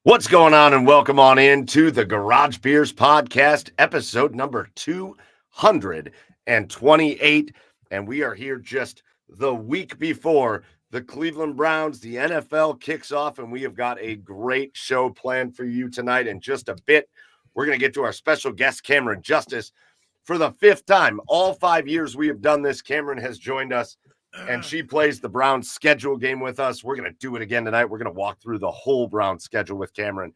What's going on, and welcome on in to the Garage Beers Podcast, episode number 228. And we are here just the week before the Cleveland Browns, the NFL kicks off, and we have got a great show planned for you tonight. In just a bit, we're going to get to our special guest, Camryn Justice. For the fifth time, all 5 years we have done this, Camryn has joined us. And she plays the Browns schedule game with us. We're going to do it again tonight. We're going to walk through the whole Browns schedule with Camryn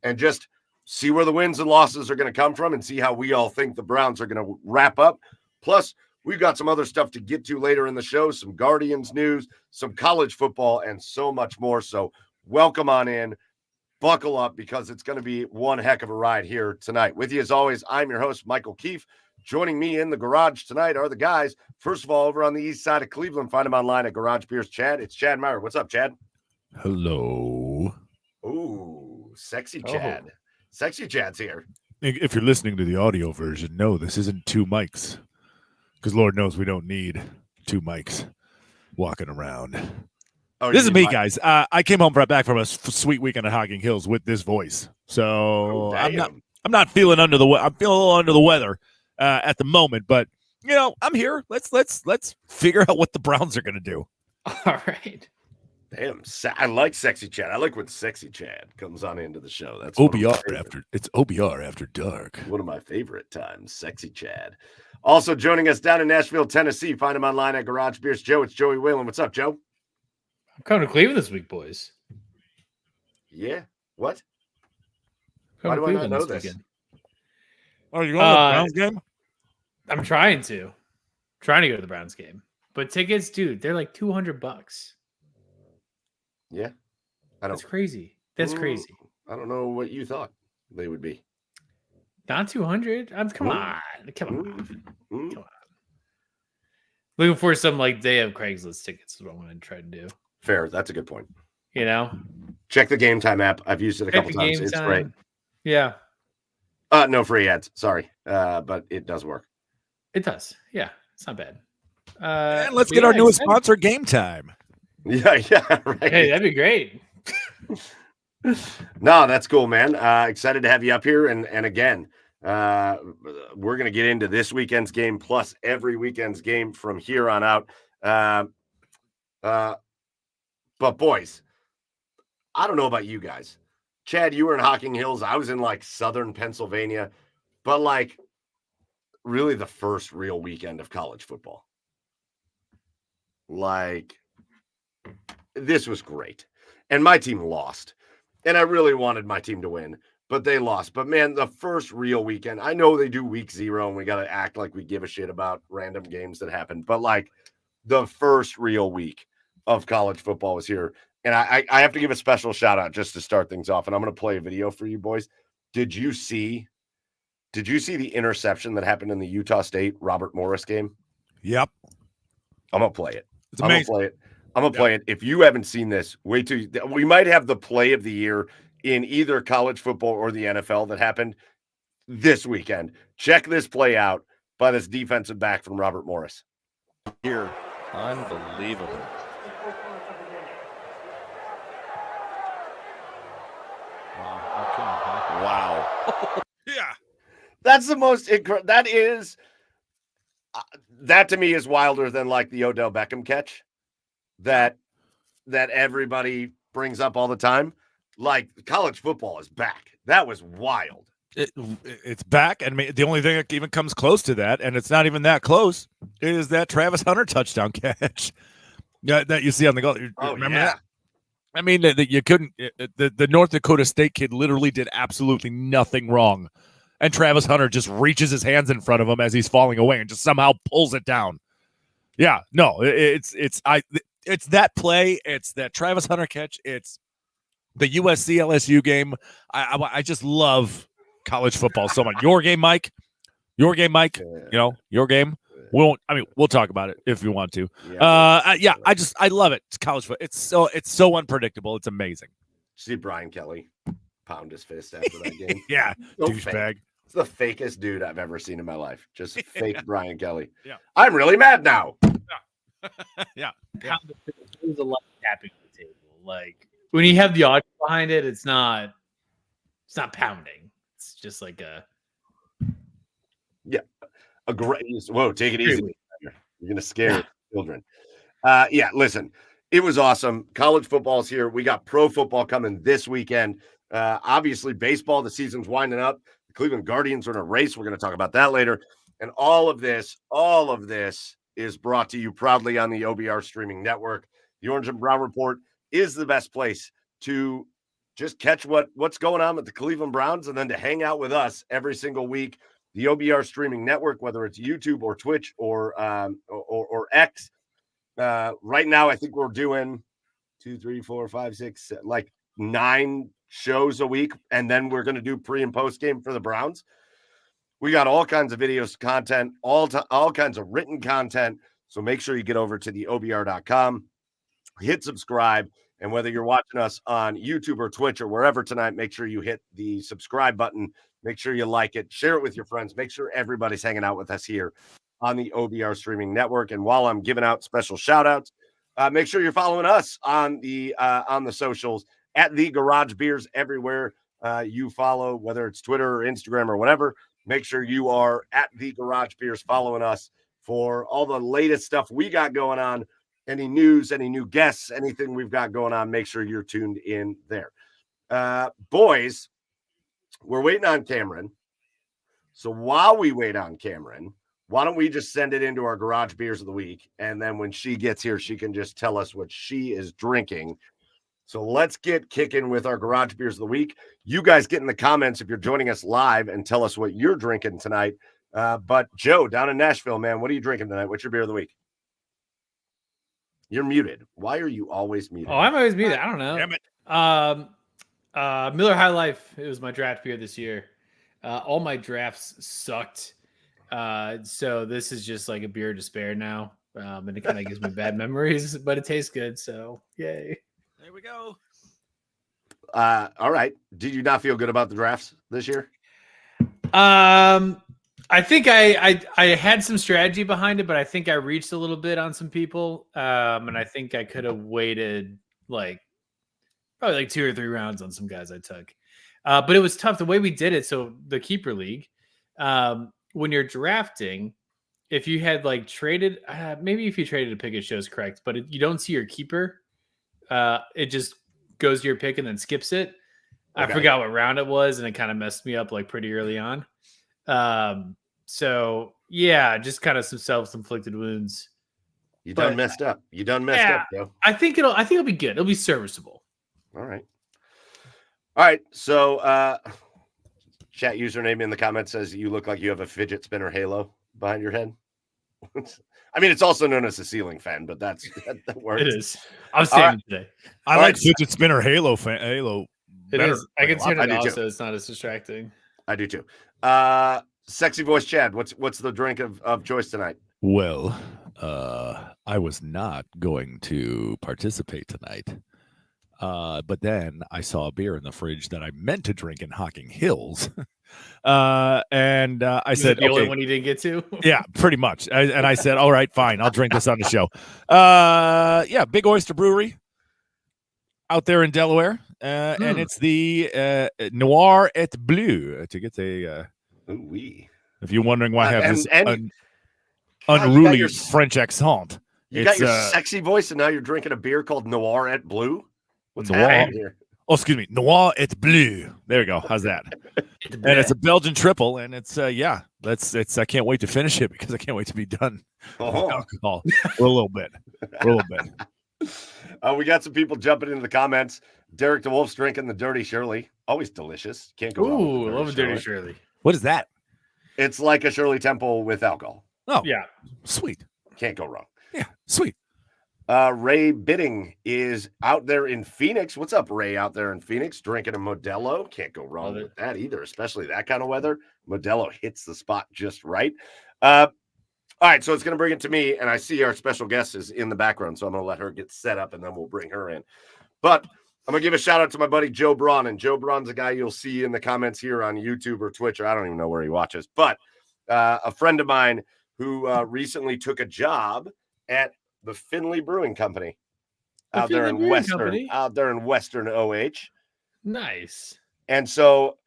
and just see where the wins and losses are going to come from and see how we all think the Browns are going to wrap up. Plus, we've got some other stuff to get to later in the show, some Guardians news, some college football, and so much more. So welcome on in. Buckle up because it's going to be one heck of a ride here tonight. With you as always, I'm your host, Michael Keefe. Joining me in the garage tonight are the guys. First of all, over on the east side of Cleveland, find them online at Garage Beers Chad. It's Chad Meyer. What's up, Chad? Hello. Ooh, sexy Chad. Oh. Sexy Chad's here. If you're listening to the audio version, no, this isn't two mics. Because Lord knows we don't need two mics walking around. Oh, this is me, guys. I came home back from a sweet weekend at Hocking Hills with this voice. So I'm not feeling under the weather. I'm feeling a little under the weather at the moment, but you know, I'm here. Let's figure out what the Browns are going to do. All right. Damn, I like sexy Chad. I like when sexy Chad comes on into the show. That's OBR after dark. One of my favorite times, sexy Chad. Also joining us down in Nashville, Tennessee. Find him online at Garage Beers Joe. It's Joey Whalen. What's up, Joe? I'm coming to Cleveland this week, boys. Yeah. What? Why do I not know this? Oh, you going to the Browns game? I'm trying to go to the Browns game, but tickets, dude, they're like $200. Yeah, That's crazy. That's crazy. I don't know what you thought they would be. Not 200. Come on. Looking for some like they have Craigslist tickets is what I'm going to try to do. Fair. That's a good point. You know, check the Game Time app. I've used it a couple times. It's great. Yeah. No free ads. Sorry, but it does work. It does. Yeah, it's not bad. And let's get our newest sponsor, Game Time. Yeah, right. Hey, that'd be great. No, that's cool, man. Excited to have you up here. And again, we're going to get into this weekend's game plus every weekend's game from here on out. But boys, I don't know about you guys. Chad, you were in Hocking Hills. I was in like southern Pennsylvania, but like really the first real weekend of college football. Like this was great. And my team lost. And I really wanted my team to win, but they lost. But man, the first real weekend, I know they do week 0 and we got to act like we give a shit about random games that happen. But like the first real week of college football was here. And I have to give a special shout out just to start things off. And I'm going to play a video for you boys. Did you see the interception that happened in the Utah State Robert Morris game? Yep. I'm going to play it. It's amazing. I'm going to play it. If you haven't seen this, wait till we might have the play of the year in either college football or the NFL that happened this weekend. Check this play out by this defensive back from Robert Morris. Here. Unbelievable. Wow. Yeah. That's the most that is that to me is wilder than like the Odell Beckham catch that everybody brings up all the time. Like college football is back. That was wild. It's back, and the only thing that even comes close to that, and it's not even that close, is that Travis Hunter touchdown catch that you see on the goal. Remember that? I mean, you couldn't. The North Dakota State kid literally did absolutely nothing wrong, and Travis Hunter just reaches his hands in front of him as he's falling away and just somehow pulls it down. Yeah, no, it's that play. It's that Travis Hunter catch. It's the USC LSU game. I just love college football so much. Your game, Mike. You know, your game. We'll talk about it if you want to. I love it. It's college football. It's so unpredictable. It's amazing. See Brian Kelly pound his fist after that game. Yeah, so douchebag. It's the fakest dude I've ever seen in my life. Just fake Brian Kelly. Yeah, I'm really mad now. Yeah. There's a lot of tapping on the table. Like when you have the audio behind it, it's not It's not pounding. It's just like a great. Whoa, take it easy. week. You're gonna scare children. Listen, it was awesome. College football's here. We got pro football coming this weekend. Obviously, baseball, the season's winding up. The Cleveland Guardians are in a race. We're going to talk about that later. And all of this is brought to you proudly on the OBR streaming network. The Orange and Brown Report is the best place to just catch what's going on with the Cleveland Browns and then to hang out with us every single week. The OBR streaming network, whether it's YouTube or Twitch or X. Right now, I think we're doing 2, 3, 4, 5, 6, like 9 shows a week, and then we're going to do pre and post game for the Browns. We got all kinds of videos, content, all kinds of written content. So make sure you get over to the OBR.com, hit subscribe, and whether you're watching us on YouTube or Twitch or wherever tonight, make sure you hit the subscribe button. Make sure you like it, share it with your friends. Make sure everybody's hanging out with us here on the OBR streaming network. And while I'm giving out special shout outs, make sure you're following us on the socials at the Garage Beers everywhere you follow, whether it's Twitter or Instagram or whatever. Make sure you are at the Garage Beers following us for all the latest stuff we got going on. Any news, any new guests, anything we've got going on, make sure you're tuned in there. Boys, we're waiting on Camryn. So while we wait on Camryn, why don't we just send it into our Garage Beers of the Week? And then when she gets here, she can just tell us what she is drinking. So let's get kicking with our Garage Beers of the Week. You guys get in the comments if you're joining us live and tell us what you're drinking tonight. But Joe, down in Nashville, man, what are you drinking tonight? What's your beer of the week? You're muted. Why are you always muted? Oh, I'm always muted. I don't know. Damn it. Miller High Life. It was my draft beer this year. All my drafts sucked. So this is just like a beer to spare now. And it kind of gives me bad memories, but it tastes good. So yay. There we go. All right. Did you not feel good about the drafts this year? I think I had some strategy behind it, but I think I reached a little bit on some people. And I think I could have waited probably like 2 or 3 rounds on some guys I took. But it was tough the way we did it. So the keeper league, when you're drafting, if you had like traded, maybe if you traded a pick, it shows correct, but you don't see your keeper. It just goes to your pick and then skips it. Okay. I forgot what round it was, and it kind of messed me up like pretty early on. So yeah, just kind of some self-inflicted wounds. You done messed up. You done messed up, Joe. I think it'll be good. It'll be serviceable. All right. So chat username in the comments says you look like you have a fidget spinner halo behind your head. I mean, it's also known as a ceiling fan, but that works. It is. I was standing today. I like fidget spinner halo. It is. I can turn it off so it's not as distracting. I do too. Sexy voice Chad, what's the drink of choice tonight? Well, I was not going to participate tonight. But then I saw a beer in the fridge that I meant to drink in Hocking Hills. And I said, the only one you didn't get to? Yeah, pretty much. And I said, all right, fine. I'll drink this on the show. Big Oyster Brewery out there in Delaware. And it's the Noir et Bleu to get if you're wondering why I have this unruly French accent. You got your sexy voice, and now you're drinking a beer called Noir et Bleu. What's Noir happening here? Oh, excuse me, Noir et Bleu. There we go. How's that? And it's a Belgian triple, and it's I can't wait to finish it because I can't wait to be done with alcohol for a little bit. We got some people jumping into the comments. Derek DeWolf's drinking the Dirty Shirley. Always delicious. Can't go wrong. Ooh, love a Dirty Shirley. What is that? It's like a Shirley Temple with alcohol. Oh, yeah. Sweet. Can't go wrong. Yeah, sweet. Ray Bidding is out there in Phoenix. What's up, Ray, out there in Phoenix? Drinking a Modelo. Can't go wrong with that either, especially that kind of weather. Modelo hits the spot just right. All right, so it's going to bring it to me, and I see our special guest is in the background, so I'm going to let her get set up, and then we'll bring her in. But I'm going to give a shout-out to my buddy Joe Braun, and Joe Braun's a guy you'll see in the comments here on YouTube or Twitch, or I don't even know where he watches, but a friend of mine who recently took a job at the Finley Brewing Company out there in Western OH. Nice. And so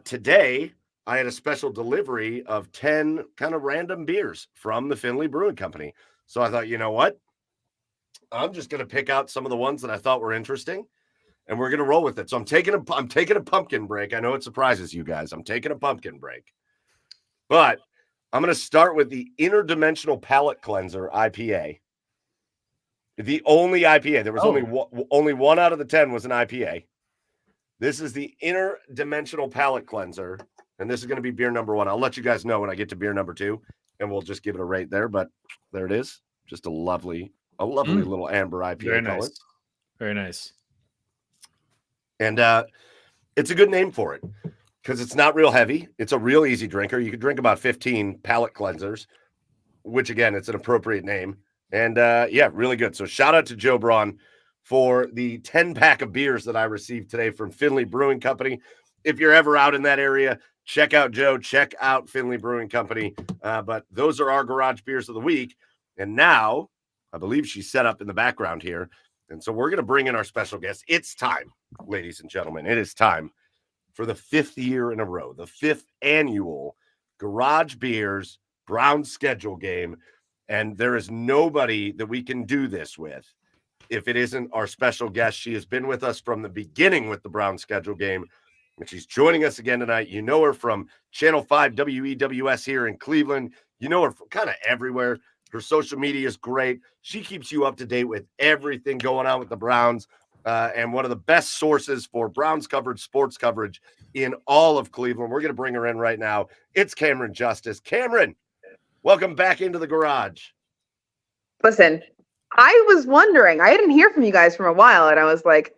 today I had a special delivery of 10 kind of random beers from the Findlay Brewing Company. So I thought, you know what? I'm just going to pick out some of the ones that I thought were interesting, and we're going to roll with it. So I'm taking a pumpkin break. I know it surprises you guys. I'm taking a pumpkin break. But I'm going to start with the Interdimensional Palate Cleanser IPA. The only IPA. There was only one out of the 10 was an IPA. This is the Interdimensional Palate Cleanser, and this is going to be beer number 1. I'll let you guys know when I get to beer number 2, and we'll just give it a rate there. But there it is. Just a lovely little amber IPA. Very color. nice. Very nice. And it's a good name for it because it's not real heavy. It's a real easy drinker. You could drink about 15 palate cleansers, which, again, it's an appropriate name. And, really good. So shout out to Joe Braun for the 10-pack of beers that I received today from Findlay Brewing Company. If you're ever out in that area, check out Joe. Check out Findlay Brewing Company. But those are our garage beers of the week. And now, I believe she's set up in the background here. And so we're going to bring in our special guest. It's time, ladies and gentlemen. It is time for the 5th year in a row, the 5th annual Garage Beers Brown Schedule Game. And there is nobody that we can do this with if it isn't our special guest. She has been with us from the beginning with the Brown Schedule Game, and she's joining us again tonight. You know her from Channel 5 WEWS here in Cleveland. You know her from kind of everywhere. Her social media is great. She keeps you up to date with everything going on with the Browns, and one of the best sources for Browns coverage, sports coverage in all of Cleveland. We're going to bring her in right now. It's Camryn Justice. Camryn, welcome back into the garage. Listen, I was wondering, I didn't hear from you guys for a while, and I was like,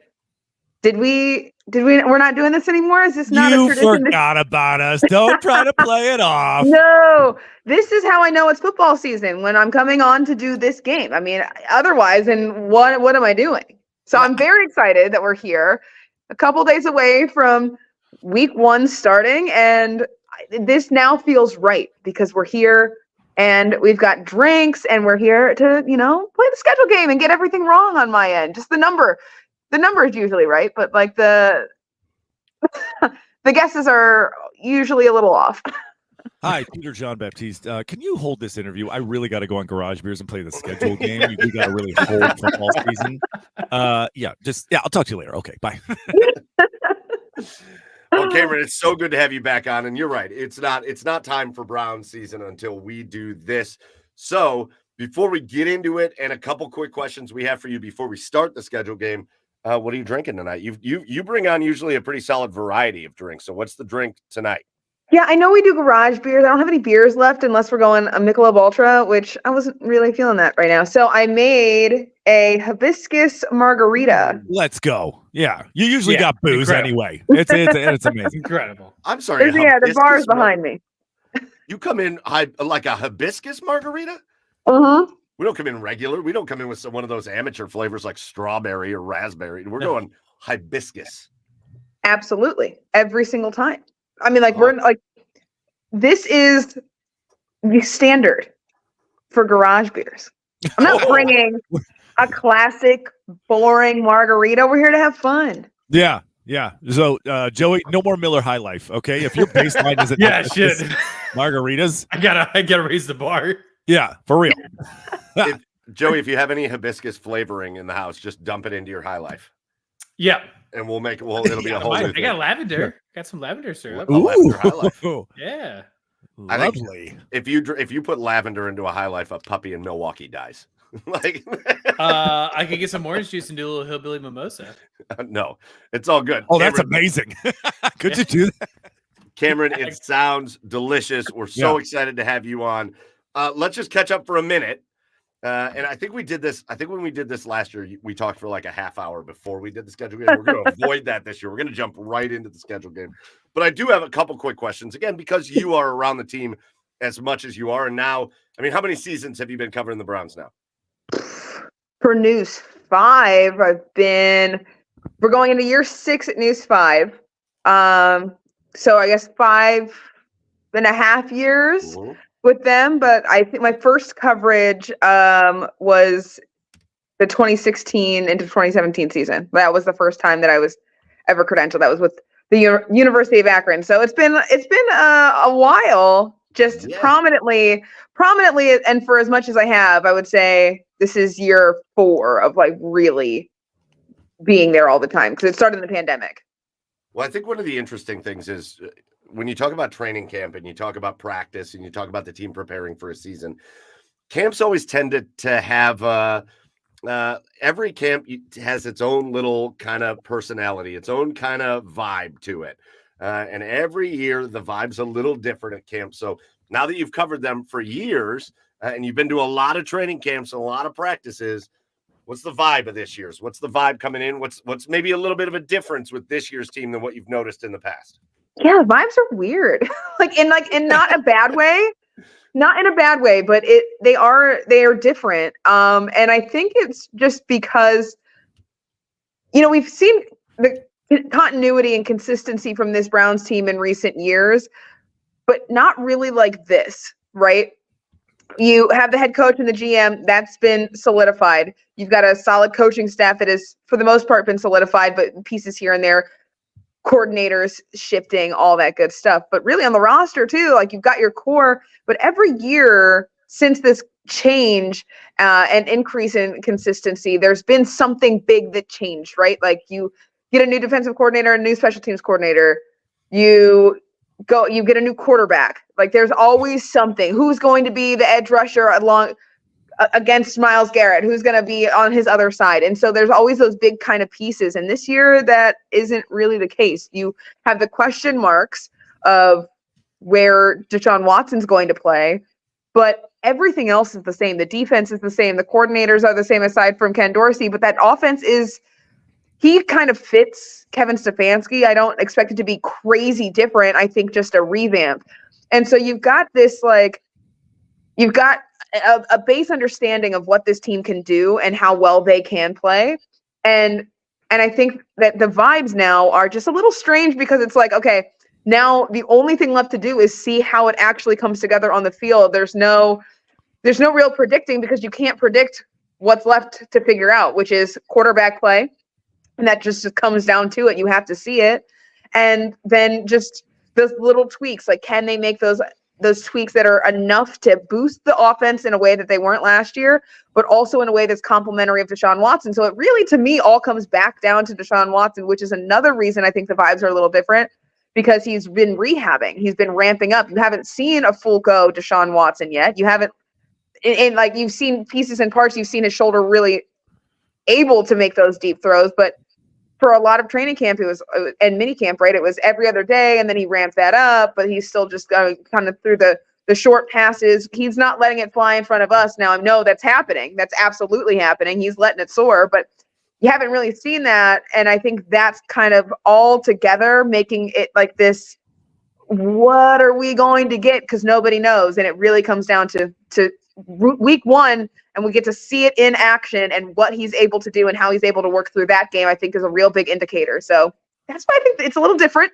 we're not doing this anymore? Is this not a tradition? You forgot about us. Don't try to play it off. No, this is how I know it's football season, when I'm coming on to do this game. I mean, otherwise, and what am I doing? So I'm very excited that we're here, a couple days away from week 1 starting, and this now feels right because we're here and we've got drinks and we're here to, play the schedule game and get everything wrong on my end. Just the number is usually right, but like the guesses are usually a little off. Hi, Peter John Baptiste. Can you hold this interview? I really got to go on Garage Beers and play the schedule game. We got to really hold football season. I'll talk to you later. Okay, bye. Well, Camryn, it's so good to have you back on. And you're right. It's not time for Brown season until we do this. So before we get into it, and a couple quick questions we have for you before we start the schedule game, what are you drinking tonight? You bring on usually a pretty solid variety of drinks. So what's the drink tonight? Yeah, I know we do garage beers. I don't have any beers left unless we're going a Michelob Ultra, which I wasn't really feeling that right now. So I made a hibiscus margarita. Let's go. Yeah, you usually got booze anyway. It's amazing. Incredible. I'm sorry. The bar's behind me. You come in like a hibiscus margarita? Uh-huh. We don't come in regular. We don't come in with one of those amateur flavors like strawberry or raspberry. We're going hibiscus. Absolutely. Every single time. I mean, this is the standard for garage beers. I'm not bringing a classic, boring margarita. We're here to have fun. Yeah. So, Joey, no more Miller High Life, okay? If your baseline is margaritas, I gotta raise the bar. Yeah, for real. Joey, if you have any hibiscus flavoring in the house, just dump it into your High Life. Yeah. And we'll make it. Well, it'll be a whole new thing. I got lavender. Got some lavender syrup. Lavender High Life. Yeah. Lovely. If you put lavender into a High Life, a puppy in Milwaukee dies. I could get some orange juice and do a little hillbilly mimosa. No, it's all good. Oh, Camryn, that's amazing. Could you do that? Camryn, it sounds delicious. We're so excited to have you on. Let's just catch up for a minute. And I think we did this. I think when we did this last year, we talked for like a half hour before we did the schedule game. We're going to avoid that this year. We're going to jump right into the schedule game. But I do have a couple quick questions, again, because you are around the team as much as you are. And now, I mean, how many seasons have you been covering the Browns now? For News 5, we're going into year 6 at News 5. So I guess 5.5 years. Mm-hmm. With them, but I think my first coverage was the 2016 into 2017 season. That was the first time that I was ever credentialed. That was with the University of Akron. So it's been a while, just prominently, and for as much as I have, I would say this is year 4 of like really being there all the time because it started in the pandemic. Well, I think one of the interesting things is when you talk about training camp and you talk about practice and you talk about the team preparing for a season, camps always tended to have every camp has its own little kind of personality, its own kind of vibe to it. And every year the vibe's a little different at camp. So now that you've covered them for years and you've been to a lot of training camps and a lot of practices, what's the vibe of this year's? What's the vibe coming in? What's maybe a little bit of a difference with this year's team than what you've noticed in the past? Yeah, vibes are weird. in not a bad way. Not in a bad way, but they are different. And I think it's just because, we've seen the continuity and consistency from this Browns team in recent years, but not really like this, right? You have the head coach and the GM, that's been solidified. You've got a solid coaching staff that has, for the most part, been solidified, but pieces here and there, coordinators shifting, all that good stuff. But really on the roster too, like you've got your core, but every year since this change and increase in consistency, there's been something big that changed, right? Like you get a new defensive coordinator, a new special teams coordinator, you get a new quarterback. Like there's always something. Who's going to be the edge rusher against Myles Garrett? Who's going to be on his other side? And so there's always those big kind of pieces. And this year that isn't really the case. You have the question marks of where Deshaun Watson's going to play, but everything else is the same. The defense is the same. The coordinators are the same aside from Ken Dorsey, but that offense he kind of fits Kevin Stefanski. I don't expect it to be crazy different. I think just a revamp. And so you've got this, you've got a base understanding of what this team can do and how well they can play. And I think that the vibes now are just a little strange because it's like, okay, now the only thing left to do is see how it actually comes together on the field. There's no real predicting because you can't predict what's left to figure out, which is quarterback play. And that just comes down to it. You have to see it. And then just those little tweaks, like can they make those tweaks that are enough to boost the offense in a way that they weren't last year, but also in a way that's complementary of Deshaun Watson. So it really, to me, all comes back down to Deshaun Watson, which is another reason I think the vibes are a little different because he's been rehabbing. He's been ramping up. You haven't seen a full go Deshaun Watson yet. You haven't, and like you've seen pieces and parts, you've seen his shoulder really able to make those deep throws, but for a lot of training camp, it was and mini camp, right? It was every other day, and then he ramped that up, but he's still just going kind of through the short passes. He's not letting it fly in front of us. Now I know that's happening. That's absolutely happening. He's letting it soar, but you haven't really seen that. And I think that's kind of all together making it like this, what are we going to get? Because nobody knows. And it really comes down to week 1, and we get to see it in action and what he's able to do and how he's able to work through that game, I think is a real big indicator. So that's why I think it's a little different,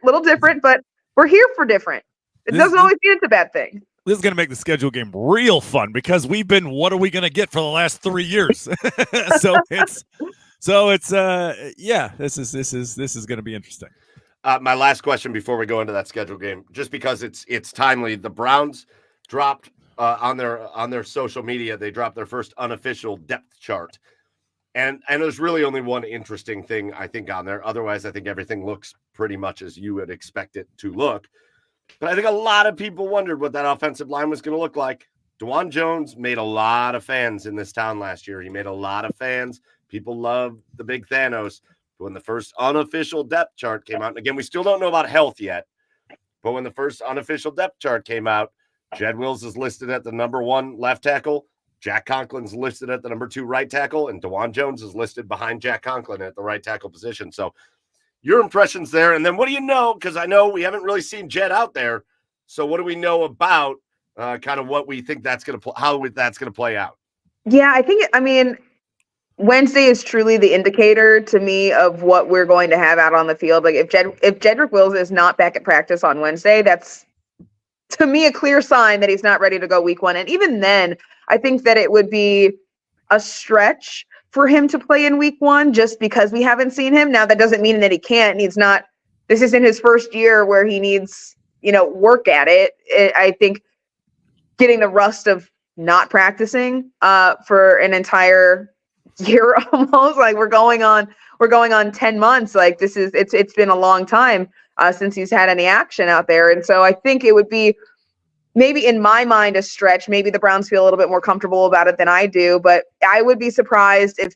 but we're here for different. It doesn't always mean it's a bad thing. This is going to make the schedule game real fun because we've been, what are we going to get for the last 3 years? This is going to be interesting. My last question before we go into that schedule game, just because it's timely, the Browns dropped on their social media, they dropped their first unofficial depth chart. And there's really only one interesting thing, I think, on there. Otherwise, I think everything looks pretty much as you would expect it to look. But I think a lot of people wondered what that offensive line was going to look like. DeJuan Jones made a lot of fans in this town last year. He made a lot of fans. People love the big Thanos. But when the first unofficial depth chart came out, and again, we still don't know about health yet, but when the first unofficial depth chart came out, Jed Wills is listed at the number 1 left tackle. Jack Conklin's listed at the number 2 right tackle, and DeJuan Jones is listed behind Jack Conklin at the right tackle position. So your impressions there, and then what do you know? Because I know we haven't really seen Jed out there. So what do we know about kind of what we think that's going to how that's going to play out? Yeah, I mean, Wednesday is truly the indicator to me of what we're going to have out on the field. Like if Jedrick Wills is not back at practice on Wednesday, that's to me a clear sign that he's not ready to go week 1. And even then, I think that it would be a stretch for him to play in week 1 just because we haven't seen him. Now that doesn't mean that he can't. And he's not this isn't his first year where he needs, work at it. I think getting the rust of not practicing for an entire year almost, like we're going on 10 months. Like it's been a long time since he's had any action out there. And so I think it would be maybe in my mind a stretch. Maybe the Browns feel a little bit more comfortable about it than I do, but I would be surprised if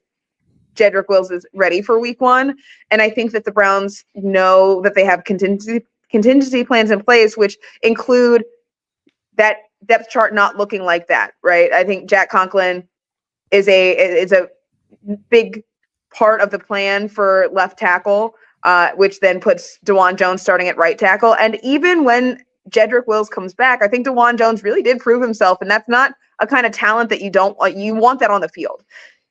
Jedrick Wills is ready for week 1. And I think that the Browns know that they have contingency plans in place, which include that depth chart not looking like that, right? I think Jack Conklin is a big part of the plan for left tackle, which then puts DeJuan Jones starting at right tackle. And even when Jedrick Wills comes back, I think DeJuan Jones really did prove himself, and that's not a kind of talent that you want that on the field.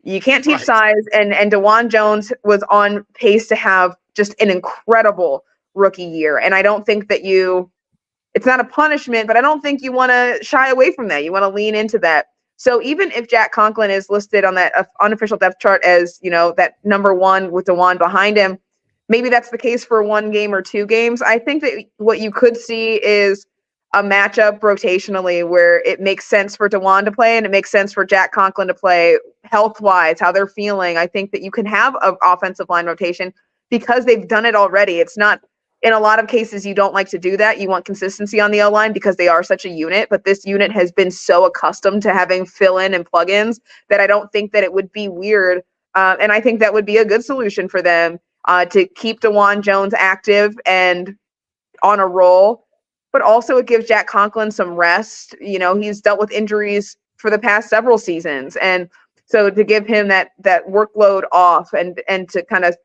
You can't teach size, and DeJuan Jones was on pace to have just an incredible rookie year. And I don't think that it's not a punishment, but I don't think you want to shy away from that. You want to lean into that. So even if Jack Conklin is listed on that unofficial depth chart as, that number 1 with DeJuan behind him, maybe that's the case for 1 game or 2 games. I think that what you could see is a matchup rotationally where it makes sense for DeJuan to play and it makes sense for Jack Conklin to play health-wise, how they're feeling. I think that you can have an offensive line rotation because they've done it already. It's not, in a lot of cases, you don't like to do that. You want consistency on the O-line because they are such a unit, but this unit has been so accustomed to having fill-in and plug-ins that I don't think that it would be weird. And I think that would be a good solution for them to keep DeJuan Jones active and on a roll, but also it gives Jack Conklin some rest. He's dealt with injuries for the past several seasons. And so to give him that workload off and to kind of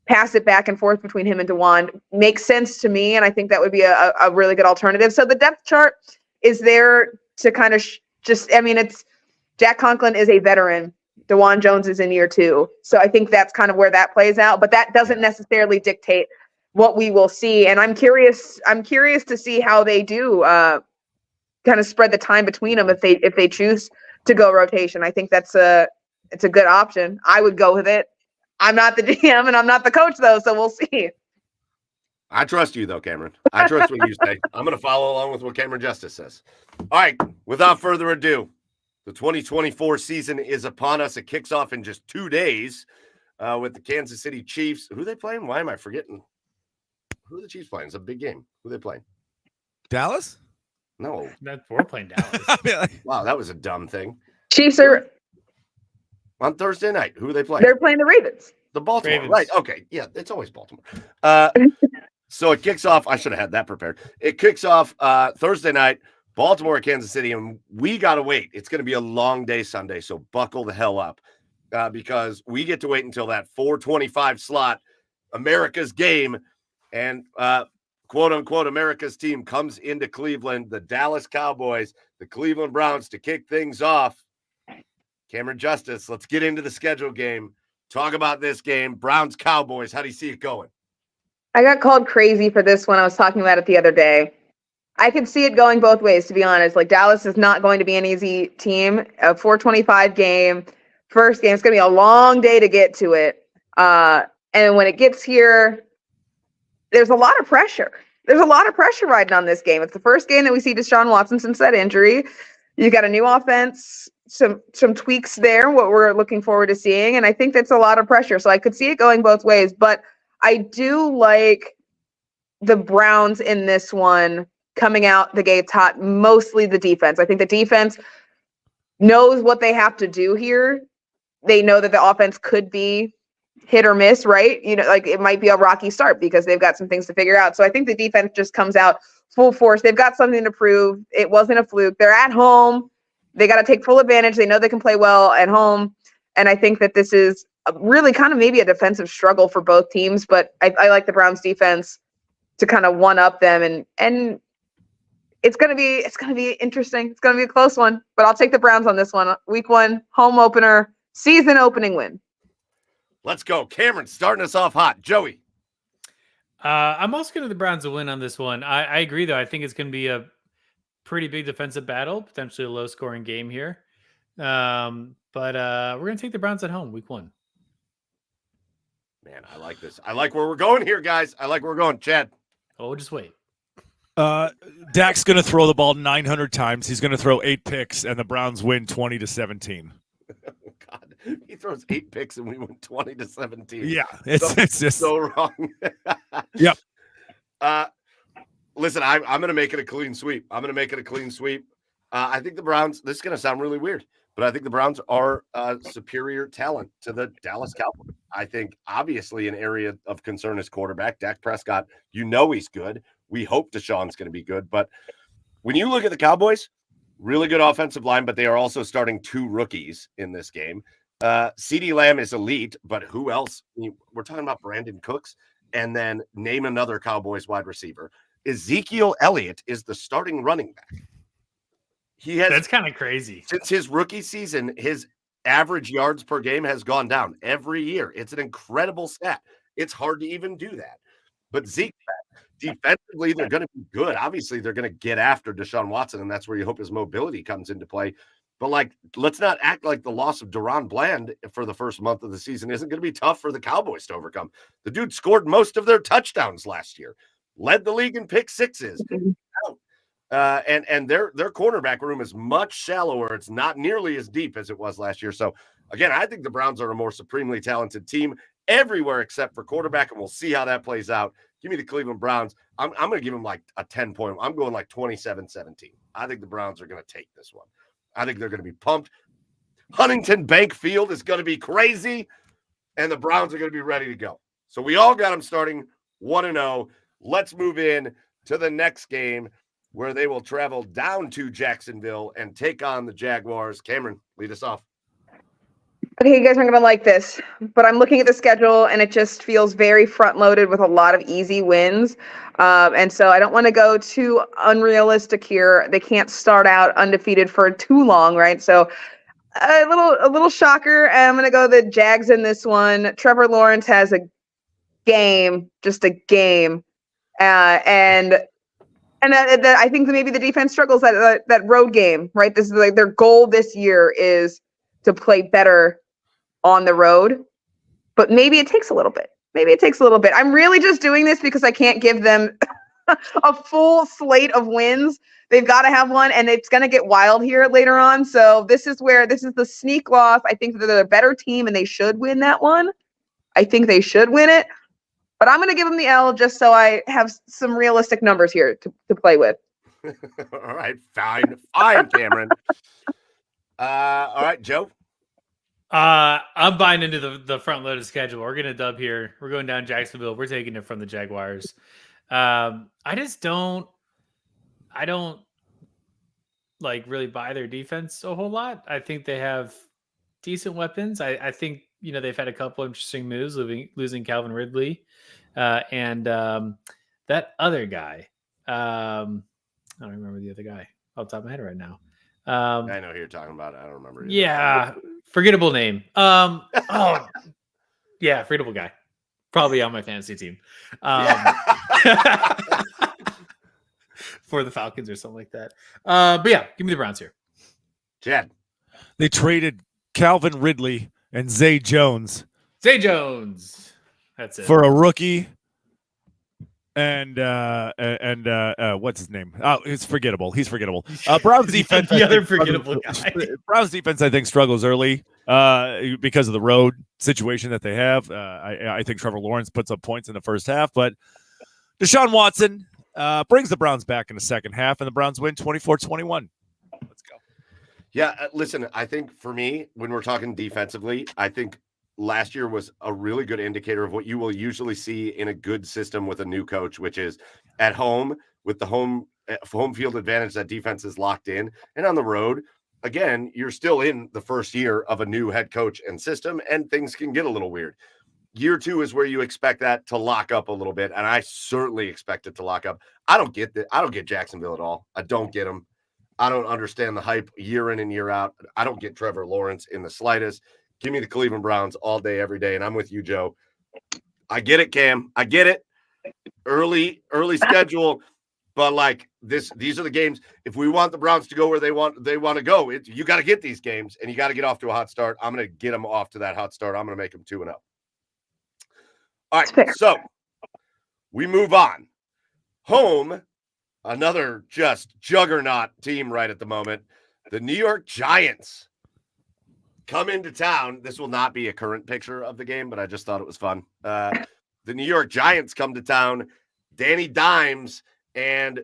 pass it back and forth between him and DeJuan makes sense to me. And I think that would be a really good alternative. So the depth chart is there to kind of it's Jack Conklin is a veteran. DeJuan Jones is in year 2. So I think that's kind of where that plays out, but that doesn't necessarily dictate what we will see. And I'm curious to see how they do kind of spread the time between them if they choose to go rotation. I think it's a good option. I would go with it. I'm not the GM and I'm not the coach though, so we'll see. I trust you though, Camryn. I trust what you say. I'm going to follow along with what Cameron Justice says. All right, without further ado, the 2024 season is upon us. It kicks off in just 2 days with the Kansas City Chiefs. Who are they playing? Why am I forgetting? Who are the Chiefs playing? It's a big game. Who are they playing? Dallas? No. We're playing Dallas. Wow, that was a dumb thing. Chiefs are on Thursday night. Who are they playing? They're playing the Ravens. The Baltimore. Ravens. Right. Okay. Yeah, it's always Baltimore. So it kicks off. I should have had that prepared. It kicks off Thursday night, Baltimore at Kansas City, and we got to wait. It's going to be a long day Sunday, so buckle the hell up because we get to wait until that 4:25 slot, America's game, and quote unquote America's team comes into Cleveland, the Dallas Cowboys, the Cleveland Browns to kick things off. Cameron Justice, let's get into the schedule game. Talk about this game. Browns Cowboys. How do you see it going? I got called crazy for this when I was talking about it the other day. I could see it going both ways, to be honest. Like, Dallas is not going to be an easy team. A 4:25 game, first game. It's going to be a long day to get to it. And when it gets here, there's a lot of pressure. There's a lot of pressure riding on this game. It's the first game that we see Deshaun Watson since that injury. You got a new offense, some tweaks there, what we're looking forward to seeing. And I think that's a lot of pressure. So I could see it going both ways. But I do like the Browns in this one coming out the gates hot, mostly the defense. I think the defense knows what they have to do here. They know that the offense could be hit or miss, right? Like it might be a rocky start because they've got some things to figure out. So I think the defense just comes out full force. They've got something to prove. It wasn't a fluke. They're at home. They got to take full advantage. They know they can play well at home. And I think that this is really kind of maybe a defensive struggle for both teams, but I like the Browns defense to kind of one up them and it's going to be interesting. It's going to be a close one, but I'll take the Browns on this one. Week 1, home opener, season opening win. Let's go. Cameron starting us off hot. Joey. I'm also going to the Browns to win on this one. I agree, though. I think it's going to be a pretty big defensive battle, potentially a low-scoring game here. But we're going to take the Browns at home, week 1. Man, I like this. I like where we're going here, guys. I like where we're going. Chad. Oh, just wait. Dak's going to throw the ball 900 times. He's going to throw 8 picks, and the Browns win 20-17. Oh, God. He throws 8 picks, and we win 20-17. Yeah, it's just so wrong. Yep. Listen, I'm going to make it a clean sweep. I think the Browns, this is going to sound really weird, but I think the Browns are superior talent to the Dallas Cowboys. I think obviously an area of concern is quarterback. Dak Prescott, he's good. We hope Deshaun's going to be good. But when you look at the Cowboys, really good offensive line, but they are also starting 2 rookies in this game. CeeDee Lamb is elite, but who else? We're talking about Brandon Cooks, and then name another Cowboys wide receiver. Ezekiel Elliott is the starting running back. That's kind of crazy. Since his rookie season, his average yards per game has gone down every year. It's an incredible stat. It's hard to even do that. But Zeke, defensively, they're going to be good. Obviously, they're going to get after Deshaun Watson, and that's where you hope his mobility comes into play. But, let's not act like the loss of Deron Bland for the first month of the season isn't going to be tough for the Cowboys to overcome. The dude scored most of their touchdowns last year, led the league in pick sixes. And their cornerback room is much shallower. It's not nearly as deep as it was last year. So, again, I think the Browns are a more supremely talented team everywhere except for quarterback, and we'll see how that plays out. Give me the Cleveland Browns. I'm going to give them a 10-point. I'm going 27-17. I think the Browns are going to take this one. I think they're going to be pumped. Huntington Bank Field is going to be crazy, and the Browns are going to be ready to go. So we all got them starting 1-0. Let's move in to the next game where they will travel down to Jacksonville and take on the Jaguars. Camryn, lead us off. Okay, you guys aren't going to like this, but I'm looking at the schedule, and it just feels very front-loaded with a lot of easy wins. And so I don't want to go too unrealistic here. They can't start out undefeated for too long, right? So a little shocker. I'm going to go the Jags in this one. Trevor Lawrence has a game, just a game. And I think that maybe the defense struggles that road game, right? This is their goal this year is to play better on the road, but maybe it takes a little bit. I'm really just doing this because I can't give them a full slate of wins. They've got to have one, and it's going to get wild here later on. So this is the sneak loss. I think that they're a better team, and they should win that one. I think they should win it, but I'm going to give them the L just so I have some realistic numbers here to play with. All right, fine, Camryn. All right, Joe. I'm buying into the front loaded schedule. We're gonna dub here. We're going down Jacksonville. We're taking it from the Jaguars. I don't really buy their defense a whole lot. I think they have decent weapons. I think they've had a couple interesting moves, losing Calvin Ridley, and that other guy. I don't remember the other guy off the top of my head right now. I know who you're talking about. I don't remember. Either. Yeah, forgettable name. Forgettable guy. Probably on my fantasy team. For the Falcons or something like that. But yeah, give me the Browns here. Chad. They traded Calvin Ridley and Zay Jones. That's it. For a rookie. And what's his name? Oh, it's forgettable. He's forgettable. Browns defense. The other forgettable guy. Browns defense, I think, struggles early because of the road situation that they have. I think Trevor Lawrence puts up points in the first half, but Deshaun Watson brings the Browns back in the second half, and the Browns win 24-21. Let's go. Yeah, listen, I think for me, when we're talking defensively, I think last year was a really good indicator of what you will usually see in a good system with a new coach, which is at home with the home field advantage, that defense is locked in, and on the road, again, you're still in the first year of a new head coach and system, and things can get a little weird. Year 2 is where you expect that to lock up a little bit, and I certainly expect it to lock up. I don't get Jacksonville at all. I don't get them. I don't understand the hype year in and year out. I don't get Trevor Lawrence in the slightest. Give me the Cleveland Browns all day, every day. And I'm with you, Joe. I get it, Cam. I get it. Early schedule. But these are the games. If we want the Browns to go where they want to go, you got to get these games, and you got to get off to a hot start. I'm going to get them off to that hot start. I'm going to make them 2-0. All right, so we move on. Home, another just juggernaut team right at the moment. The New York Giants come into town. This will not be a current picture of the game, but I just thought it was fun. The New York Giants come to town. Danny Dimes and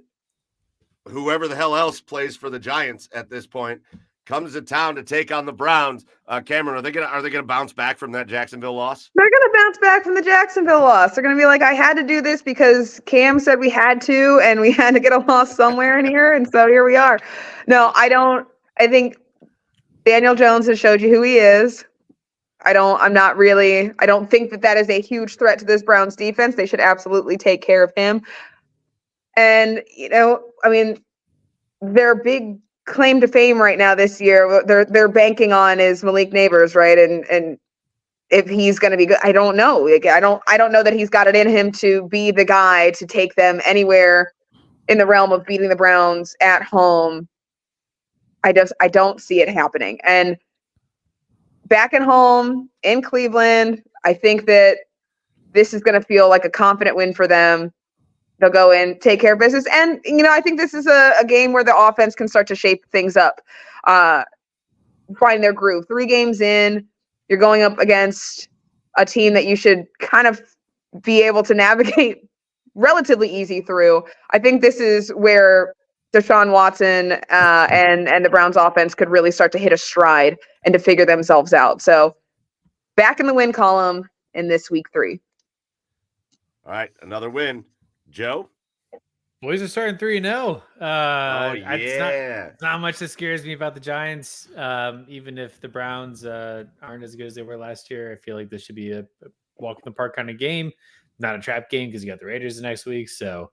whoever the hell else plays for the Giants at this point comes to town to take on the Browns. Camryn, are they gonna bounce back from that Jacksonville loss? They're gonna bounce back from the Jacksonville loss. They're gonna be like, I had to do this because Cam said we had to, and we had to get a loss somewhere in here, and so here we are. No, I don't. I think Daniel Jones has showed you who he is. I don't think that is a huge threat to this Browns defense. They should absolutely take care of him. And their big claim to fame right now this year, they're banking on is Malik Neighbors, right? And if he's going to be good, I don't know. Like, I don't know that he's got it in him to be the guy to take them anywhere in the realm of beating the Browns at home. I don't see it happening. And back at home in Cleveland, I think that this is going to feel like a confident win for them. They'll go in, take care of business. And, I think this is a game where the offense can start to shape things up, find their groove. 3 games in, you're going up against a team that you should kind of be able to navigate relatively easy through. I think this is where Deshaun Watson and the Browns offense could really start to hit a stride and to figure themselves out. So back in the win column in this week 3. All right, another win. Joe? Boys are starting 3-0. It's not much that scares me about the Giants. Even if the Browns aren't as good as they were last year, I feel like this should be a walk in the park kind of game, not a trap game because you got the Raiders the next week. So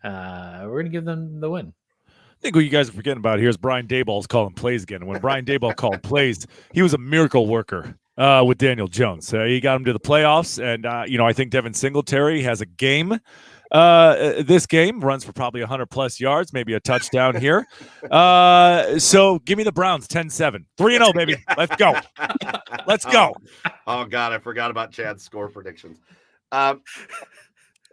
we're going to give them the win. I think what you guys are forgetting about here is Brian Daboll's calling plays again. And when Brian Daboll called plays, he was a miracle worker with Daniel Jones. He got him to the playoffs. And, I think Devin Singletary has a game. This game runs for probably 100+ yards, maybe a touchdown here. So give me the Browns 10-7. 3-0, baby. Let's go. Let's go. Oh, God, I forgot about Chad's score predictions.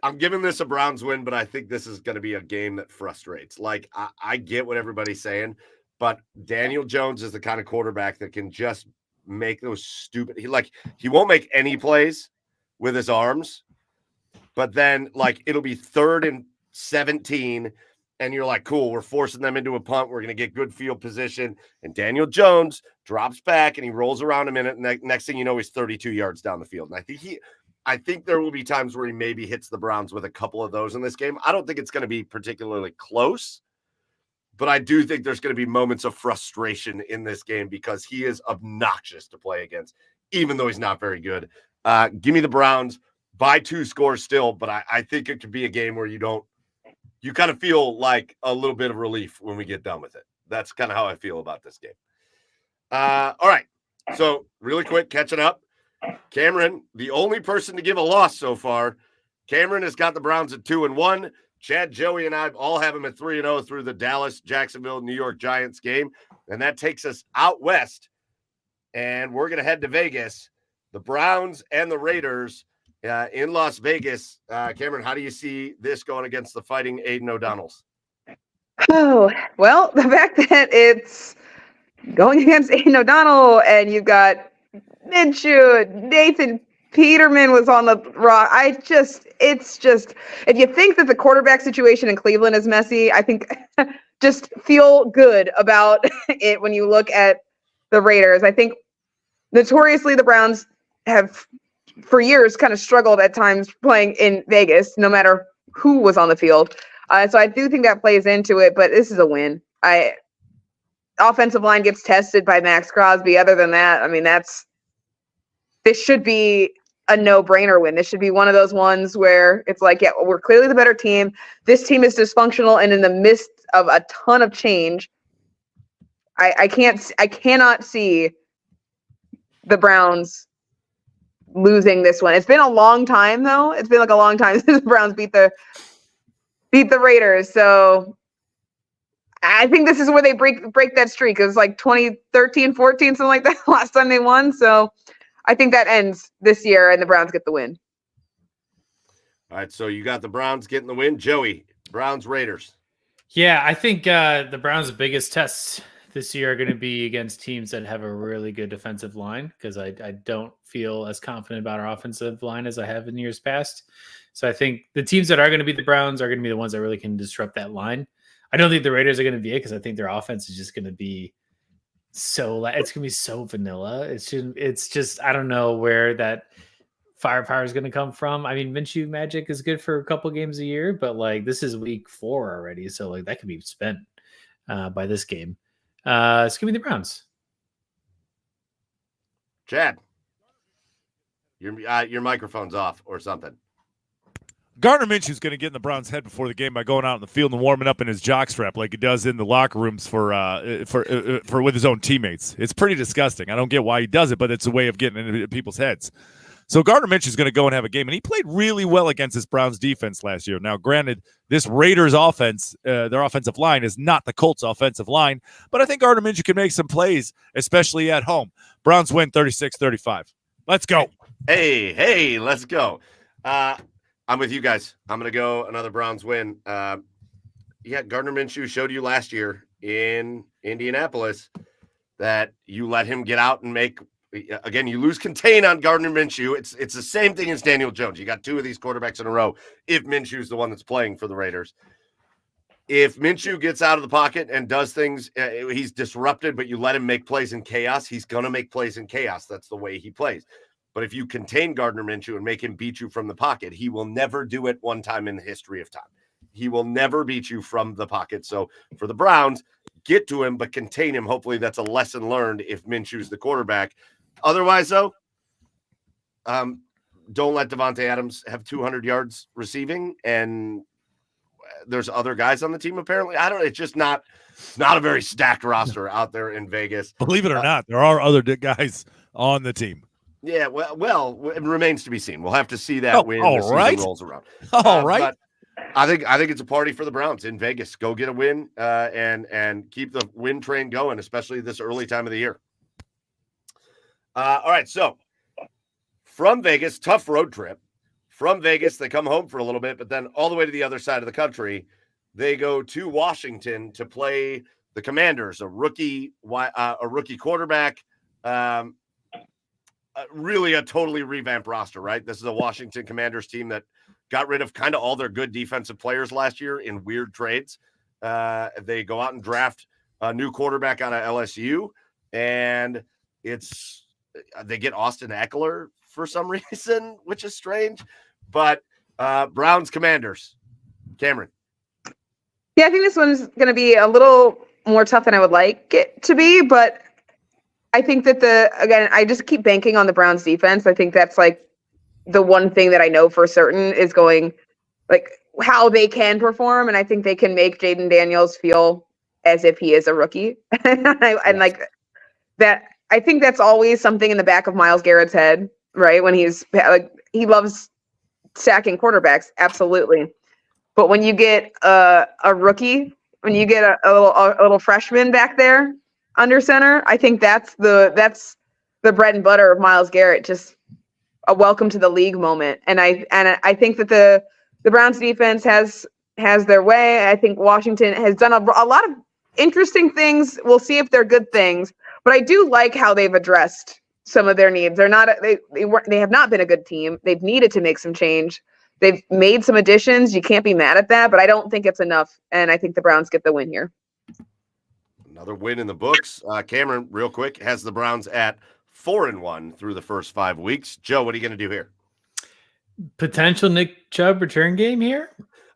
I'm giving this a Browns win, but I think this is going to be a game that frustrates. Like, I get what everybody's saying, but Daniel Jones is the kind of quarterback that can just make those stupid. He won't make any plays with his arms, but then it'll be 3rd and 17, and you're like, cool, we're forcing them into a punt. We're going to get good field position, and Daniel Jones drops back and he rolls around a minute, and next thing you know, he's 32 yards down the field. And I think there will be times where he maybe hits the Browns with a couple of those in this game. I don't think it's going to be particularly close, but I do think there's going to be moments of frustration in this game because he is obnoxious to play against, even though he's not very good. Give me the Browns by 2 scores still, but I think it could be a game where you kind of feel like a little bit of relief when we get done with it. That's kind of how I feel about this game. All right. So really quick, catching up. Camryn, the only person to give a loss so far. Camryn has got the Browns at 2-1. Chad, Joey, and I all have them at 3-0 through the Dallas, Jacksonville, New York Giants game. And that takes us out west. And we're going to head to Vegas. The Browns and the Raiders in Las Vegas. Camryn, how do you see this going against the Fighting Aiden O'Donnells? Oh, well, the fact that it's going against Aiden O'Donnell and you've got Minshew, Nathan Peterman was on the rock. It's just, if you think that the quarterback situation in Cleveland is messy, I think just feel good about it when you look at the Raiders. I think notoriously the Browns have for years kind of struggled at times playing in Vegas, no matter who was on the field. So I do think that plays into it, but this is a win. Offensive line gets tested by Max Crosby. Other than that, I mean, this should be a no-brainer win. This should be one of those ones where it's like, yeah, we're clearly the better team. This team is dysfunctional and in the midst of a ton of change. I cannot see the Browns losing this one. It's been a long time, though. It's been like a long time since the Browns beat the Raiders. So I think this is where they break that streak. It was like 2013, 14, something like that last time they won. So I think that ends this year and the Browns get the win. All right, so you got the Browns getting the win. Joey, Browns, Raiders. Yeah, I think the Browns' biggest tests this year are going to be against teams that have a really good defensive line, because I don't feel as confident about our offensive line as I have in years past. So I think the teams that are going to be the Browns are going to be the ones that really can disrupt that line. I don't think the Raiders are going to be it, because I think their offense is just going to be it's going to be so vanilla. It's just, I don't know where that firepower is going to come from. I mean, Minshew magic is good for a couple games a year, but like this is week 4 already, so like that could be spent by this game. It's gonna be the Browns. Chad, your microphone's off or something. Gardner Minshew's going to get in the Browns' head before the game by going out in the field and warming up in his jockstrap like he does in the locker rooms for with his own teammates. It's pretty disgusting. I don't get why he does it, but it's a way of getting into people's heads. So Gardner Minshew's going to go and have a game, and he played really well against this Browns defense last year. Now, granted, this Raiders offense, their offensive line is not the Colts' offensive line, but I think Gardner Minshew can make some plays, especially at home. Browns win 36-35. Let's go. Hey, let's go. I'm with you guys. I'm going to go another Browns win. Gardner Minshew showed you last year in Indianapolis that you let him get out and make. Again, you lose contain on Gardner Minshew. It's the same thing as Daniel Jones. You got 2 of these quarterbacks in a row if Minshew's the one that's playing for the Raiders. If Minshew gets out of the pocket and does things, he's disrupted, but you let him make plays in chaos, he's going to make plays in chaos. That's the way he plays. But if you contain Gardner Minshew and make him beat you from the pocket, he will never do it one time in the history of time. He will never beat you from the pocket. So for the Browns, get to him, but contain him. Hopefully that's a lesson learned if Minshew's the quarterback. Otherwise, though, don't let Devontae Adams have 200 yards receiving, and there's other guys on the team apparently. It's just not a very stacked roster out there in Vegas. Believe it or not, there are other guys on the team. Yeah, well, it remains to be seen. We'll have to see that when the season rolls around. All right. But I think it's a party for the Browns in Vegas. Go get a win and keep the win train going, especially this early time of the year. All right, so from Vegas, tough road trip. From Vegas, they come home for a little bit, but then all the way to the other side of the country, they go to Washington to play the Commanders, a rookie quarterback, really a totally revamped roster, right? This is a Washington Commanders team that got rid of kind of all their good defensive players last year in weird trades. They go out and draft a new quarterback out of LSU, and they get Austin Eckler for some reason, which is strange. But Browns Commanders, Camryn. Yeah, I think this one's going to be a little more tough than I would like it to be, but I think that I just keep banking on the Browns defense. I think that's like the one thing that I know for certain is going like how they can perform. And I think they can make Jaden Daniels feel as if he is a rookie. And like that, I think that's always something in the back of Myles Garrett's head, right? When he's like, he loves stacking quarterbacks. Absolutely. But when you get a rookie, when you get a little freshman back there under center, I think that's the bread and butter of Myles Garrett. Just a welcome to the league moment. And I think that the Browns defense has their way. I think Washington has done a lot of interesting things. We'll see if they're good things, but I do like how they've addressed some of their needs. They have not been a good team. They've needed to make some change. They've made some additions. You can't be mad at that, but I don't think it's enough. And I think the Browns get the win here. Another win in the books. Camryn, real quick, has the Browns at 4-1 through the first 5 weeks. Joe, what are you going to do here? Potential Nick Chubb return game here?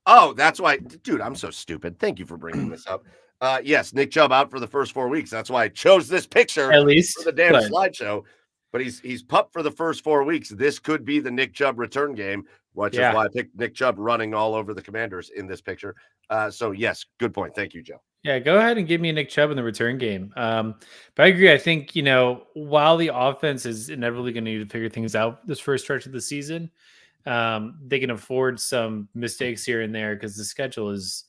Oh, that's why. Dude, I'm so stupid. Thank you for bringing this up. Yes, Nick Chubb out for the first 4 weeks. That's why I chose this picture at least for the damn slideshow. But he's pumped for the first 4 weeks. This could be the Nick Chubb return game, which is why I picked Nick Chubb running all over the Commanders in this picture. So, yes, good point. Thank you, Joe. Yeah, go ahead and give me a Nick Chubb in the return game. But I agree. I think, while the offense is inevitably going to need to figure things out this first stretch of the season, they can afford some mistakes here and there because the schedule is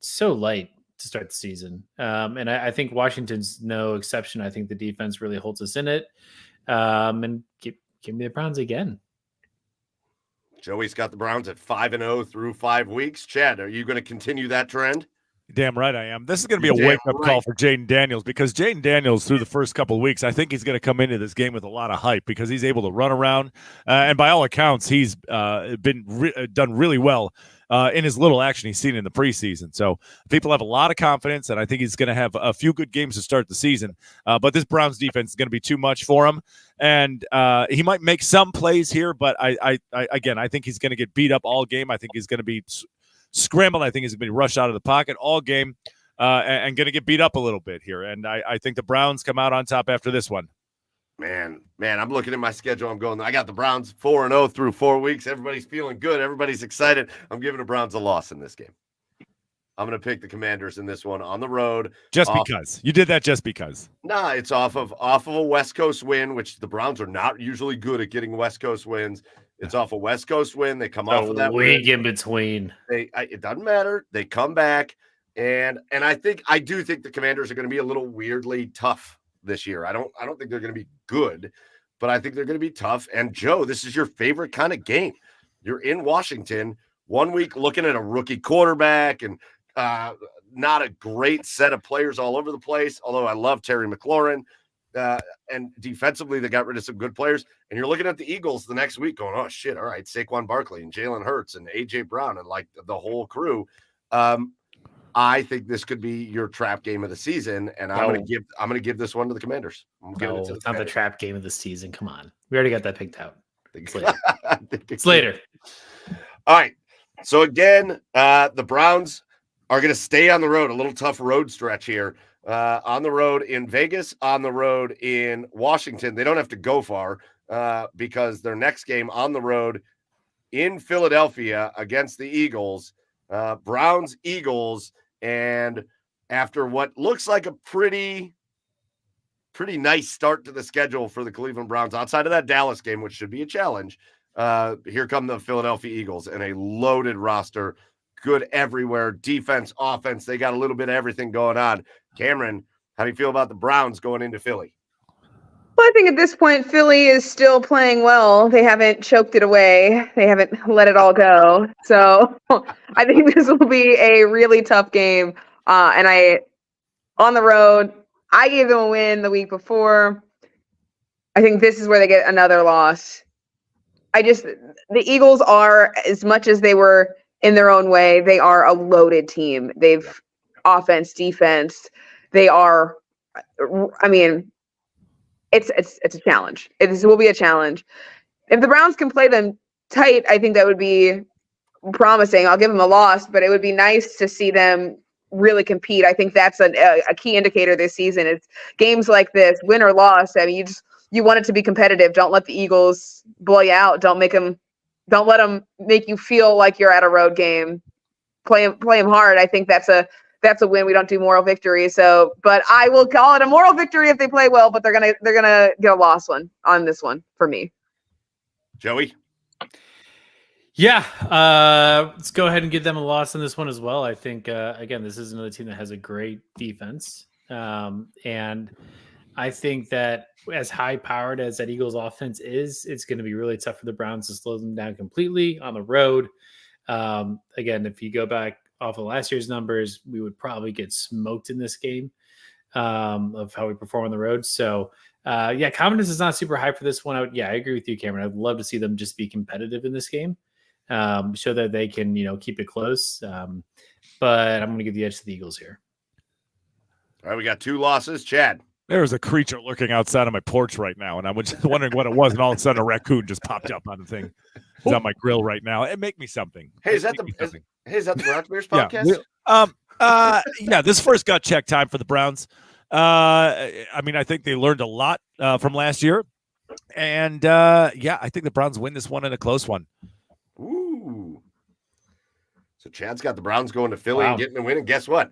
so light to start the season. And I think Washington's no exception. I think the defense really holds us in it. And give me the Browns again. Joey's got the Browns at 5-0 through 5 weeks. Chad, are you going to continue that trend? Damn right I am. This is going to be a wake-up call for Jaden Daniels, because Jaden Daniels, through the first couple of weeks, I think he's going to come into this game with a lot of hype because he's able to run around. And by all accounts, he's been done really well in his little action he's seen in the preseason. So people have a lot of confidence, and I think he's going to have a few good games to start the season. But this Browns defense is going to be too much for him. And he might make some plays here, but I think he's going to get beat up all game. I think he's going to be scrambled. I think he's going to be rushed out of the pocket all game and going to get beat up a little bit here. And I think the Browns come out on top after this one. Man, I'm looking at my schedule. I'm going, I got the Browns 4-0 through 4 weeks. Everybody's feeling good. Everybody's excited. I'm giving the Browns a loss in this game. I'm going to pick the Commanders in this one on the road. Just because. You did that just because. Nah, it's off of a West Coast win, which the Browns are not usually good at getting West Coast wins. It's off a West Coast win. They come off of that week in between. It doesn't matter. They come back, and I do think the Commanders are going to be a little weirdly tough this year. I don't think they're going to be good, but I think they're going to be tough. And Joe, this is your favorite kind of game. You're in Washington 1 week looking at a rookie quarterback and not a great set of players all over the place. Although I love Terry McLaurin. And defensively, they got rid of some good players. And you're looking at the Eagles the next week going, oh, shit, all right, Saquon Barkley and Jalen Hurts and A.J. Brown and, like, the whole crew. I think this could be your trap game of the season, and I'm going to give this one to the Commanders. It's not the trap game of the season. Come on. We already got that picked out. It's later. It's later. All right. So, again, the Browns are going to stay on the road, a little tough road stretch here. On the road in Vegas, on the road in Washington. They don't have to go far because their next game on the road in Philadelphia against the Eagles, Browns, Eagles, and after what looks like a pretty nice start to the schedule for the Cleveland Browns, outside of that Dallas game, which should be a challenge, here come the Philadelphia Eagles and a loaded roster, good everywhere, defense, offense. They got a little bit of everything going on. Camryn, how do you feel about the Browns going into Philly? Well, I think at this point, Philly is still playing well. They haven't choked it away. They haven't let it all go. So I think this will be a really tough game. On the road, I gave them a win the week before. I think this is where they get another loss. The Eagles are, as much as they were in their own way, they are a loaded team. They've offense, defense. They are, it's a challenge. It will be a challenge. If the Browns can play them tight, I think that would be promising. I'll give them a loss, but it would be nice to see them really compete. I think that's a key indicator this season. It's games like this, win or loss. I mean, you want it to be competitive. Don't let the Eagles blow you out. Don't let them make you feel like you're at a road game. Play them hard. I think that's a win. We don't do moral victory. So, but I will call it a moral victory if they play well, but they're gonna get a loss one on this one for me. Joey? Yeah. Let's go ahead and give them a loss on this one as well. I think, again, this is another team that has a great defense. And I think that as high powered as that Eagles offense is, it's going to be really tough for the Browns to slow them down completely on the road. Again, if you go back off of last year's numbers, we would probably get smoked in this game of how we perform on the road. So, confidence is not super high for this one. I agree with you, Camryn. I'd love to see them just be competitive in this game, show that they can, keep it close. But I'm going to give the edge to the Eagles here. All right, we got 2 losses. Chad? There's a creature lurking outside of my porch right now, and I was just wondering what it was, and all of a sudden a raccoon just popped up on the thing. It's on my grill right now. It make me something. Hey, is that the Browns Bears podcast? This first gut check time for the Browns. I think they learned a lot from last year, and I think the Browns win this one in a close one. Ooh. So Chad's got the Browns going to Philly and getting a win, and guess what?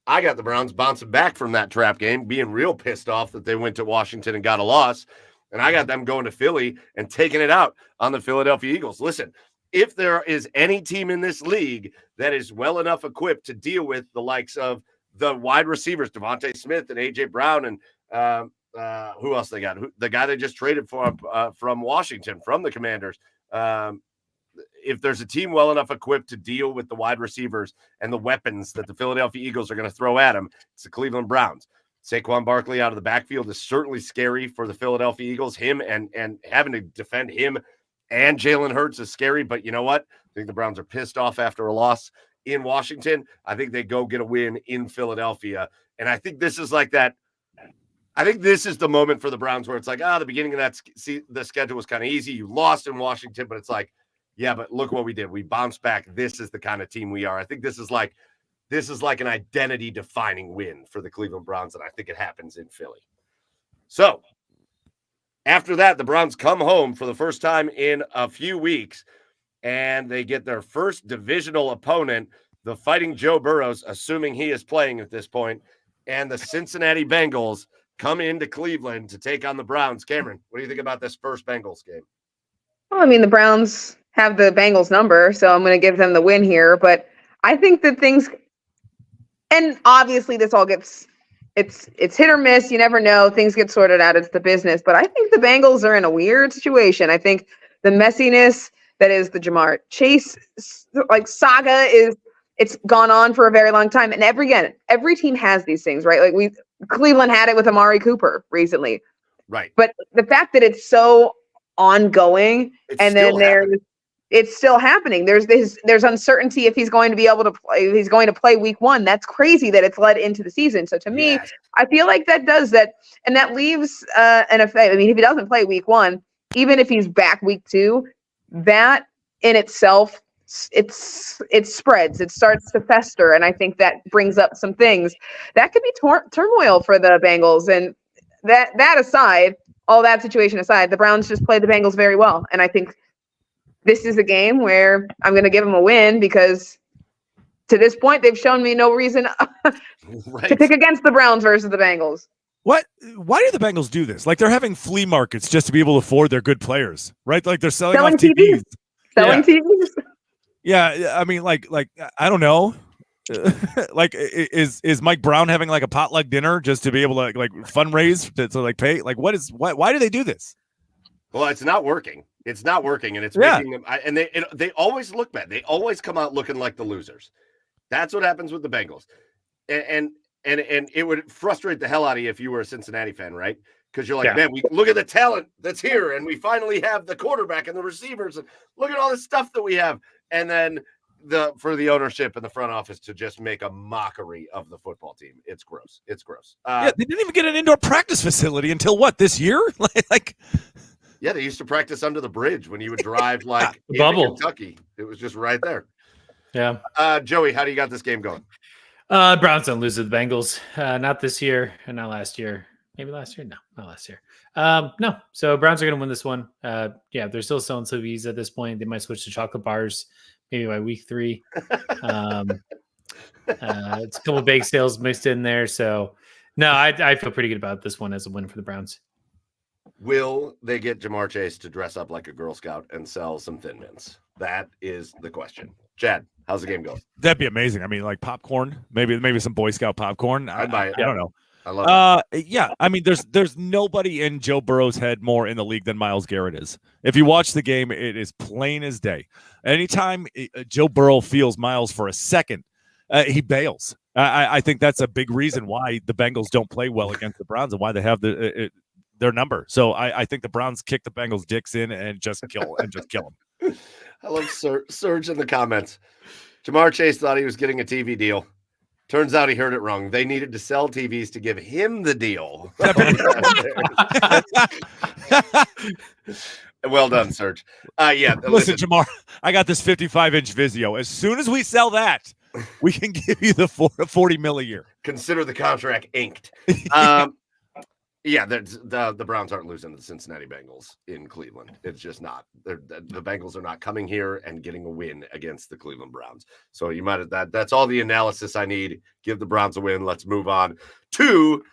I got the Browns bouncing back from that trap game, being real pissed off that they went to Washington and got a loss. And I got them going to Philly and taking it out on the Philadelphia Eagles. Listen, if there is any team in this league that is well enough equipped to deal with the likes of the wide receivers, Devontae Smith and A.J. Brown, and who else they got? The guy they just traded for from Washington, from the Commanders. if there's a team well enough equipped to deal with the wide receivers and the weapons that the Philadelphia Eagles are going to throw at them, it's the Cleveland Browns. Saquon Barkley out of the backfield is certainly scary for the Philadelphia Eagles. Him and having to defend him and Jalen Hurts is scary. But you know what? I think the Browns are pissed off after a loss in Washington. I think they go get a win in Philadelphia. And I think this is like that. I think this is the moment for the Browns where it's like, the beginning of the schedule was kind of easy. You lost in Washington, but it's like, yeah, but look what we did. We bounced back. This is the kind of team we are. I think this is like an identity-defining win for the Cleveland Browns, and I think it happens in Philly. So, after that, the Browns come home for the first time in a few weeks, and they get their first divisional opponent, the Fighting Joe Burrows, assuming he is playing at this point, and the Cincinnati Bengals come into Cleveland to take on the Browns. Camryn, what do you think about this first Bengals game? Well, I mean, the Browns have the Bengals number, so I'm going to give them the win here. But I think that and obviously this all it's hit or miss. You never know. Things get sorted out. It's the business. But I think the Bengals are in a weird situation. I think the messiness that is the Jamar Chase saga it's gone on for a very long time. And every team has these things, right? Like Cleveland had it with Amari Cooper recently. Right. But the fact that it's so ongoing it's still happening. There's uncertainty if he's going to be able to play. If he's going to play week 1. That's crazy that it's led into the season. So to me, I feel like that does that. And that leaves an effect. I mean, if he doesn't play week 1, even if he's back week 2, that in itself, it spreads. It starts to fester. And I think that brings up some things that could be turmoil for the Bengals. And that aside, all that situation aside, the Browns just played the Bengals very well. And I think this is a game where I'm going to give them a win because to this point, they've shown me no reason to pick against the Browns versus the Bengals. What? Why do the Bengals do this? Like they're having flea markets just to be able to afford their good players, right? Like they're selling off TVs. Selling TVs? Yeah, I mean, like I don't know. Like is Mike Brown having like a potluck dinner just to be able to like fundraise to like pay? Like why do they do this? Well, it's not working. It's not working, and it's making them. And they always look bad. They always come out looking like the losers. That's what happens with the Bengals, and it would frustrate the hell out of you if you were a Cincinnati fan, right? Because you're like, man, we look at the talent that's here, and we finally have the quarterback and the receivers, and look at all this stuff that we have. And then for the ownership and the front office to just make a mockery of the football team. It's gross. It's gross. They didn't even get an indoor practice facility until this year? Yeah, they used to practice under the bridge when you would drive into Kentucky. It was just right there. Yeah. Joey, how do you got this game going? Browns don't lose to the Bengals. Not this year and not last year. Maybe last year? No, not last year. No. So Browns are going to win this one. They're still selling CVs at this point. They might switch to chocolate bars maybe by week 3. It's a couple of bake sales mixed in there. So, no, I feel pretty good about this one as a win for the Browns. Will they get Jamar Chase to dress up like a Girl Scout and sell some Thin Mints? That is the question. Chad, how's the game going? That'd be amazing. I mean, like popcorn, maybe some Boy Scout popcorn. I'd buy it. I don't know. I love it. Yeah, I mean, there's nobody in Joe Burrow's head more in the league than Myles Garrett is. If you watch the game, it is plain as day. Anytime Joe Burrow feels Myles for a second, he bails. I think that's a big reason why the Bengals don't play well against the Browns and why they have their number. So I think the Browns kick the Bengals' dicks in and just kill them. I love Serge in the comments. Jamar Chase thought he was getting a TV deal. Turns out he heard it wrong. They needed to sell TVs to give him the deal. Well done, Serge. Listen, Jamar, I got this 55-inch Vizio. As soon as we sell that, we can give you the $40 million a year. Consider the contract inked. The Browns aren't losing to the Cincinnati Bengals in Cleveland. It's just not. The Bengals are not coming here and getting a win against the Cleveland Browns. So you might have that's all the analysis I need. Give the Browns a win. Let's move on to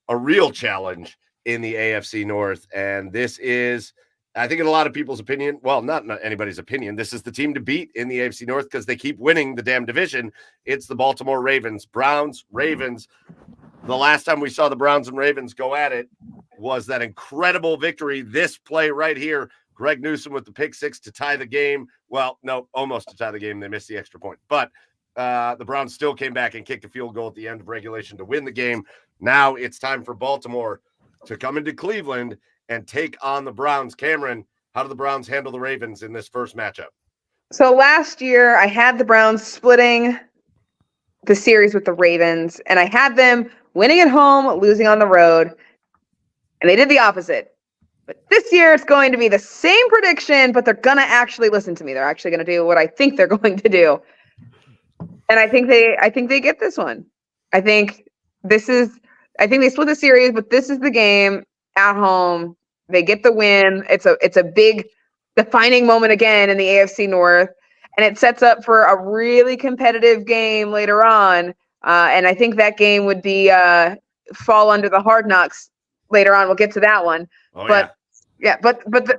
a real challenge in the AFC North. And this is, I think in a lot of people's opinion, well, not anybody's opinion, this is the team to beat in the AFC North because they keep winning the damn division. It's the Baltimore Ravens. Browns, Ravens. The last time we saw the Browns and Ravens go at it was that incredible victory. This play right here, Greg Newsome with the pick six to tie the game. Well, no, almost to tie the game. They missed the extra point. But the Browns still came back and kicked a field goal at the end of regulation to win the game. Now it's time for Baltimore to come into Cleveland and take on the Browns. Camryn, how do the Browns handle the Ravens in this first matchup? So last year, I had the Browns splitting the series with the Ravens, and I had them winning at home, losing on the road, and they did the opposite. But this year, it's going to be the same prediction, but they're going to actually listen to me. They're actually going to do what I think they're going to do. And I think they get this one. I think they split the series, but this is the game at home. They get the win. It's a big defining moment again in the AFC North, and it sets up for a really competitive game later on. And I think that game would be fall under the Hard Knocks later on. We'll get to that one. But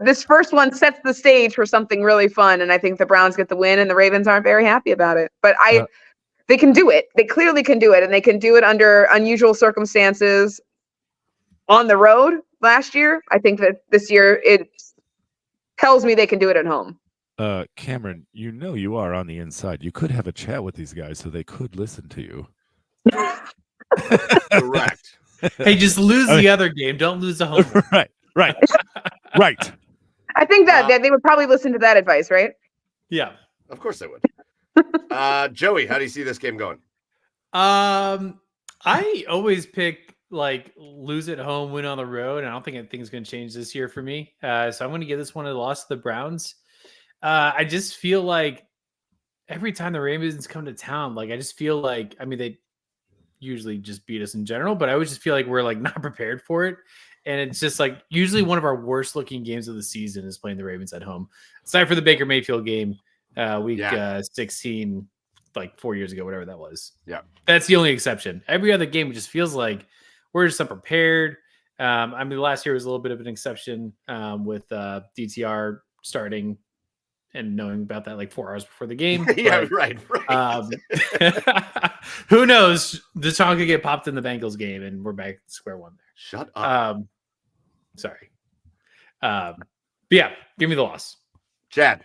this first one sets the stage for something really fun, and I think the Browns get the win, and the Ravens aren't very happy about it. But they can do it. They clearly can do it, and they can do it under unusual circumstances on the road last year. I think that this year it tells me they can do it at home. Camryn, you are on the inside. You could have a chat with these guys so they could listen to you. Correct. Hey, just lose the other game. Don't lose the home one. Right. I think that they would probably listen to that advice, right? Yeah. Of course they would. Joey, how do you see this game going? I always pick lose at home, win on the road. And I don't think anything's going to change this year for me. So I'm going to give this one a loss to the Browns. I just feel like every time the Ravens come to town, I just feel like, they usually just beat us in general, but I always just feel like we're not prepared for it. And it's just usually one of our worst looking games of the season is playing the Ravens at home. Aside for the Baker Mayfield game, week 16, 4 years ago, whatever that was. Yeah. That's the only exception. Every other game just feels like we're just unprepared. Last year was a little bit of an exception with DTR starting and knowing about that 4 hours before the game. Yeah, right. Who knows? The song could get popped in the Bengals game, and we're back to square one there. Shut up. Sorry. But yeah, give me the loss. Chad.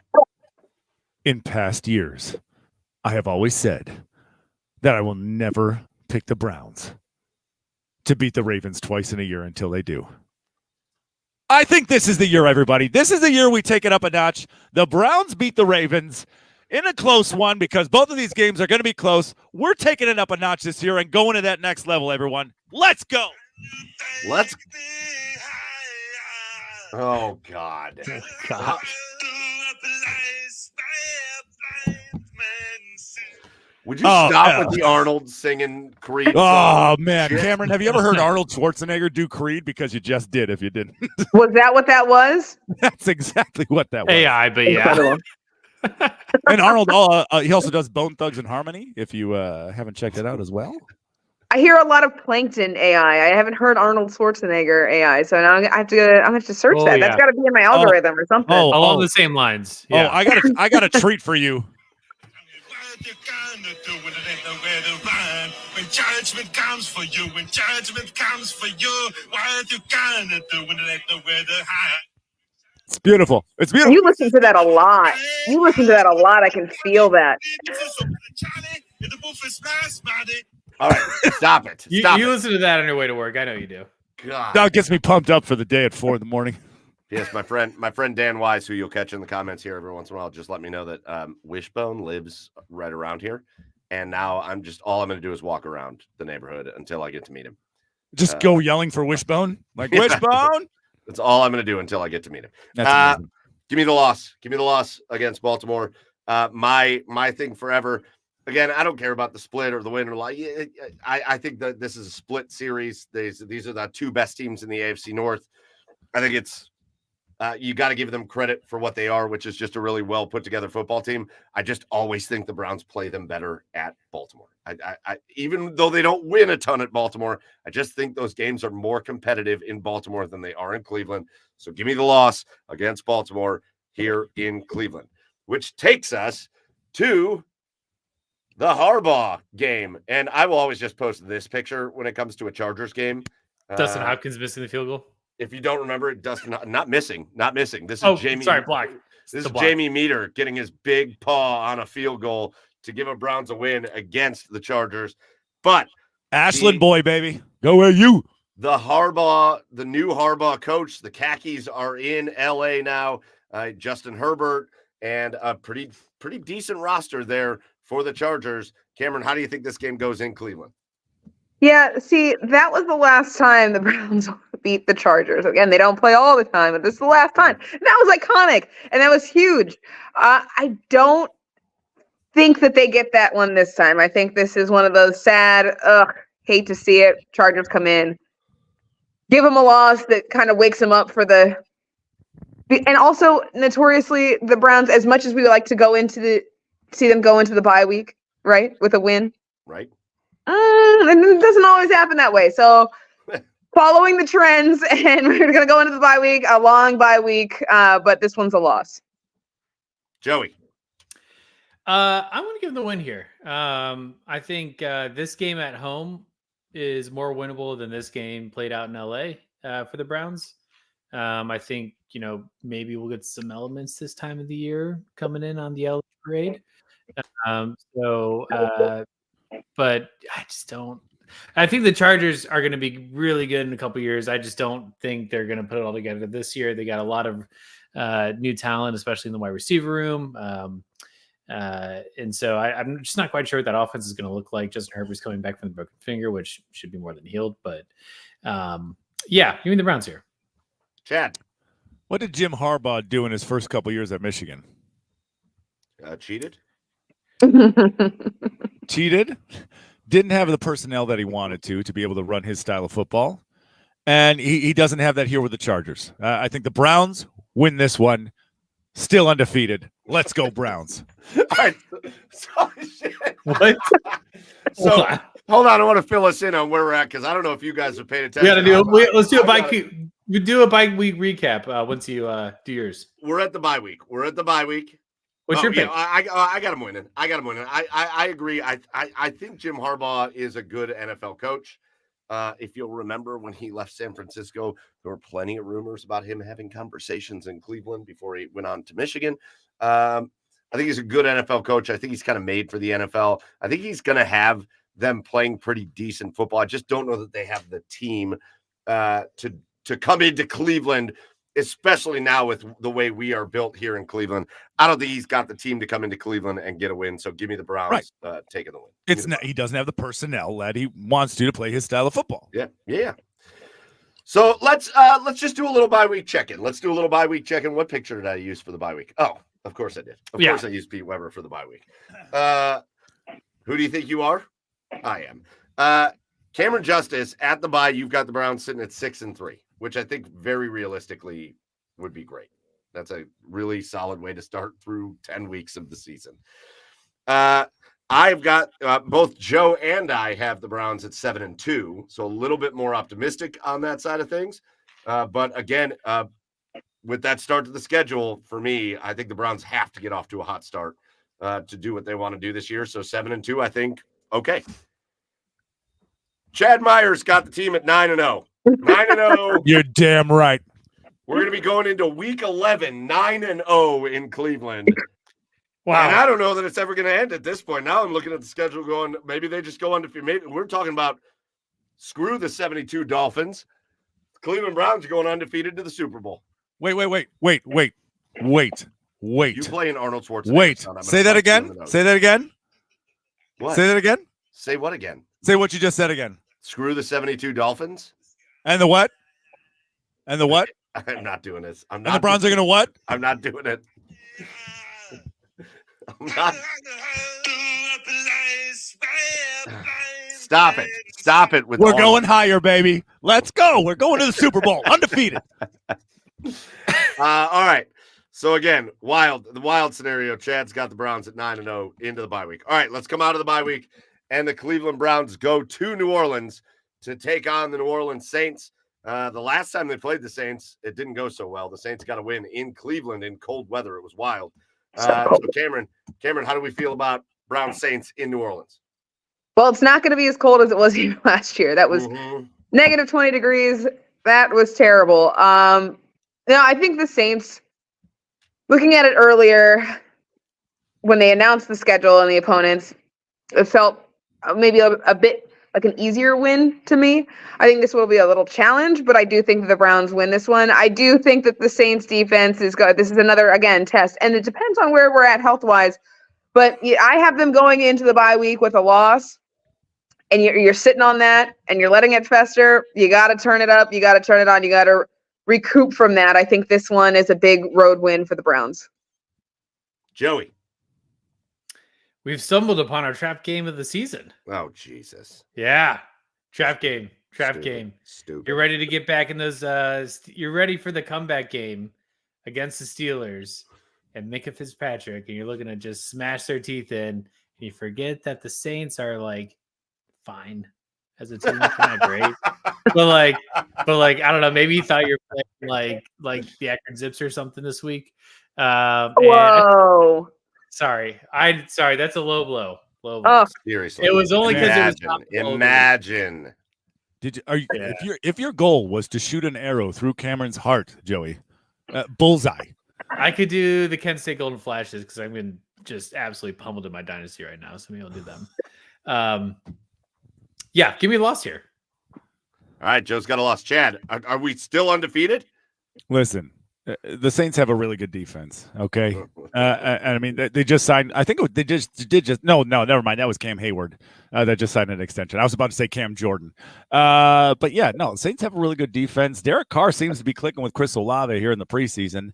In past years, I have always said that I will never pick the Browns to beat the Ravens twice in a year until they do. I think this is the year, everybody. This is the year we take it up a notch. The Browns beat the Ravens in a close one because both of these games are going to be close. We're taking it up a notch this year and going to that next level, everyone. Let's go. Oh, God. Would you stop with the Arnold singing Creed song? Oh, man. Camryn, have you ever heard Arnold Schwarzenegger do Creed? Because you just did if you didn't. Was that what that was? That's exactly what that was. AI, but yeah. And Arnold, he also does Bone Thugs and Harmony, if you haven't checked it out as well. I hear a lot of Plankton AI. I haven't heard Arnold Schwarzenegger AI, so now I'm gonna have to search that. Yeah. That's got to be in my algorithm or something. Along the same lines. Yeah. I got a treat for you. When judgment comes for you, what you gonna do when it ain't nowhere to hide? It's beautiful. It's beautiful. You listen to that a lot. I can feel that. All right, stop it. You listen to that on your way to work. I know you do. God. That gets me pumped up for the day at 4 a.m. Yes, my friend Dan Wise, who you'll catch in the comments here every once in a while, just let me know that Wishbone lives right around here. And now all I'm going to do is walk around the neighborhood until I get to meet him. Just go yelling for Wishbone? Wishbone? That's all I'm going to do until I get to meet him. That's give me the loss. Give me the loss against Baltimore. My thing forever. Again, I don't care about the split or the win or loss. I think that this is a split series. These are the two best teams in the AFC North. I think it's you got to give them credit for what they are, which is just a really well put together football team. I just always think the Browns play them better at Baltimore. I even though they don't win a ton at Baltimore, I just think those games are more competitive in Baltimore than they are in Cleveland. So give me the loss against Baltimore here in Cleveland, which takes us to the Harbaugh game. And I will always just post this picture when it comes to a Chargers game. Dustin Hopkins missing the field goal. if you don't remember it, Dustin, not missing. This is Jamie. Sorry, block. This is Jamie Meter getting his big paw on a field goal to give the Browns a win against the Chargers. But Ashland boy, baby. Go where you. The new Harbaugh coach, the khakis are in LA now. Justin Herbert and a pretty decent roster there for the Chargers. Camryn, how do you think this game goes in Cleveland? Yeah, see, that was the last time the Browns beat the Chargers. Again, they don't play all the time, but this is the last time. And that was iconic, and that was huge. I don't think that they get that one this time. I think this is one of those sad, hate to see it. Chargers come in, give them a loss that kind of wakes them up for the – and also, notoriously, the Browns, as much as we like to see them go into the bye week, right, with a win. Right. It doesn't always happen that way. So following the trends, and we're going to go into the bye week, a long bye week, but this one's a loss. Joey. I'm going to give them the win here. I think this game at home is more winnable than this game played out in LA for the Browns. I think, maybe we'll get some elements this time of the year coming in on the LA parade. But I just don't. I think the Chargers are going to be really good in a couple years. I just don't think they're going to put it all together this year. They got a lot of new talent, especially in the wide receiver room. And so I'm just not quite sure what that offense is going to look like. Justin Herbert's coming back from the broken finger, which should be more than healed. But give me the Browns here. Chad. What did Jim Harbaugh do in his first couple years at Michigan? Cheated. Cheated. Didn't have the personnel that he wanted to be able to run his style of football. And he doesn't have that here with the Chargers. I think the Browns win this one. Still undefeated. Let's go Browns. All right. Sorry, shit. What? So hold on. I want to fill us in on where we're at because I don't know if you guys have paid attention. Let's do a bye week. We do a bye week recap once you do yours. We're at the bye week. What's your pick? Yeah, I got him winning. I agree. I think Jim Harbaugh is a good NFL coach. If you'll remember when he left San Francisco, there were plenty of rumors about him having conversations in Cleveland before he went on to Michigan. I think he's a good NFL coach. I think he's kind of made for the NFL. I think he's going to have them playing pretty decent football. I just don't know that they have the team to come into Cleveland, especially now with the way we are built here in Cleveland. I don't think he's got the team to come into Cleveland and get a win. So give me the Browns taking the win. He doesn't have the personnel that he wants to play his style of football. Yeah. So let's just do a little bye week check-in. What picture did I use for the bye week? Oh, of course I did. Of course I used Pete Weber for the bye week. Who do you think you are? I am. Camryn Justice at the bye. You've got the Browns sitting at 6-3, which I think very realistically would be great. That's a really solid way to start through 10 weeks of the season. I've got both Joe and I have the Browns at 7-2, so a little bit more optimistic on that side of things. But again, with that start to the schedule, for me, I think the Browns have to get off to a hot start to do what they want to do this year. So 7-2, I think, okay. Chad Myers got the team at 9-0. 9-0. You're damn right. We're going to be going into week 11, 9-0 in Cleveland. Wow. And I don't know that it's ever going to end at this point. Now I'm looking at the schedule going, maybe they just go undefeated. Maybe we're talking about screw the 72 Dolphins. Cleveland Browns are going undefeated to the Super Bowl. Wait. You play in Arnold Schwarzenegger. Wait. Say that again. What? Say that again. Say what again? Say what you just said again. Screw the 72 Dolphins. And the what? And the what? I'm not doing this. And the Browns are going to what? I'm not doing it. I'm not. Stop it. We're going higher, baby. Let's go. We're going to the Super Bowl. Undefeated. All right. So again, the wild scenario. Chad's got the Browns at 9-0 into the bye week. All right, let's come out of the bye week. And the Cleveland Browns go to New Orleans to take on the New Orleans Saints. The last time they played the Saints, it didn't go so well. The Saints got a win in Cleveland in cold weather. It was wild. So Camryn, how do we feel about Browns Saints in New Orleans? Well, it's not going to be as cold as it was here last year. That was negative 20 degrees. That was terrible. No, I think the Saints, looking at it earlier, when they announced the schedule and the opponents, it felt maybe a bit like an easier win to me. I think this will be a little challenge, but I do think that the Browns win this one. I do think that the Saints defense is good. This is another, again, test, and it depends on where we're at health-wise. But I have them going into the bye week with a loss, and you're sitting on that, and you're letting it fester. You got to turn it up. You got to turn it on. You got to recoup from that. I think this one is a big road win for the Browns. Joey. We've stumbled upon our trap game of the season. Oh, Jesus. Yeah. Trap game. Trap game. Stupid. You're ready to get back in those. You're ready for the comeback game against the Steelers and Micah Fitzpatrick, and you're looking to just smash their teeth in. And you forget that the Saints are like fine as a team, kind of great. But like, I don't know. Maybe you thought you were playing like the Akron Zips or something this week. Whoa. Sorry. That's a low blow. Low blow. Oh, Seriously. It was only because it was Imagine. If your goal was to shoot an arrow through Camryn's heart, Joey, bullseye. I could do the Kent State Golden Flashes because I'm been just absolutely pummeled in my dynasty right now. So maybe I'll do them. Yeah, give me a loss here. All right, Joe's got a loss. Chad, are we still undefeated? Listen, the Saints have a really good defense. Okay, and I mean they just signed. I think they just no, never mind. That was Cam Hayward that just signed an extension. I was about to say Cam Jordan, but yeah, no, the Saints have a really good defense. Derek Carr seems to be clicking with Chris Olave here in the preseason.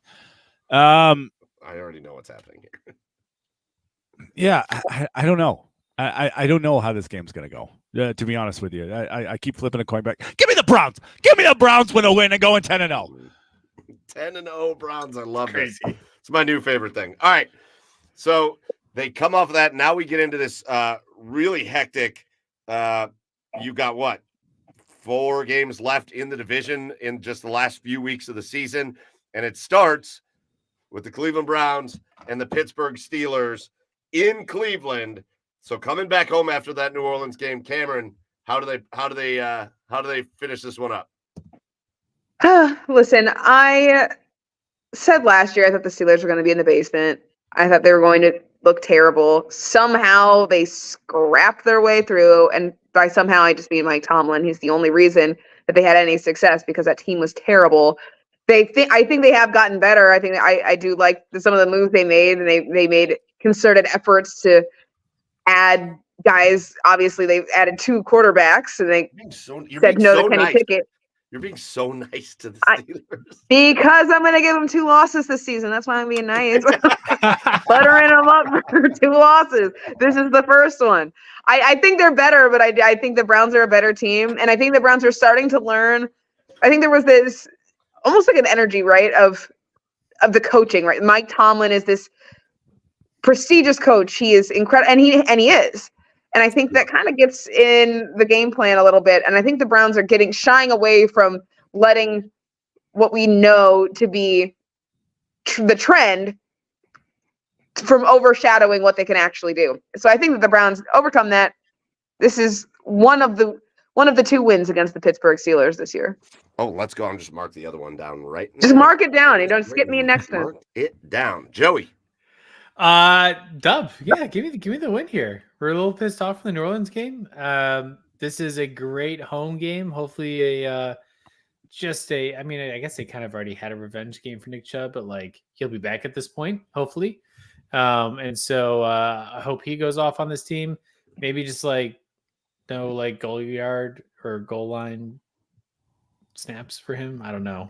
I already know what's happening here. Yeah, I don't know. I don't know how this game's going to go, to be honest with you. I keep flipping a coin back. Give me the Browns. Give me the Browns with a win and going 10-0. 10-0 Browns. I love this. It's my new favorite thing. All right. So they come off of that. Now we get into this really hectic. You got what? 4 games left in the division in just the last few weeks of the season. And it starts with the Cleveland Browns and the Pittsburgh Steelers in Cleveland. So coming back home after that New Orleans game, Camryn, how do they finish this one up? Listen, I said last year I thought the Steelers were going to be in the basement. I thought they were going to look terrible. Somehow they scrapped their way through, and by somehow I just mean Mike Tomlin. He's the only reason that they had any success because that team was terrible. I think they have gotten better. I think I do like some of the moves they made, and they made concerted efforts to add guys. Obviously, they've added 2 quarterbacks, and they said no to Kenny Pickett. You're being so nice to the Steelers. Because I'm going to give them 2 losses this season. That's why I'm being nice. Buttering them up for 2 losses. This is the first one. I think they're better, but I think the Browns are a better team, and I think the Browns are starting to learn. I think there was this almost like an energy, right, of the coaching, right? Mike Tomlin is this prestigious coach. He is incredible, and he is. And I think that kind of gets in the game plan a little bit. And I think the Browns are shying away from letting what we know to be the trend from overshadowing what they can actually do. So I think that the Browns overcome that. This is one of the 2 wins against the Pittsburgh Steelers this year. Oh, let's go and just mark the other one down right now. Just mark it down. You don't skip me next time. Mark it down. Joey. Dub. Yeah, give me the win here. We're a little pissed off from the New Orleans game. This is a great home game. Hopefully I guess they kind of already had a revenge game for Nick Chubb, but like he'll be back at this point, hopefully. And so I hope he goes off on this team. Maybe just no goal yard or goal line snaps for him. I don't know.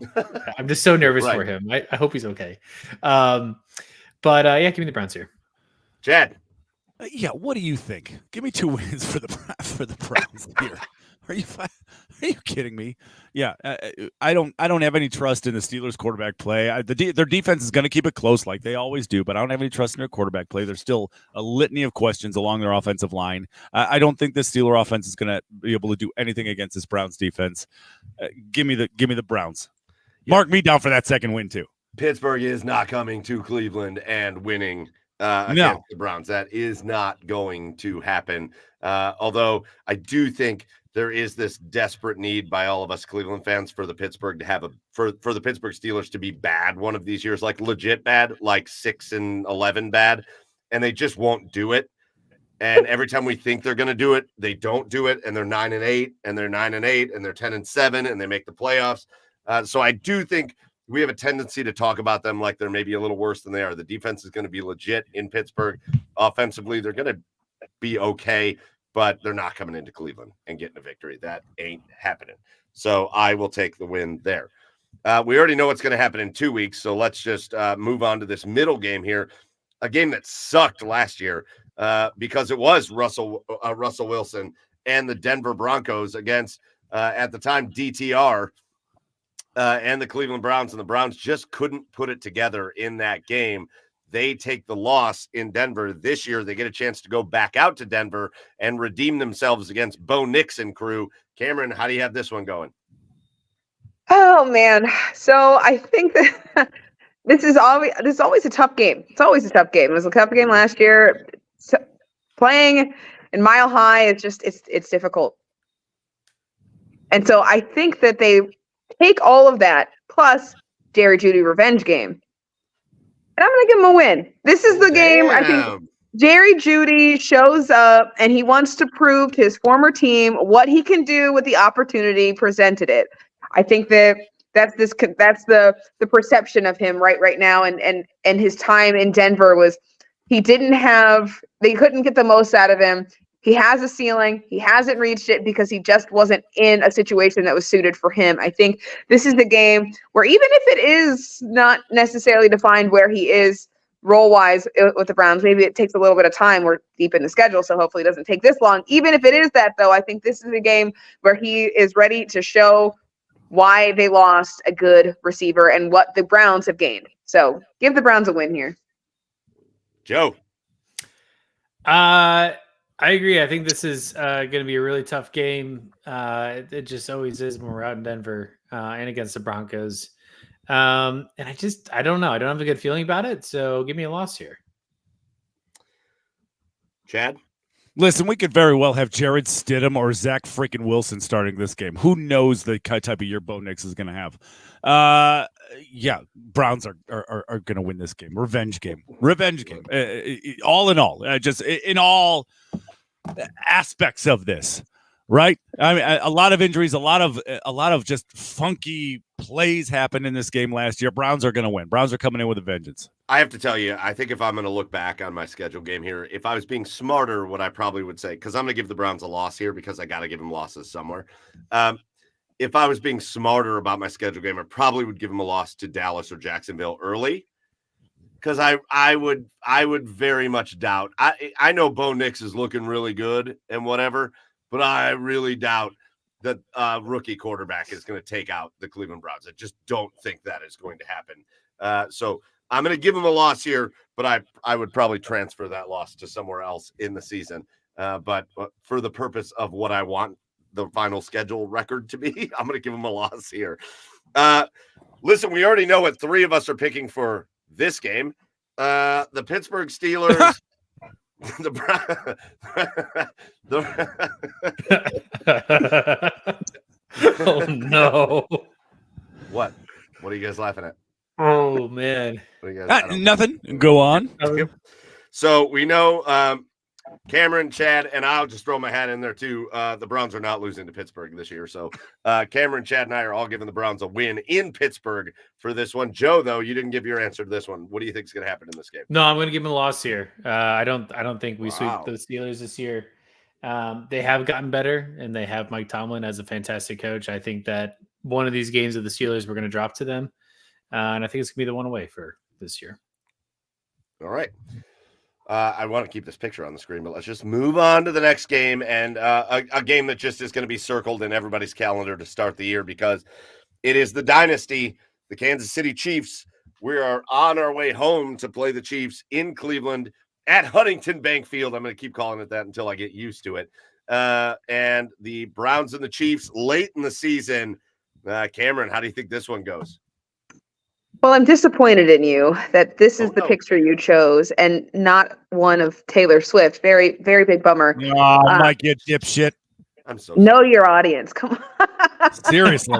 I'm just so nervous for him. I hope he's okay. But yeah, give me the Browns here. Chad. Yeah, what do you think? Give me 2 wins for the Browns here. Are you kidding me? Yeah, I don't have any trust in the Steelers' quarterback play. Their defense is going to keep it close like they always do, but I don't have any trust in their quarterback play. There's still a litany of questions along their offensive line. I don't think the Steeler offense is going to be able to do anything against this Browns defense. Give me the Browns. Yeah. Mark me down for that second win too. Pittsburgh is not coming to Cleveland and winning against the Browns. That is not going to happen. Although I do think there is this desperate need by all of us Cleveland fans for the Pittsburgh to have for the Pittsburgh Steelers to be bad one of these years, like legit bad, like 6-11 bad, and they just won't do it. And every time we think they're going to do it, they don't do it, and they're 9-8, and they're 9-8, and they're 10-7, and they make the playoffs. So I do think we have a tendency to talk about them like they're maybe a little worse than they are. The defense is going to be legit in Pittsburgh. Offensively, they're going to be okay, but they're not coming into Cleveland and getting a victory. That ain't happening. So I will take the win there. We already know what's going to happen in 2 weeks, so let's just move on to this middle game here, a game that sucked last year because it was Russell Wilson and the Denver Broncos against, at the time, DTR and the Cleveland Browns, and the Browns just couldn't put it together in that game. They take the loss in Denver. This year, they get a chance to go back out to Denver and redeem themselves against Bo Nix and crew. Camryn, how do you have this one going? Oh, man. So I think that this is always a tough game. It's always a tough game. It was a tough game last year. So playing in Mile High, it's difficult. And so I think that they take all of that, plus Jerry Jeudy revenge game. And I'm going to give him a win. This is the game. I think Jerry Jeudy shows up and he wants to prove to his former team what he can do with the opportunity presented it. I think that's the perception of him right now. And his time in Denver was they couldn't get the most out of him. He has a ceiling. He hasn't reached it because he just wasn't in a situation that was suited for him. I think this is the game where even if it is not necessarily defined where he is role-wise with the Browns, maybe it takes a little bit of time. We're deep in the schedule, so hopefully it doesn't take this long. Even if it is that, though, I think this is a game where he is ready to show why they lost a good receiver and what the Browns have gained. So give the Browns a win here. Joe. I agree. I think this is going to be a really tough game. It just always is when we're out in Denver and against the Broncos. And I don't know. I don't have a good feeling about it. So give me a loss here. Chad? Listen, we could very well have Jared Stidham or Zach freaking Wilson starting this game. Who knows the type of year Bo Nix is going to have? Yeah, Browns are going to win this game. Revenge game. All in all, just in all aspects of this, right? I mean, a lot of injuries, a lot of just funky plays happened in this game last year. Browns are going to win. Browns are coming in with a vengeance. I have to tell you, I think if I'm going to look back on my schedule game here, if I was being smarter, what I probably would say, because I'm going to give the Browns a loss here because I got to give them losses somewhere. If I was being smarter about my schedule game, I probably would give them a loss to Dallas or Jacksonville early. Because I would very much doubt. I know Bo Nix is looking really good and whatever, but I really doubt that rookie quarterback is going to take out the Cleveland Browns. I just don't think that is going to happen. So I'm going to give him a loss here, but I would probably transfer that loss to somewhere else in the season. But for the purpose of what I want the final schedule record to be, I'm going to give him a loss here. Listen, we already know what three of us are picking for this game. The Pittsburgh Steelers, Oh no. What are you guys laughing at? Oh man. What are you guys, nothing. Go on. So we know Camryn, Chad, and I'll just throw my hat in there too. The Browns are not losing to Pittsburgh this year. So Camryn, Chad, and I are all giving the Browns a win in Pittsburgh for this one. Joe, though, you didn't give your answer to this one. What do you think is going to happen in this game? No, I'm going to give them a loss here. I don't think we sweep the Steelers this year. They have gotten better, and they have Mike Tomlin as a fantastic coach. I think that one of these games of the Steelers we're going to drop to them, and I think it's going to be the one away for this year. All right. I want to keep this picture on the screen, but let's just move on to the next game, and a game that just is going to be circled in everybody's calendar to start the year because it is the dynasty, the Kansas City Chiefs. We are on our way home to play the Chiefs in Cleveland at Huntington Bank Field. I'm going to keep calling it that until I get used to it. And the Browns and the Chiefs late in the season. Camryn, how do you think this one goes? Well, I'm disappointed in you that this is the picture you chose and not one of Taylor Swift. Very, very big bummer. Oh, Mike, you dipshit. I'm so Know sorry. your audience. Come on. Seriously.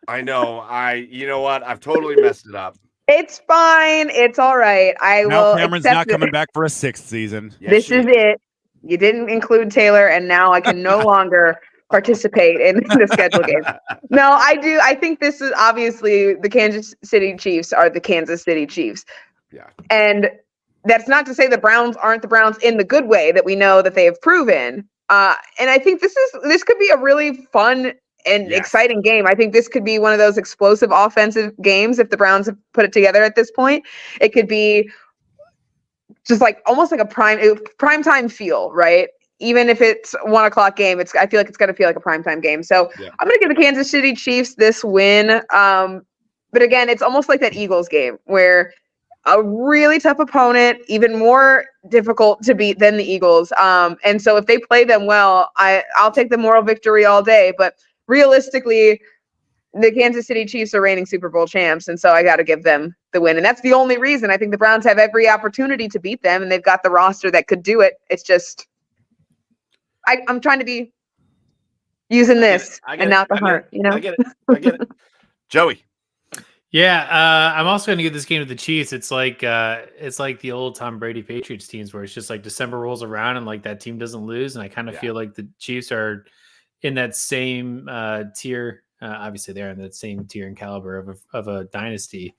I know. You know what? I've totally messed it up. It's fine. It's all right. I Now will Camryn's accept not coming it. back for a 6th season. Yes, This she is it. You didn't include Taylor, and now I can no longer participate in the schedule game. No, I do. I think this is obviously the Kansas City Chiefs are the Kansas City Chiefs. Yeah. And that's not to say the Browns aren't the Browns in the good way that we know that they have proven. And I think this could be a really fun and exciting game. I think this could be one of those explosive offensive games if the Browns have put it together at this point. It could be just like almost like a prime time feel, right? Even if it's 1 o'clock game, I feel like it's going to feel like a primetime game. So I'm going to give the Kansas City Chiefs this win. But again, it's almost like that Eagles game where a really tough opponent, even more difficult to beat than the Eagles. And so if they play them well, I'll take the moral victory all day. But realistically, the Kansas City Chiefs are reigning Super Bowl champs, and so I got to give them the win. And that's the only reason. I think the Browns have every opportunity to beat them, and they've got the roster that could do it. It's just I'm trying to be using this and not the heart, you know? I get it. Joey. Yeah, I'm also going to give this game to the Chiefs. It's like the old Tom Brady Patriots teams where it's just like December rolls around and like that team doesn't lose, and I kind of feel like the Chiefs are in that same tier. Obviously, they're in that same tier and caliber of a dynasty.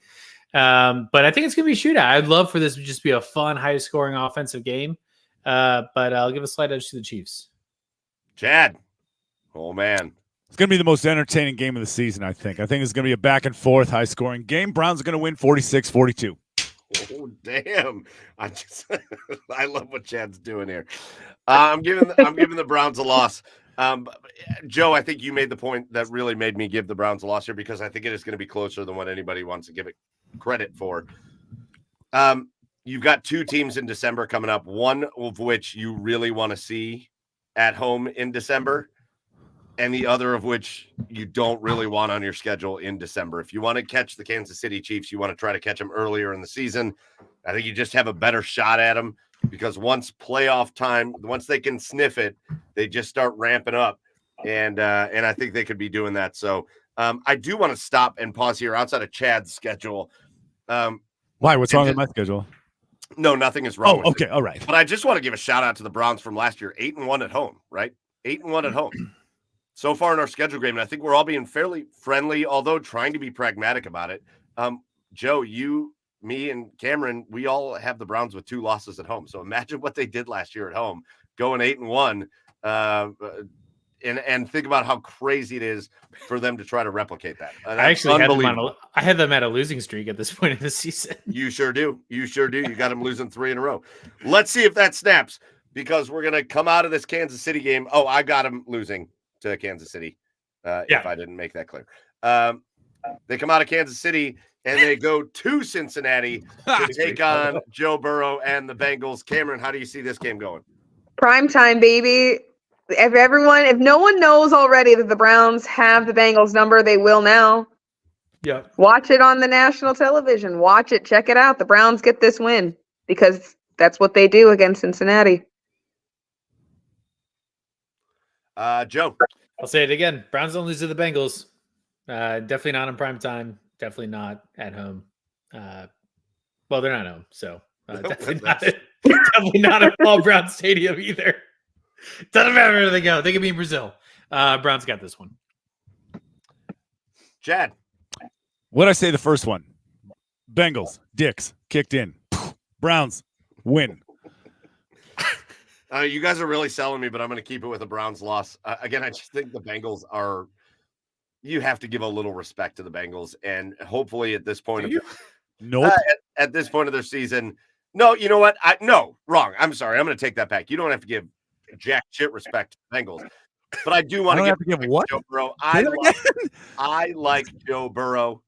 But I think it's going to be a shootout. I'd love for this to just be a fun, high-scoring offensive game. But I'll give a slight edge to the Chiefs. Chad. Oh, man. It's going to be the most entertaining game of the season, I think. I think it's going to be a back-and-forth, high-scoring game. Browns are going to win 46-42. Oh, damn. I love what Chad's doing here. I'm giving the Browns a loss. Joe, I think you made the point that really made me give the Browns a loss here because I think it is going to be closer than what anybody wants to give it credit for. You've got 2 teams in December coming up, one of which you really want to see at home in December, and the other of which you don't really want on your schedule in December. If you want to catch the Kansas City Chiefs, you want to try to catch them earlier in the season. I think you just have a better shot at them because once playoff time, once they can sniff it, they just start ramping up. And I think they could be doing that. So I do want to stop and pause here outside of Chad's schedule. Why? What's wrong with my schedule? No, nothing is wrong. Oh, okay. All right. But I just want to give a shout out to the Browns from last year, 8-1 at home, right? 8-1 at home. So far in our schedule game, and I think we're all being fairly friendly, although trying to be pragmatic about it. Joe, you, me, and Camryn, we all have the Browns with 2 losses at home. So imagine what they did last year at home, going 8-1, and think about how crazy it is for them to try to replicate that. I actually had them at a losing streak at this point in the season. You sure do. You got them losing 3 in a row. Let's see if that snaps because we're going to come out of this Kansas City game. Oh, I got them losing to Kansas City, if I didn't make that clear. They come out of Kansas City and they go to Cincinnati to take on Joe Burrow and the Bengals. Camryn, how do you see this game going? Prime time, baby. If no one knows already that the Browns have the Bengals number, they will now. Yeah. Watch it on the national television. Watch it. Check it out. The Browns get this win because that's what they do against Cincinnati. Joe. I'll say it again. Browns don't lose to the Bengals. Definitely not in prime time. Definitely not at home. Well, they're not at home, so definitely not at Paul Brown Stadium either. Doesn't matter where they go. They could be in Brazil. Browns got this one. Chad. What'd I say the first one? Bengals, dicks, kicked in. Browns, win. You guys are really selling me, but I'm going to keep it with a Browns loss. Again, I just think the Bengals are – you have to give a little respect to the Bengals. And hopefully at this point at this point of their season – no, you know what? No, wrong. I'm sorry. I'm going to take that back. You don't have to give jack shit respect to the Bengals. But I do want to give what? Joe Burrow. I like Joe Burrow.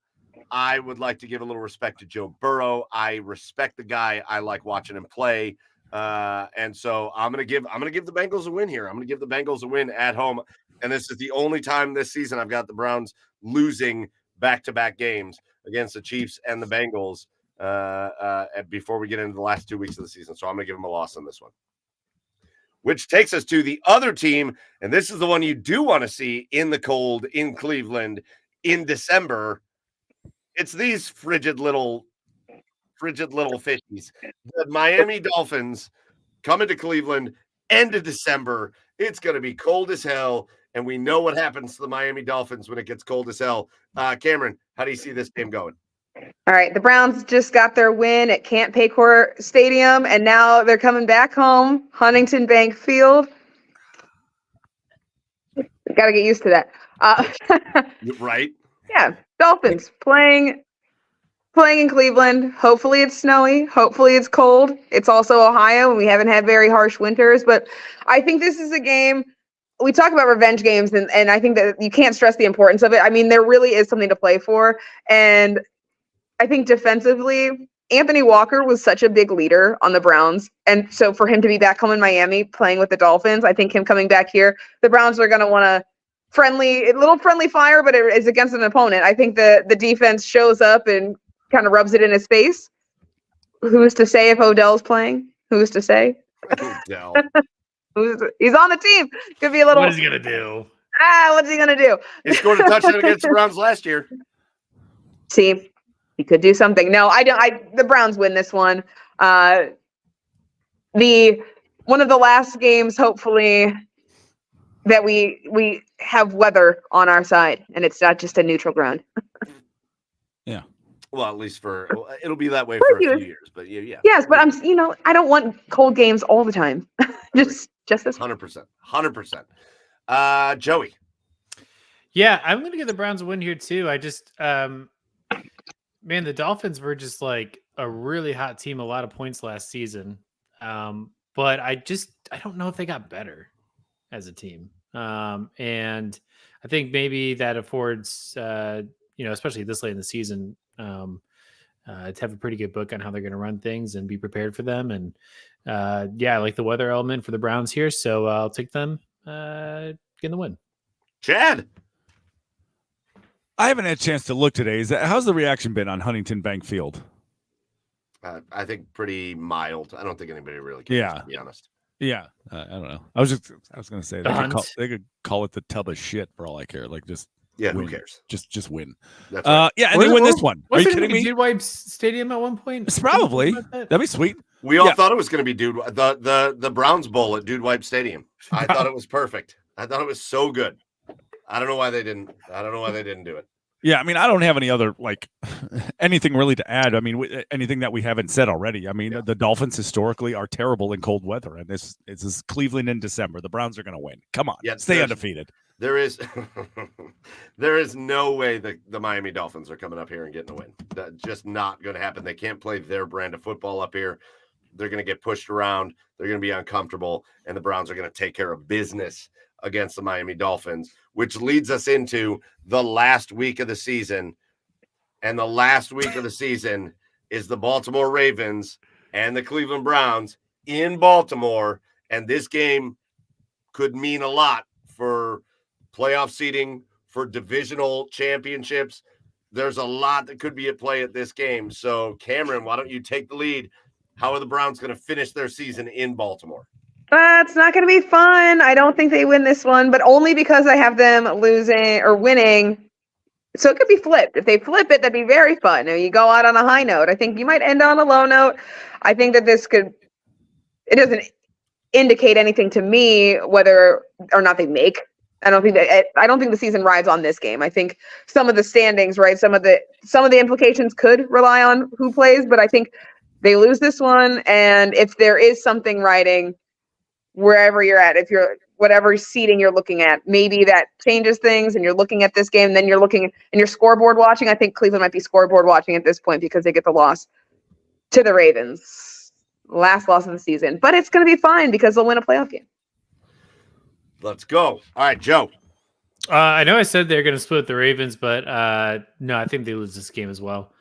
I would like to give a little respect to Joe Burrow. I respect the guy. I like watching him play. And so I'm going to give the Bengals a win here. I'm going to give the Bengals a win at home. And this is the only time this season I've got the Browns losing back-to-back games against the Chiefs and the Bengals before we get into the last 2 weeks of the season. So I'm going to give them a loss on this one. which takes us to the other team. And this is the one you do want to see in the cold in Cleveland in December. It's these frigid little fishies. The Miami Dolphins coming to Cleveland end of December. It's going to be cold as hell. And we know what happens to the Miami Dolphins when it gets cold as hell. Camryn, how do you see this game going? All right, the Browns just got their win at Can't Paycor Stadium, and now they're coming back home, Huntington Bank Field. Got to get used to that. Right? Yeah, Dolphins playing in Cleveland. Hopefully it's snowy. Hopefully it's cold. It's also Ohio, and we haven't had very harsh winters. But I think this is a game. We talk about revenge games, and I think that you can't stress the importance of it. I mean, there really is something to play for. And I think defensively, Anthony Walker was such a big leader on the Browns. And so for him to be back home in Miami playing with the Dolphins, I think him coming back here, the Browns are going to want to little friendly fire, but it is against an opponent. I think the defense shows up and kind of rubs it in his face. Who's to say if Odell's playing? Who's to say? Odell. He's on the team. Could be a little. What is he gonna do? What's he gonna do? He scored a touchdown against the Browns last year. See, he could do something. No, I don't. The Browns win this one. One of the last games, hopefully, that we have weather on our side, and it's not just a neutral ground. Yeah. Well, at least it'll be that way for a few years, but yeah. Yes, but I don't want cold games all the time. just this 100%. Joey. Yeah, I'm gonna give the Browns a win here too. I just man, the Dolphins were just like a really hot team, a lot of points last season. But I don't know if they got better as a team. And I think maybe that affords especially this late in the season, to have a pretty good book on how they're going to run things and be prepared for them. And I like the weather element for the Browns here, so I'll take them getting the win. Chad. I haven't had a chance to look today. How's the reaction been on Huntington Bank Field? I think pretty mild. I don't think anybody really cares, to be honest. Yeah, I don't know. I was going to say they could call it the tub of shit for all I care. Like just win. Who cares? Just win. That's right. And they win this one. Are you kidding me? Dude Wipes Stadium at one point. It's probably that'd be sweet. We all thought it was going to be the Browns Bowl at Dude Wipe Stadium. I thought it was perfect. I thought it was so good. I don't know why they didn't do it. Yeah, I mean, I don't have any other anything really to add. I mean, anything that we haven't said already. I mean, the Dolphins historically are terrible in cold weather, and this is Cleveland in December. The Browns are going to win. Come on, stay undefeated. There is no way that the Miami Dolphins are coming up here and getting a win. That's just not going to happen. They can't play their brand of football up here. They're going to get pushed around. They're going to be uncomfortable, and the Browns are going to take care of business against the Miami Dolphins, which leads us into the last week of the season. And the last week of the season is the Baltimore Ravens and the Cleveland Browns in Baltimore. And this game could mean a lot for playoff seeding, for divisional championships. There's a lot that could be at play at this game. So, Camryn, why don't you take the lead? How are the Browns going to finish their season in Baltimore? It's not going to be fun. I don't think they win this one, but only because I have them losing or winning. So it could be flipped. If they flip it, that'd be very fun. You go out on a high note. I think you might end on a low note. I think that it doesn't indicate anything to me whether or not they make. I don't think the season rides on this game. I think some of the standings, right? Some of the implications could rely on who plays, but I think they lose this one. And if there is something riding wherever you're at, if you're whatever seating you're looking at, maybe that changes things and you're looking at this game, then you're looking and you're scoreboard watching. I think Cleveland might be scoreboard watching at this point because they get the loss to the Ravens. Last loss of the season. But it's going to be fine because they'll win a playoff game. Let's go. All right, Joe. I know I said they're going to split the Ravens, but no, I think they lose this game as well.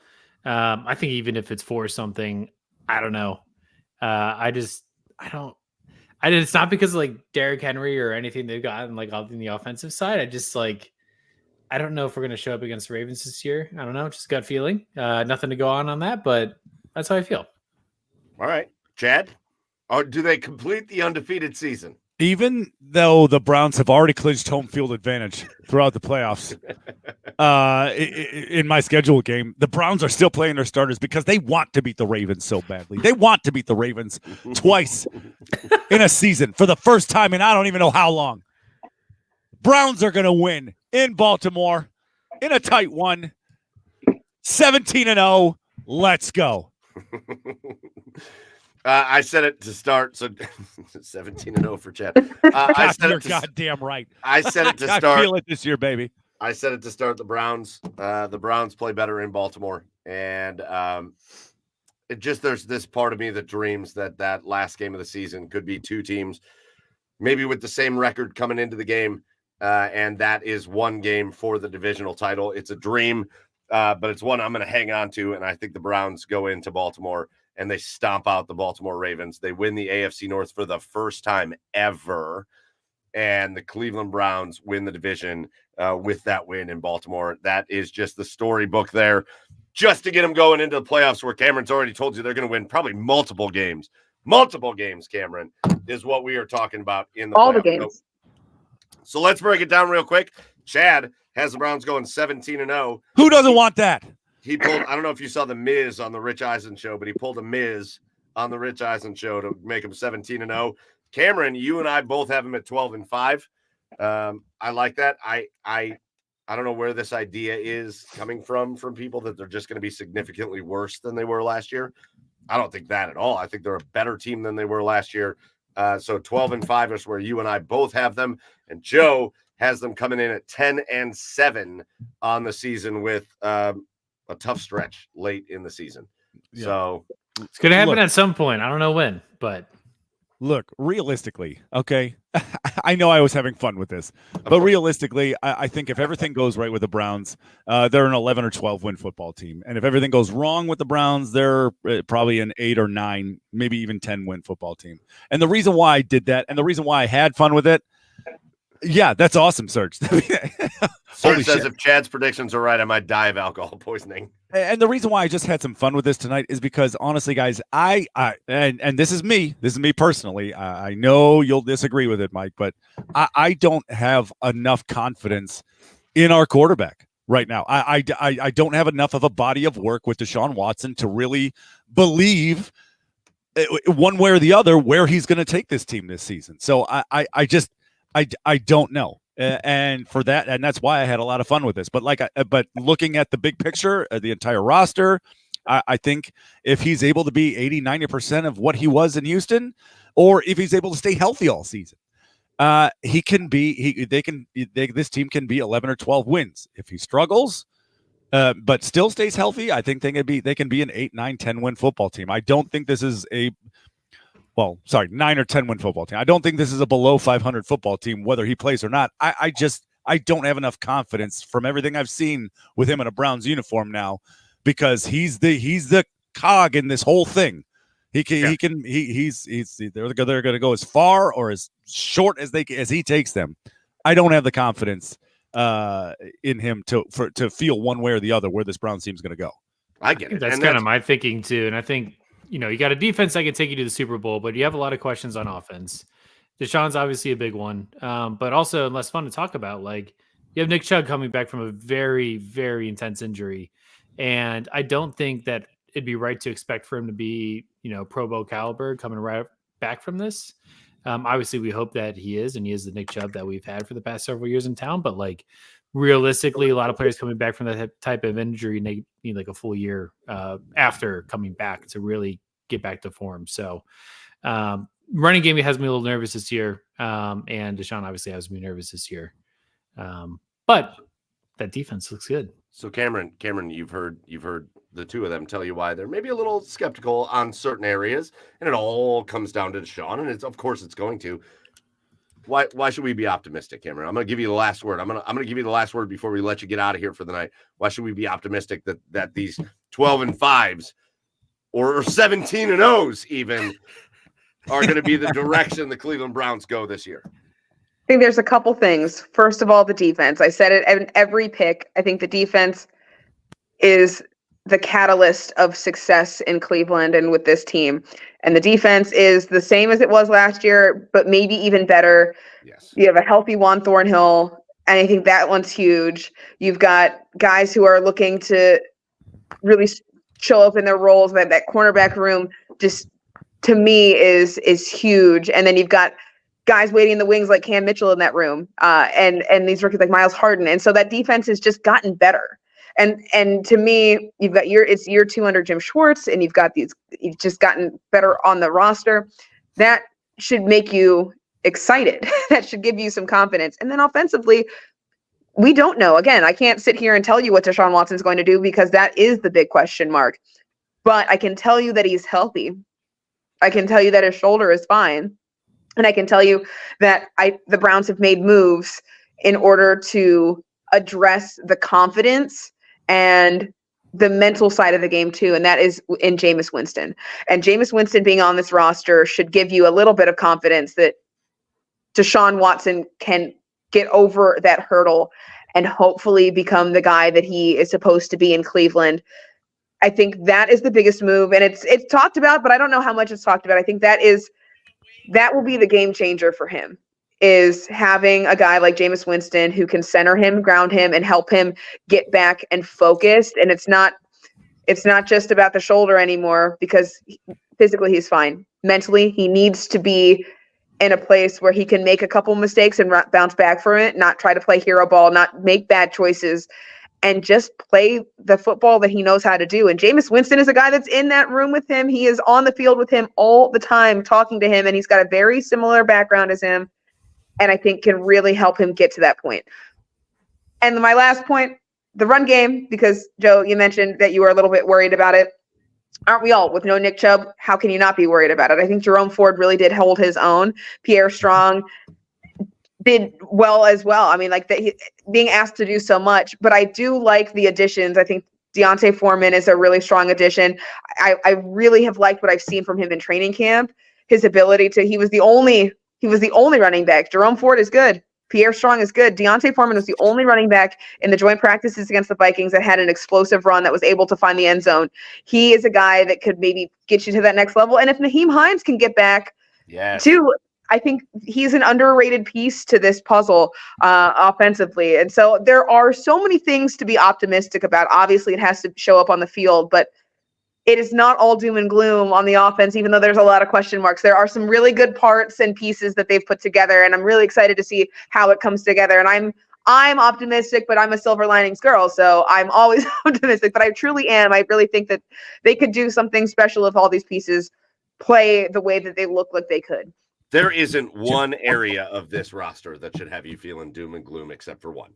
I think even if it's 4-something, I don't know. It's not because of Derrick Henry or anything they've gotten on the offensive side. I don't know if we're going to show up against the Ravens this year. I don't know. Just gut feeling. Nothing to go on that, but that's how I feel. All right. Chad? Or do they complete the undefeated season? Even though the Browns have already clinched home field advantage throughout the playoffs, in my scheduled game, the Browns are still playing their starters because they want to beat the Ravens so badly. They want to beat the Ravens twice in a season for the first time in I don't even know how long. Browns are going to win in Baltimore in a tight one, 17-0. Let's go. I said it to start, so 17-0 for Chad. I said You're it to, goddamn right. I said it to I start. feel it this year, baby. I said it to start the Browns. The Browns play better in Baltimore, and it just there's this part of me that dreams that last game of the season could be two teams, maybe with the same record coming into the game, and that is one game for the divisional title. It's a dream, but it's one I'm going to hang on to, and I think the Browns go into Baltimore and they stomp out the Baltimore Ravens. They win the AFC North for the first time ever, and the Cleveland Browns win the division with that win in Baltimore. That is just the storybook there, just to get them going into the playoffs where Camryn's already told you they're going to win probably multiple games. Multiple games, Camryn, is what we are talking about in the all playoffs. the games. So let's break it down real quick. Chad has the Browns going 17-0. Who doesn't want that? He pulled, I don't know if you saw the Miz on the Rich Eisen show, but he pulled a Miz on the Rich Eisen show to make him 17-0. Camryn, you and I both have him at 12-5. I like that. I don't know where this idea is coming from people that they're just going to be significantly worse than they were last year. I don't think that at all. I think they're a better team than they were last year. So 12-5 is where you and I both have them, and Joe has them coming in at 10-7 on the season with a tough stretch late in the season. Yeah. So it's going to happen at some point. I don't know when, but look, realistically, okay, I know I was having fun with this, but realistically, I think if everything goes right with the Browns, they're an 11 or 12 win football team. And if everything goes wrong with the Browns, they're probably an 8 or 9, maybe even 10 win football team. And the reason why I did that, and the reason why I had fun with it, yeah, that's awesome, Serge. Serge says if Chad's predictions are right, I might die of alcohol poisoning. And the reason why I just had some fun with this tonight is because honestly, guys, and this is me personally. I know you'll disagree with it, Mike, but I don't have enough confidence in our quarterback right now. I don't have enough of a body of work with Deshaun Watson to really believe one way or the other where he's going to take this team this season. So I don't know. And for that, and that's why I had a lot of fun with this. But but looking at the big picture, the entire roster, I think if he's able to be 80-90% of what he was in Houston, or if he's able to stay healthy all season, he can be. This team can be 11 or 12 wins. If he struggles, but still stays healthy, I think they can be an 8, 9, 10 win football team. I don't think this is 9 or 10 win football team. I don't think this is a below 500 football team, whether he plays or not. I don't have enough confidence from everything I've seen with him in a Browns uniform now, because he's the cog in this whole thing. They're going to go as far or as short as he takes them. I don't have the confidence in him to feel one way or the other where this Browns team is going to go. I get it. That's kind of my thinking too, and I think. You got a defense that can take you to the Super Bowl, but you have a lot of questions on offense. Deshaun's obviously a big one, but also less fun to talk about. Like, you have Nick Chubb coming back from a very, very intense injury, and I don't think that it'd be right to expect for him to be, Pro Bowl caliber coming right back from this. Obviously, we hope that he is, and he is the Nick Chubb that we've had for the past several years in town. But realistically, a lot of players coming back from that type of injury need like a full year after coming back to really get back to form. So running game has me a little nervous this year. And Deshaun obviously has me nervous this year. But that defense looks good. So Camryn, you've heard the two of them tell you why they're maybe a little skeptical on certain areas, and it all comes down to Deshaun, and of course it's going to. Why should we be optimistic, Camryn? I'm going to give you the last word. I'm going to give you the last word before we let you get out of here for the night. Why should we be optimistic that these 12-5s or 17-0s even are going to be the direction the Cleveland Browns go this year? I think there's a couple things. First of all, the defense. I said it in every pick. I think the defense is the catalyst of success in Cleveland and with this team. And the defense is the same as it was last year, but maybe even better. Yes. You have a healthy Juan Thornhill, and I think that one's huge. You've got guys who are looking to really show up in their roles. That cornerback room just, to me, is huge. And then you've got guys waiting in the wings like Cam Mitchell in that room, and these rookies like Miles Harden. And so that defense has just gotten better. And to me, it's year 2 under Jim Schwartz, and you've just gotten better on the roster. That should make you excited. That should give you some confidence. And then offensively, we don't know. Again, I can't sit here and tell you what Deshaun Watson's going to do because that is the big question mark. But I can tell you that he's healthy. I can tell you that his shoulder is fine. And I can tell you that the Browns have made moves in order to address the confidence and the mental side of the game too, and that is in Jameis Winston. And Jameis Winston being on this roster should give you a little bit of confidence that Deshaun Watson can get over that hurdle and hopefully become the guy that he is supposed to be in Cleveland. I think that is the biggest move, and it's talked about, but I don't know how much it's talked about. I think that will be the game changer for him, is having a guy like Jameis Winston who can center him, ground him, and help him get back and focused. And it's not just about the shoulder anymore, because physically he's fine. Mentally, he needs to be in a place where he can make a couple mistakes and bounce back from it, not try to play hero ball, not make bad choices, and just play the football that he knows how to do. And Jameis Winston is a guy that's in that room with him. He is on the field with him all the time, talking to him, and he's got a very similar background as him, and I think can really help him get to that point. And my last point, the run game, because Joe, you mentioned that you were a little bit worried about it. Aren't we all? With no Nick Chubb, how can you not be worried about it? I think Jerome Ford really did hold his own. Pierre Strong did well as well. I mean, like being asked to do so much, but I do like the additions. I think Deontay Foreman is a really strong addition. I really have liked what I've seen from him in training camp. His ability he was the only running back. Jerome Ford is good. Pierre Strong is good. Deontay Foreman was the only running back in the joint practices against the Vikings that had an explosive run that was able to find the end zone. He is a guy that could maybe get you to that next level. And if Naheem Hines can get back too, I think he's an underrated piece to this puzzle offensively. And so there are so many things to be optimistic about. Obviously, it has to show up on the field, but it is not all doom and gloom on the offense, even though there's a lot of question marks. There are some really good parts and pieces that they've put together, and I'm really excited to see how it comes together. And I'm optimistic, but I'm a silver linings girl, so I'm always optimistic. But I truly am. I really think that they could do something special if all these pieces play the way that they look like they could. There isn't one area of this roster that should have you feeling doom and gloom except for one.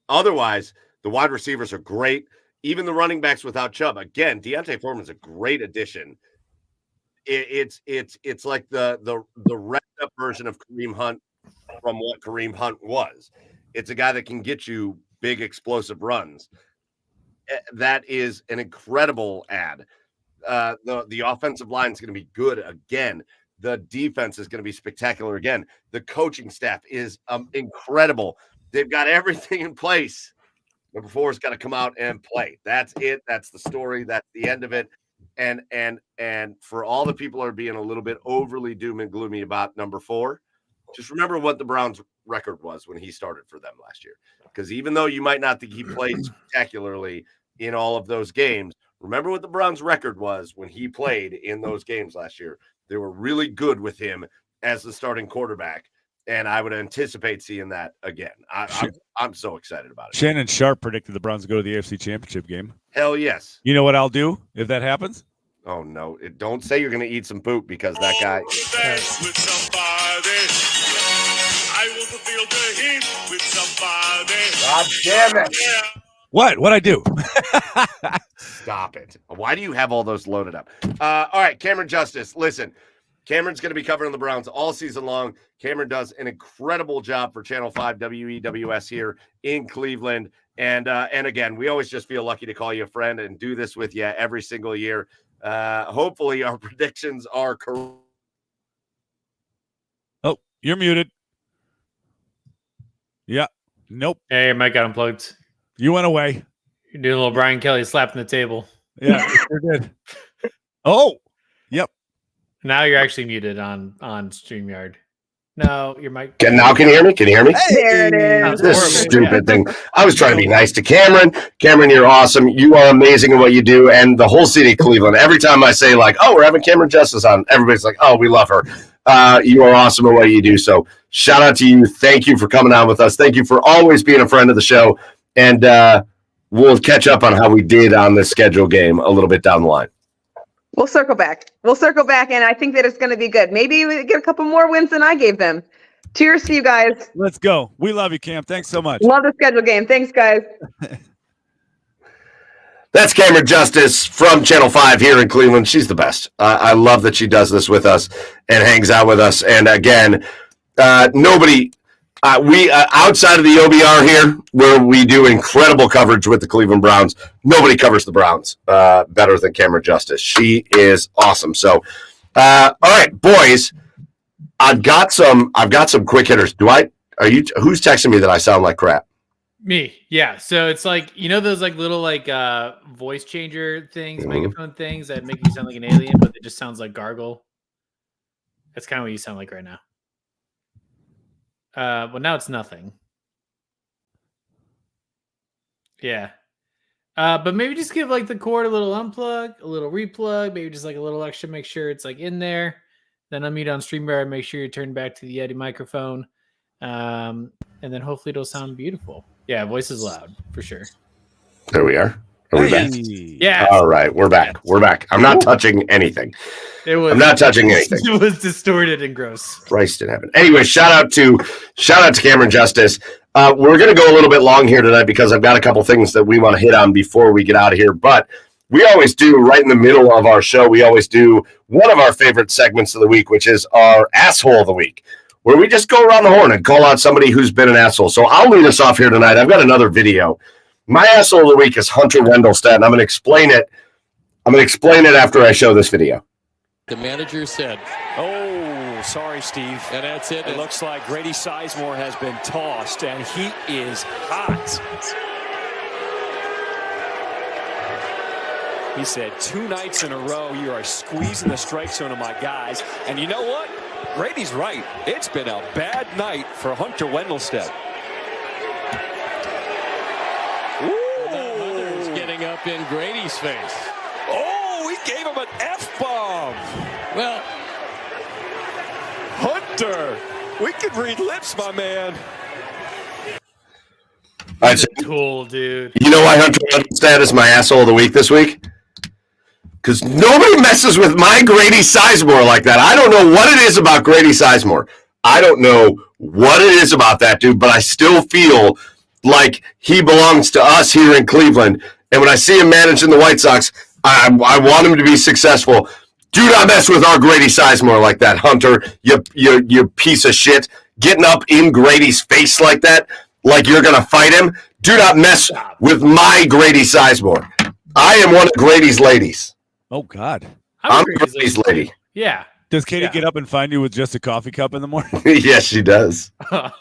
Otherwise, the wide receivers are great. Even the running backs without Chubb. Again, Deontay Foreman's a great addition. It's like the wrapped up version of Kareem Hunt from what Kareem Hunt was. It's a guy that can get you big explosive runs. That is an incredible add. The offensive line is going to be good again. The defense is going to be spectacular again. The coaching staff is incredible. They've got everything in place. Number 4 has got to come out and play. That's it. That's the story. That's the end of it. And for all the people who are being a little bit overly doom and gloomy about number 4, just remember what the Browns' record was when he started for them last year. Because even though you might not think he played spectacularly in all of those games, remember what the Browns' record was when he played in those games last year. They were really good with him as the starting quarterback. And I would anticipate seeing that again. I'm so excited about it. Shannon Sharp predicted the Browns go to the AFC Championship game. Hell yes. You know what I'll do if that happens? Oh, no. Don't say you're going to eat some poop because that guy. With somebody. I want to feel the heat with somebody. God damn it. Yeah. What'd I do? Stop it. Why do you have all those loaded up? All right, Camryn Justice. Listen. Camryn's going to be covering the Browns all season long. Camryn does an incredible job for Channel 5 WEWS here in Cleveland. And again, we always just feel lucky to call you a friend and do this with you every single year. Hopefully our predictions are correct. Oh, you're muted. Yeah. Nope. Hey, your mic got unplugged. You went away. You're doing a little Brian Kelly slapping the table. Yeah, it sure did. Oh, yep. Now you're actually muted on StreamYard. No, your mic. Can you hear me? Can you hear me? There it is. This Horrible. stupid thing. I was trying to be nice to Camryn. Camryn, you're awesome. You are amazing at what you do. And the whole city of Cleveland, every time I say, like, oh, we're having Camryn Justice on, everybody's like, oh, we love her. You are awesome at what you do. So shout out to you. Thank you for coming on with us. Thank you for always being a friend of the show. And we'll catch up on how we did on this schedule game a little bit down the line. We'll circle back. And I think that it's going to be good. Maybe we get a couple more wins than I gave them. Cheers to you guys. Let's go. We love you, Cam. Thanks so much. Love the schedule game. Thanks, guys. That's Camryn Justice from Channel 5 here in Cleveland. She's the best. I love that she does this with us and hangs out with us. And again, nobody... we outside of the OBR here, where we do incredible coverage with the Cleveland Browns, nobody covers the Browns better than Camryn Justice. She is awesome. So, all right, boys, I've got some quick hitters. Who's texting me that I sound like crap? Me, yeah. So it's like, you know, those like little like voice changer things, microphone things that make you sound like an alien, but it just sounds like gargle. That's kind of what you sound like right now. Well, now it's nothing. Yeah. But maybe just give like the cord a little unplug, a little replug, maybe just like a little extra, make sure it's like in there. Then unmute on StreamYard, make sure you turn back to the Yeti microphone. And then hopefully it'll sound beautiful. Yeah, voice is loud for sure. There we are. Are we back? Yeah. All right, we're back. Yes. We're back. I'm not touching anything. I'm not touching anything. It was distorted and gross. Christ in heaven. Anyway, shout out to Camryn Justice. We're going to go a little bit long here tonight because I've got a couple things that we want to hit on before we get out of here. But we always do, right in the middle of our show, we always do one of our favorite segments of the week, which is our asshole of the week, where we just go around the horn and call out somebody who's been an asshole. So I'll lead us off here tonight. I've got another video. My asshole of the week is Hunter Wendelstedt, and I'm going to explain it. After I show this video. The manager said, "Oh, sorry, Steve." And that's it. It looks like Grady Sizemore has been tossed, and he is hot. He said 2 nights in a row, you are squeezing the strike zone of my guys. And you know what? Grady's right. It's been a bad night for Hunter Wendelstedt. Hunter's getting up in Grady's face. Oh, he gave him an F-bomb. Well, Hunter, we can read lips, my man. All right, so, tool, dude. You know why Hunter Wendelstedt is my asshole of the week this week? Because nobody messes with my Grady Sizemore like that. I don't know what it is about Grady Sizemore. I don't know what it is about that dude, but I still feel like he belongs to us here in Cleveland. And when I see him managing the White Sox, I want him to be successful. Do not mess with our Grady Sizemore like that, Hunter. You piece of shit. Getting up in Grady's face like that, like you're going to fight him. Do not mess with my Grady Sizemore. I am one of Grady's ladies. Oh, God. I'm Grady's lady. Yeah. Does Katie get up and find you with just a coffee cup in the morning? Yes, she does. Hunter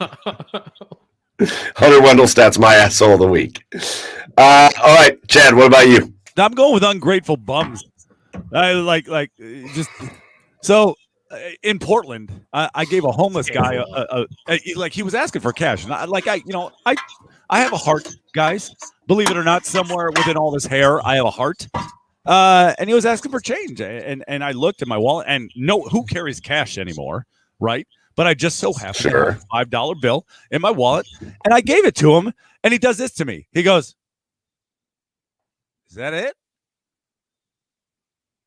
Wendelstedt's my asshole of the week. All right, Chad, what about you? I'm going with ungrateful bums. I just so in Portland, I gave a homeless guy like he was asking for cash, and I have a heart, guys. Believe it or not, somewhere within all this hair, I have a heart. And he was asking for change, and I looked at my wallet, and who carries cash anymore, right? But I just so happened to have a $5 bill in my wallet, and I gave it to him, and he does this to me. He goes, "Is that it?"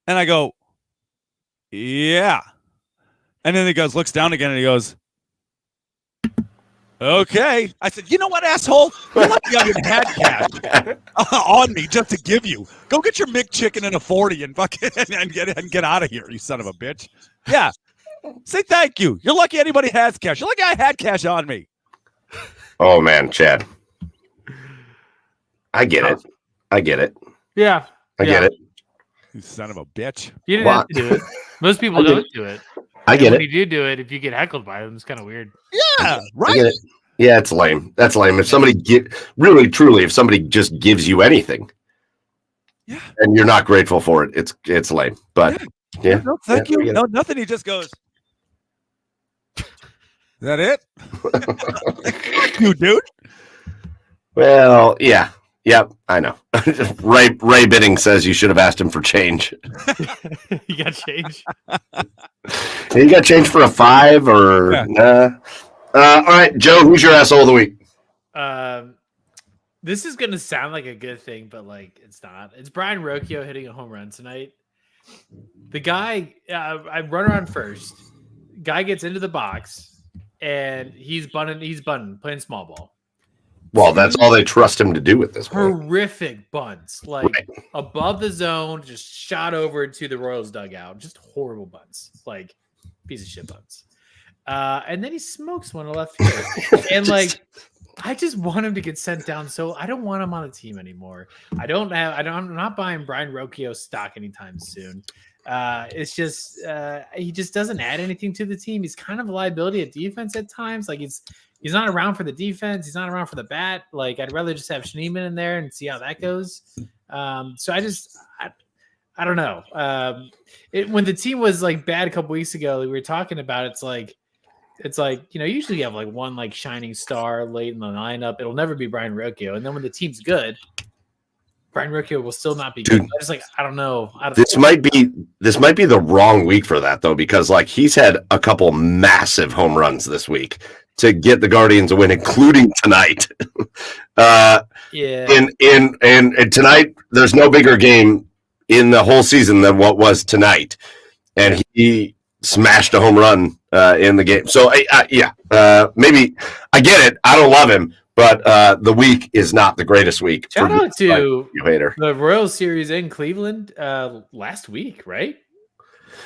And I go, "Yeah." And then he looks down again, and he goes, "Okay." I said, "You know what, asshole? You're lucky I even had cash on me just to give you. Go get your McChicken and a 40 and fucking and get out of here, you son of a bitch." Yeah. Say thank you. You're lucky anybody has cash. You're lucky I had cash on me. Oh, man, Chad. I get it. Yeah. I get it. You son of a bitch. You didn't have to do it. Most people don't do it. I get it. When you do it, if you get heckled by them, it's kind of weird. Yeah, right. I get it. Yeah, it's lame. That's lame. If somebody truly, if somebody just gives you anything, Yeah. And you're not grateful for it. It's lame. But yeah. No, thank you. No, nothing. He just goes. Is that it? Thank you, dude. Well, yeah. Yep, I know. Ray Bidding says you should have asked him for change. You got change. You got change for a 5 or nah? All right, Joe, who's your asshole of the week? This is gonna sound like a good thing, but like it's not. It's Brian Rocchio hitting a home run tonight. The guy, I run around first. Guy gets into the box, and he's bunting, playing small ball. Well, that's all they trust him to do at this point. Horrific bunts, like above the zone, just shot over to the Royals dugout. Just horrible bunts, like piece of shit bunts. And then he smokes one to left field, and like I just want him to get sent down. So I don't want him on the team anymore. I'm not buying Brian Rocchio stock anytime soon. It's just he just doesn't add anything to the team. He's kind of a liability at defense at times. Like he's not around for the defense. He's not around for the bat. Like I'd rather just have Schneemann in there and see how that goes. So I don't know. When the team was like bad a couple weeks ago, we were talking about it's like, usually you have like one like shining star late in the lineup. It'll never be Brian Rocchio. And then when the team's good, Brian Rocchio will still not be good. I just I don't know. This might be the wrong week for that though, because like he's had a couple massive home runs this week to get the Guardians a win, including tonight. And tonight there's no bigger game in the whole season than what was tonight, and he smashed a home run in the game. So maybe I get it. I don't love him, but the week is not the greatest week. Shout out to the Royals series in Cleveland last week, right?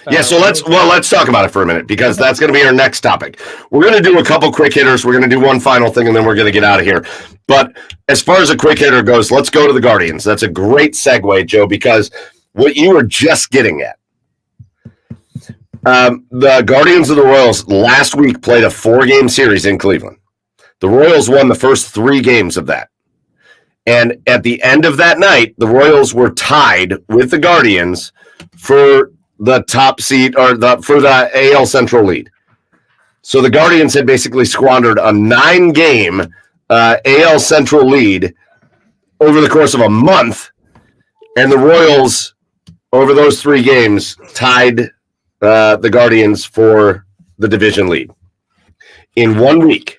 Yeah, so let's talk about it for a minute because that's going to be our next topic. We're going to do a couple quick hitters. We're going to do one final thing, and then we're going to get out of here. But as far as a quick hitter goes, let's go to the Guardians. That's a great segue, Joe, because what you were just getting at. The Guardians of the Royals last week played a 4-game series in Cleveland. The Royals won the first 3 games of that. And at the end of that night, the Royals were tied with the Guardians for the top seed for the AL Central lead. So the Guardians had basically squandered a 9-game AL Central lead over the course of a month, and the Royals, over those 3 games, tied the Guardians for the division lead. In 1 week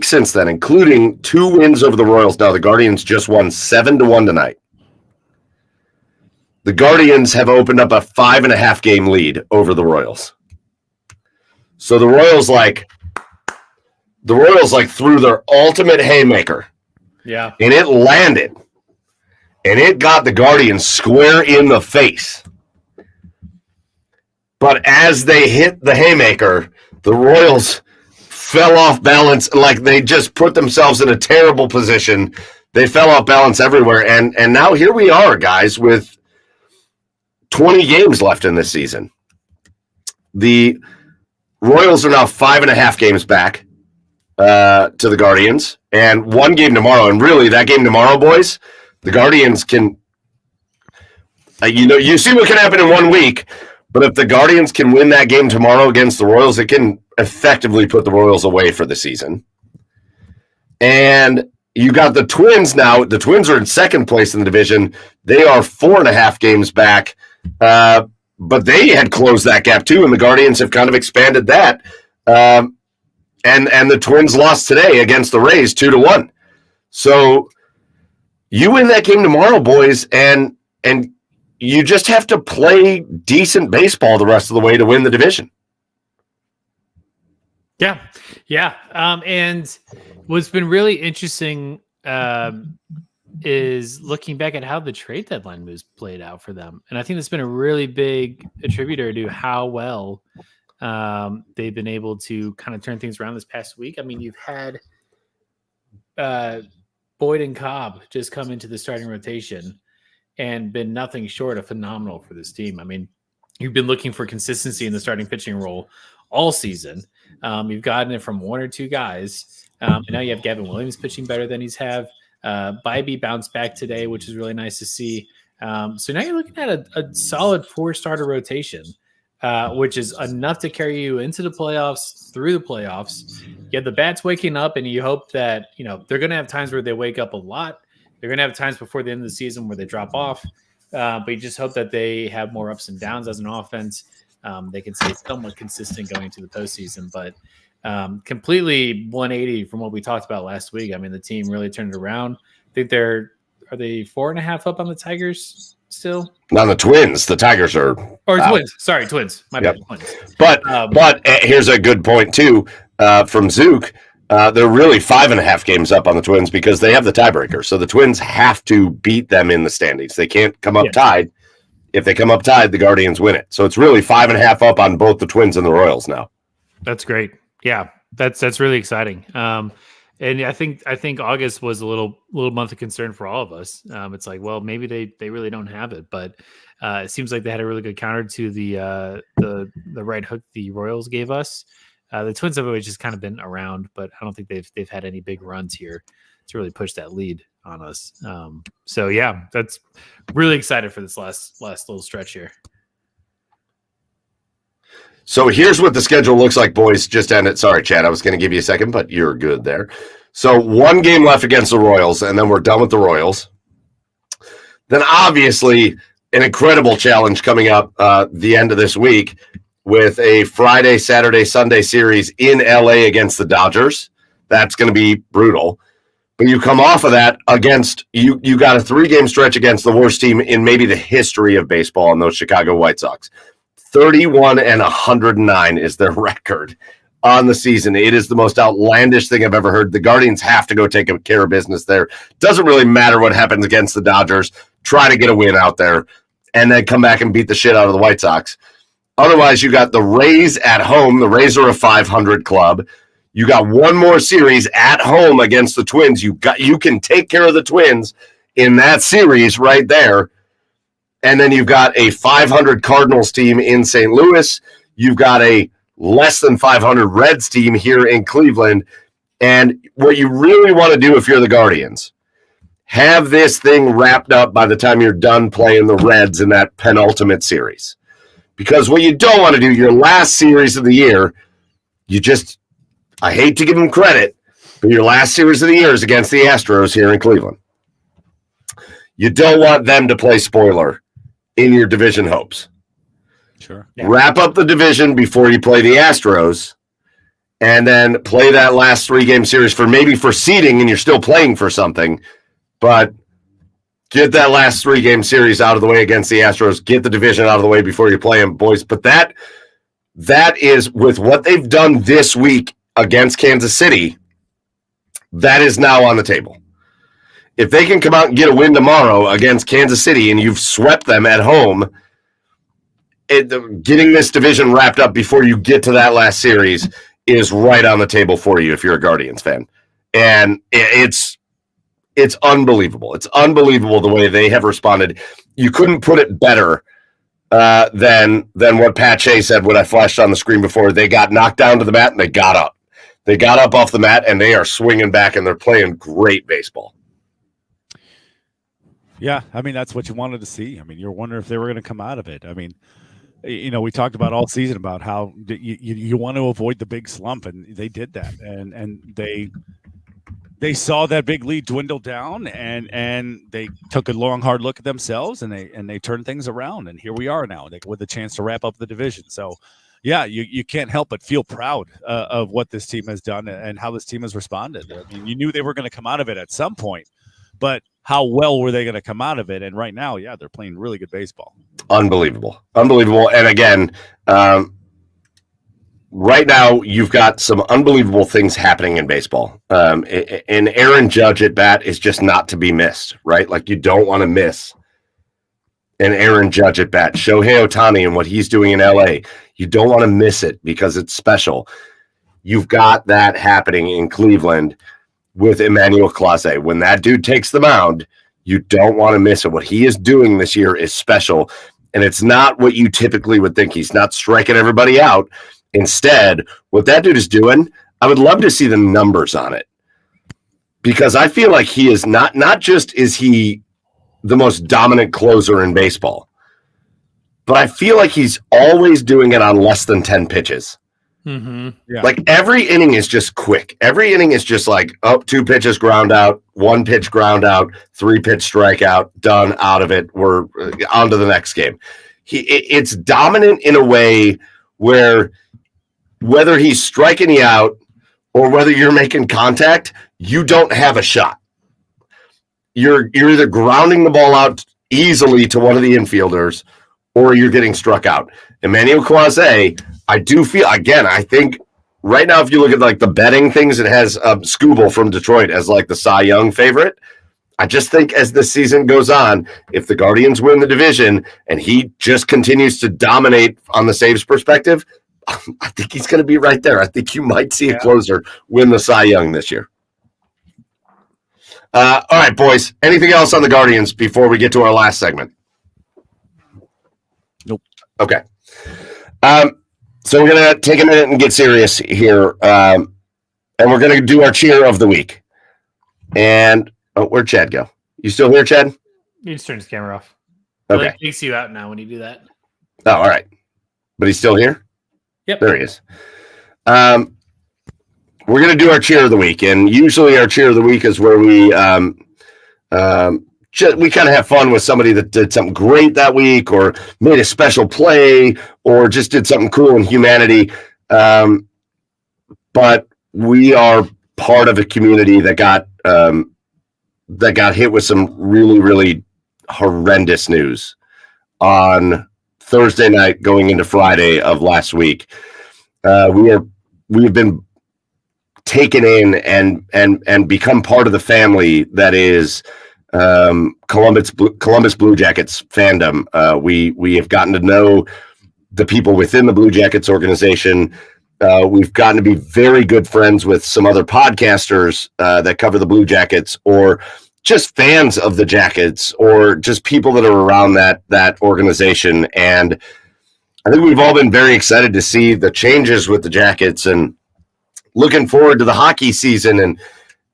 since then, including 2 wins over the Royals. Now the Guardians just won 7-1 tonight. The Guardians have opened up a 5.5 game lead over the Royals. So the Royals threw their ultimate haymaker. Yeah. And it landed. And it got the Guardians square in the face. But as they hit the haymaker, the Royals fell off balance. Like they just put themselves in a terrible position. They fell off balance everywhere. And now here we are, guys, with 20 games left in this season. The Royals are now 5.5 games back to the Guardians, and 1 game tomorrow. And really, that game tomorrow, boys, the Guardians can, you see what can happen in 1 week. But if the Guardians can win that game tomorrow against the Royals, it can effectively put the Royals away for the season. And you got the Twins now. The Twins are in second place in the division. They are 4.5 games back. But they had closed that gap too, and the Guardians have kind of expanded that. And the Twins lost today against the Rays 2-1. So you win that game tomorrow, boys, and you just have to play decent baseball the rest of the way to win the division. Yeah. And what's been really interesting is looking back at how the trade deadline was played out for them. And I think that's been a really big attributor to how well they've been able to kind of turn things around this past week. I mean, you've had Boyd and Cobb just come into the starting rotation and been nothing short of phenomenal for this team. I mean, you've been looking for consistency in the starting pitching role all season. You've gotten it from 1 or 2 guys. And now you have Gavin Williams pitching better than he's have. Bybee bounced back today, which is really nice to see. So now you're looking at a solid 4-starter rotation, which is enough to carry you into the playoffs, through the playoffs. You have the bats waking up, and you hope that, they're going to have times where they wake up a lot. They're going to have times before the end of the season where they drop off. But you just hope that they have more ups and downs as an offense. They can stay somewhat consistent going into the postseason, but completely 180 from what we talked about last week. I mean, the team really turned it around. I think are they 4.5 up on the Tigers still? On the Twins, the Tigers are. Or Twins. Sorry, Twins. My bad. Twins. But here's a good point too from Zook. They're really 5.5 games up on the Twins because they have the tiebreaker. So the Twins have to beat them in the standings. They can't come up tied. If they come up tied, the Guardians win it. So it's really 5.5 up on both the Twins and the Royals now. That's great. Yeah, that's really exciting. And I think August was a little month of concern for all of us. It's like, well, maybe they really don't have it, but it seems like they had a really good counter to the right hook the Royals gave us. The Twins have always just kind of been around, but I don't think they've had any big runs here to really push that lead on us. So yeah, that's really excited for this last little stretch here. So here's what the schedule looks like, boys. Just end it. Sorry, Chad, I was going to give you a second, but you're good there. So 1 game left against the Royals, and then we're done with the Royals. Then obviously an incredible challenge coming up the end of this week with a Friday, Saturday, Sunday series in LA against the Dodgers. That's going to be brutal. But you come off of that against you got a 3-game stretch against the worst team in maybe the history of baseball, in those Chicago White Sox. 31-109 is their record on the season. It is the most outlandish thing I've ever heard. The Guardians have to go take care of business there. Doesn't really matter what happens against the Dodgers. Try to get a win out there and then come back and beat the shit out of the White Sox. Otherwise, you got the Rays at home. The Rays are a 500 club. You got one more series at home against the Twins. You can take care of the Twins in that series right there. And then you've got a 500 Cardinals team in St. Louis. You've got a less than 500 Reds team here in Cleveland. And what you really want to do if you're the Guardians, have this thing wrapped up by the time you're done playing the Reds in that penultimate series. Because what you don't want to do, your last series of the year, I hate to give them credit, but your last series of the year is against the Astros here in Cleveland. You don't want them to play spoiler in your division hopes. Sure. Yeah. Wrap up the division before you play the Astros, and then play that last 3-game series for seeding, and you're still playing for something, but get that last 3-game series out of the way against the Astros, get the division out of the way before you play them, boys. But that is, with what they've done this week against Kansas City, that is now on the table. If they can come out and get a win tomorrow against Kansas City and you've swept them at home, getting this division wrapped up before you get to that last series is right on the table for you if you're a Guardians fan. And it's unbelievable. It's unbelievable the way they have responded. You couldn't put it better than what Pat Shea said when I flashed on the screen before. They got knocked down to the mat and they got up. They got up off the mat and they are swinging back and they're playing great baseball. Yeah, I mean, that's what you wanted to see. I mean, you're wondering if they were going to come out of it. I mean, we talked about all season about how you want to avoid the big slump, and they did that. And they saw that big lead dwindle down, and they took a long, hard look at themselves, and they turned things around. And here we are now with a chance to wrap up the division. So, yeah, you can't help but feel proud of what this team has done and how this team has responded. I mean, you knew they were going to come out of it at some point, but how well were they going to come out of it? And right now, yeah, they're playing really good baseball. Unbelievable. And again, right now you've got some unbelievable things happening in baseball. And Aaron Judge at bat is just not to be missed, right? Like, you don't want to miss an Aaron Judge at bat. Shohei Ohtani and what he's doing in LA, you don't want to miss it because it's special. You've got that happening in Cleveland with Emmanuel Clase. When that dude takes the mound, you don't want to miss it. What he is doing this year is special, and it's not what you typically would think. He's not striking everybody out. Instead, what that dude is doing, I would love to see the numbers on it. because I feel like he is not just is he the most dominant closer in baseball, but I feel like he's always doing it on less than 10 pitches. Mm-hmm. Yeah. Like every inning is just quick. Every inning is just like, 2 pitches ground out, 1 pitch ground out, 3 pitch strikeout, done, out of it. We're on to the next game. It's dominant in a way where whether he's striking you out or whether you're making contact, you don't have a shot. You're either grounding the ball out easily to one of the infielders or you're getting struck out. Emmanuel Clase, I do feel, again, I think right now, if you look at like the betting things, it has Scooble from Detroit as like the Cy Young favorite. I just think as the season goes on, if the Guardians win the division and he just continues to dominate on the saves perspective, I think he's going to be right there. I think you might see a closer win the Cy Young this year. All right, boys. Anything else on the Guardians before we get to our last segment? Nope. Okay. So we're going to take a minute and get serious here. And we're going to do our cheer of the week. And where'd Chad go? You still here, Chad? You just turn his camera off. Okay. It takes you out now when you do that. Oh, all right. But he's still here? Yep. There he is. We're going to do our cheer of the week. And usually our cheer of the week is where we kind of have fun with somebody that did something great that week or made a special play or just did something cool in humanity. But we are part of a community that got hit with some really, really horrendous news on Thursday night going into Friday of last week. We've been taken in and become part of the family that is Columbus Blue Jackets fandom. We have gotten to know the people within the Blue Jackets organization. We've gotten to be very good friends with some other podcasters that cover the Blue Jackets, or just fans of the Jackets, or just people that are around that organization. And I think we've all been very excited to see the changes with the Jackets and looking forward to the hockey season. And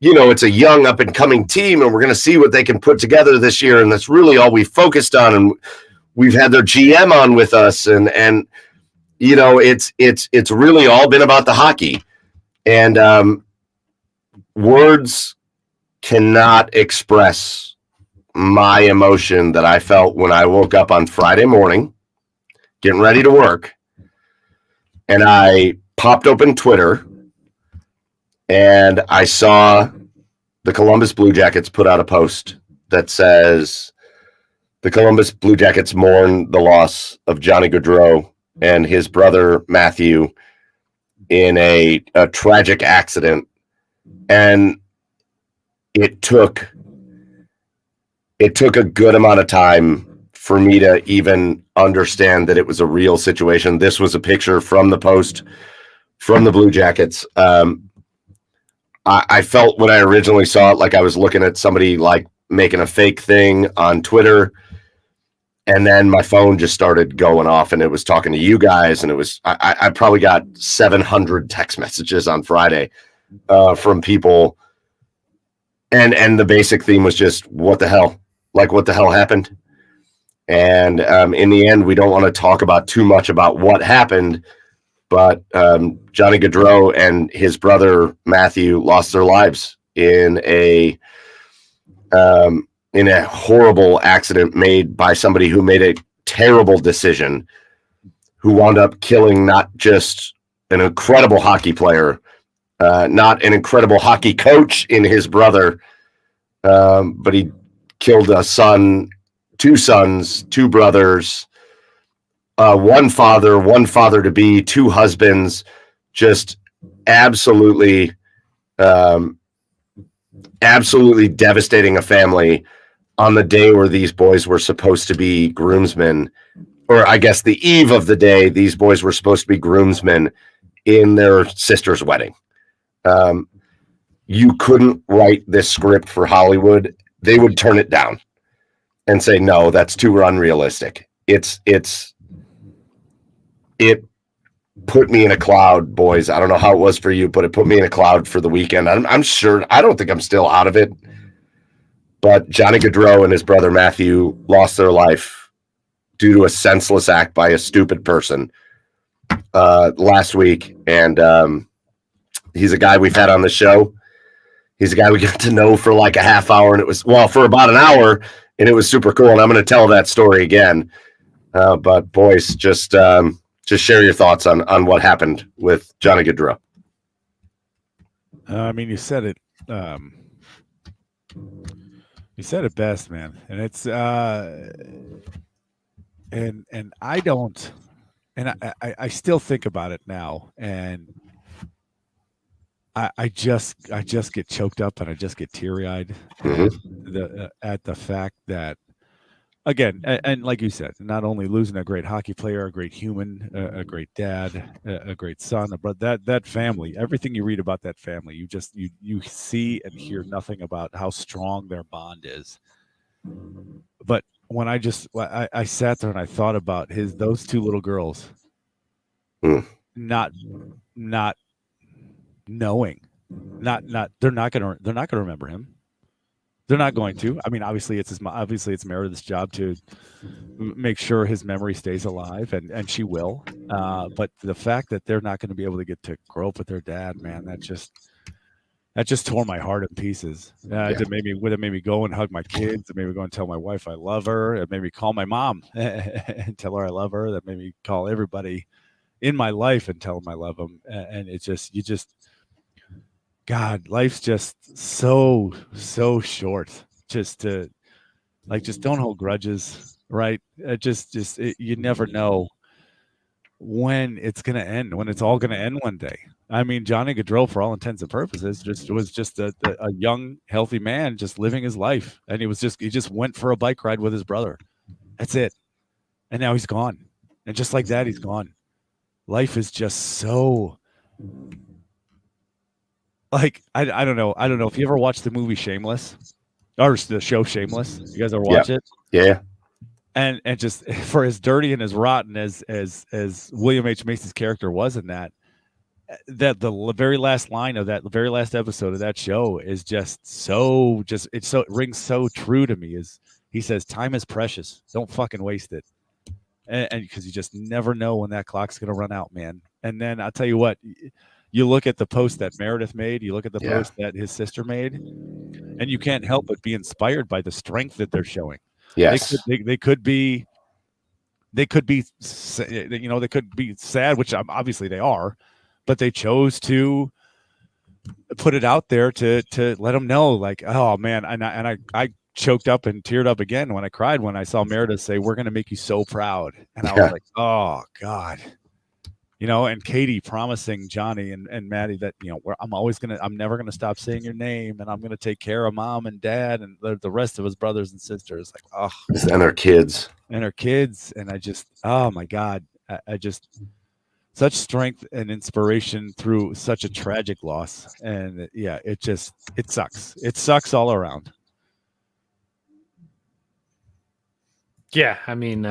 it's a young up and coming team, and we're going to see what they can put together this year. And that's really all we focused on. And we've had their GM on with us, and it's really all been about the hockey. And words cannot express my emotion that I felt when I woke up on Friday morning, getting ready to work, and I popped open Twitter, and I saw the Columbus Blue Jackets put out a post that says, the Columbus Blue Jackets mourn the loss of Johnny Gaudreau and his brother Matthew in a tragic accident. And it took a good amount of time for me to even understand that it was a real situation. This was a picture from the post from the Blue Jackets. I felt when I originally saw it like I was looking at somebody like making a fake thing on Twitter. And then my phone just started going off, and it was talking to you guys. And it was, I probably got 700 text messages on Friday from people. And the basic theme was just, what the hell? Like, what the hell happened? And in the end, we don't want to talk about too much about what happened, but Johnny Gaudreau and his brother Matthew lost their lives in a horrible accident made by somebody who made a terrible decision, who wound up killing not just an incredible hockey player, not an incredible hockey coach in his brother, but he killed a son, 2 sons, 2 brothers, one father to be, 2 husbands, just absolutely devastating a family on the day where these boys were supposed to be groomsmen, or I guess the eve of the day these boys were supposed to be groomsmen in their sister's wedding. You couldn't write this script for Hollywood. They would turn it down and say, no, that's too unrealistic. It put me in a cloud, boys. I don't know how it was for you, but it put me in a cloud for the weekend. I'm sure, I don't think I'm still out of it, but Johnny Gaudreau and his brother Matthew lost their life due to a senseless act by a stupid person last week. And he's a guy we've had on the show. He's a guy we got to know for like a half hour, and it was, well, for about an hour, and it was super cool. And I'm going to tell that story again. But boys, just share your thoughts on what happened with Johnny Gaudreau. I mean, you said it. You said it best, man. And it's and I don't, and I still think about it now, and I just get choked up and I just get teary eyed at the fact that, again, and like you said, not only losing a great hockey player, a great human, a great dad, a great son, but that family, everything you read about that family, you see and hear nothing about how strong their bond is. But when I sat there and I thought about those two little girls, not knowing, they're not gonna remember him. They're not going to. I mean, obviously it's Meredith's job to make sure his memory stays alive, and she will. But the fact that they're not going to be able to get to grow up with their dad, man, that just tore my heart in pieces. It made me go and hug my kids. It made me go and tell my wife I love her. It made me call my mom and tell her I love her. That made me call everybody in my life and tell them I love them. And it's just, God, life's just so short. Just don't hold grudges, right? You never know when it's going to end, when it's all going to end one day. I mean, Johnny Gaudreau, for all intents and purposes, was just a young, healthy man just living his life. And he just went for a bike ride with his brother. That's it. And now he's gone. And just like that, he's gone. Life is just so, like, I don't know. I don't know if you ever watched the movie Shameless or the show Shameless. You guys ever watch it? Yeah. And just for as dirty and as rotten as William H. Macy's character was in that the very last line of that, the very last episode of that show is it rings so true to me. Is he says, time is precious. Don't fucking waste it. And because you just never know when that clock's going to run out, man. And then I'll tell you what, you look at the post that Meredith made, you look at the post that his sister made, and you can't help but be inspired by the strength that they're showing. Yes. They could be sad, which obviously they are, but they chose to put it out there to let them know, like, oh man. And I choked up and teared up again when I cried when I saw Meredith say, "We're going to make you so proud." And I was like, oh God, and Katie promising Johnny and Maddie that, I'm never going to stop saying your name, and I'm going to take care of mom and dad and the rest of his brothers and sisters. Like, oh, and their kids. And I just, oh my God, I just, such strength and inspiration through such a tragic loss. And yeah, it sucks. It sucks all around. Yeah, I mean,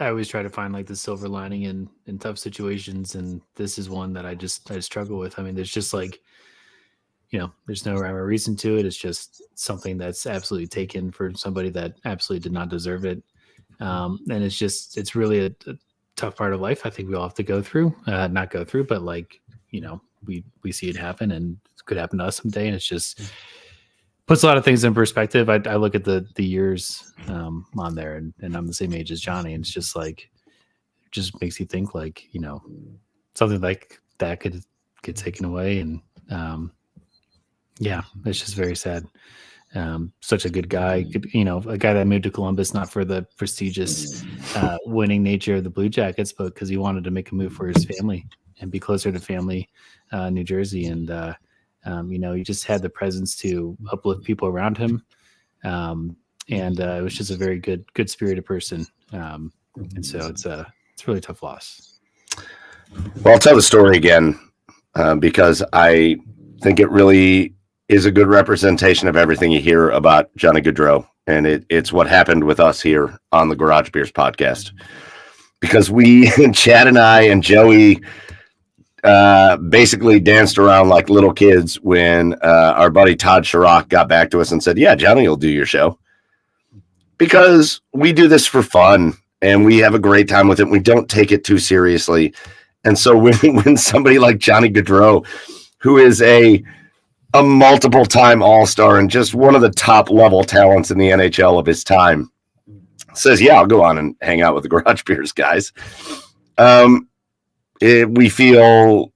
I always try to find like the silver lining in tough situations, and this is one that I struggle with. I mean, there's just like, there's no rhyme or reason to it. It's just something that's absolutely taken for somebody that absolutely did not deserve it. And it's really a tough part of life. I think we all have to go through, not go through, but like, we see it happen, and it could happen to us someday. And it's just puts a lot of things in perspective. I look at the years on there, and I'm the same age as Johnny, and it's just like, it just makes you think like, something like that could get taken away. And yeah, it's just very sad. Such a good guy, a guy that moved to Columbus, not for the prestigious winning nature of the Blue Jackets, but because he wanted to make a move for his family and be closer to family, New Jersey. And, he just had the presence to uplift people around him. And it was just a very good spirited person. And so it's a really tough loss. Well, I'll tell the story again because I think it really is a good representation of everything you hear about Johnny Gaudreau. And it's what happened with us here on the Garage Beers podcast. because Chad and I and Joey basically danced around like little kids when our buddy Todd Sharrock got back to us and said, yeah, Johnny will do your show. Because we do this for fun and we have a great time with it. We don't take it too seriously. And so when somebody like Johnny Gaudreau, who is a multiple-time All-Star and just one of the top-level talents in the NHL of his time, says, yeah, I'll go on and hang out with the Garage Beers guys. We feel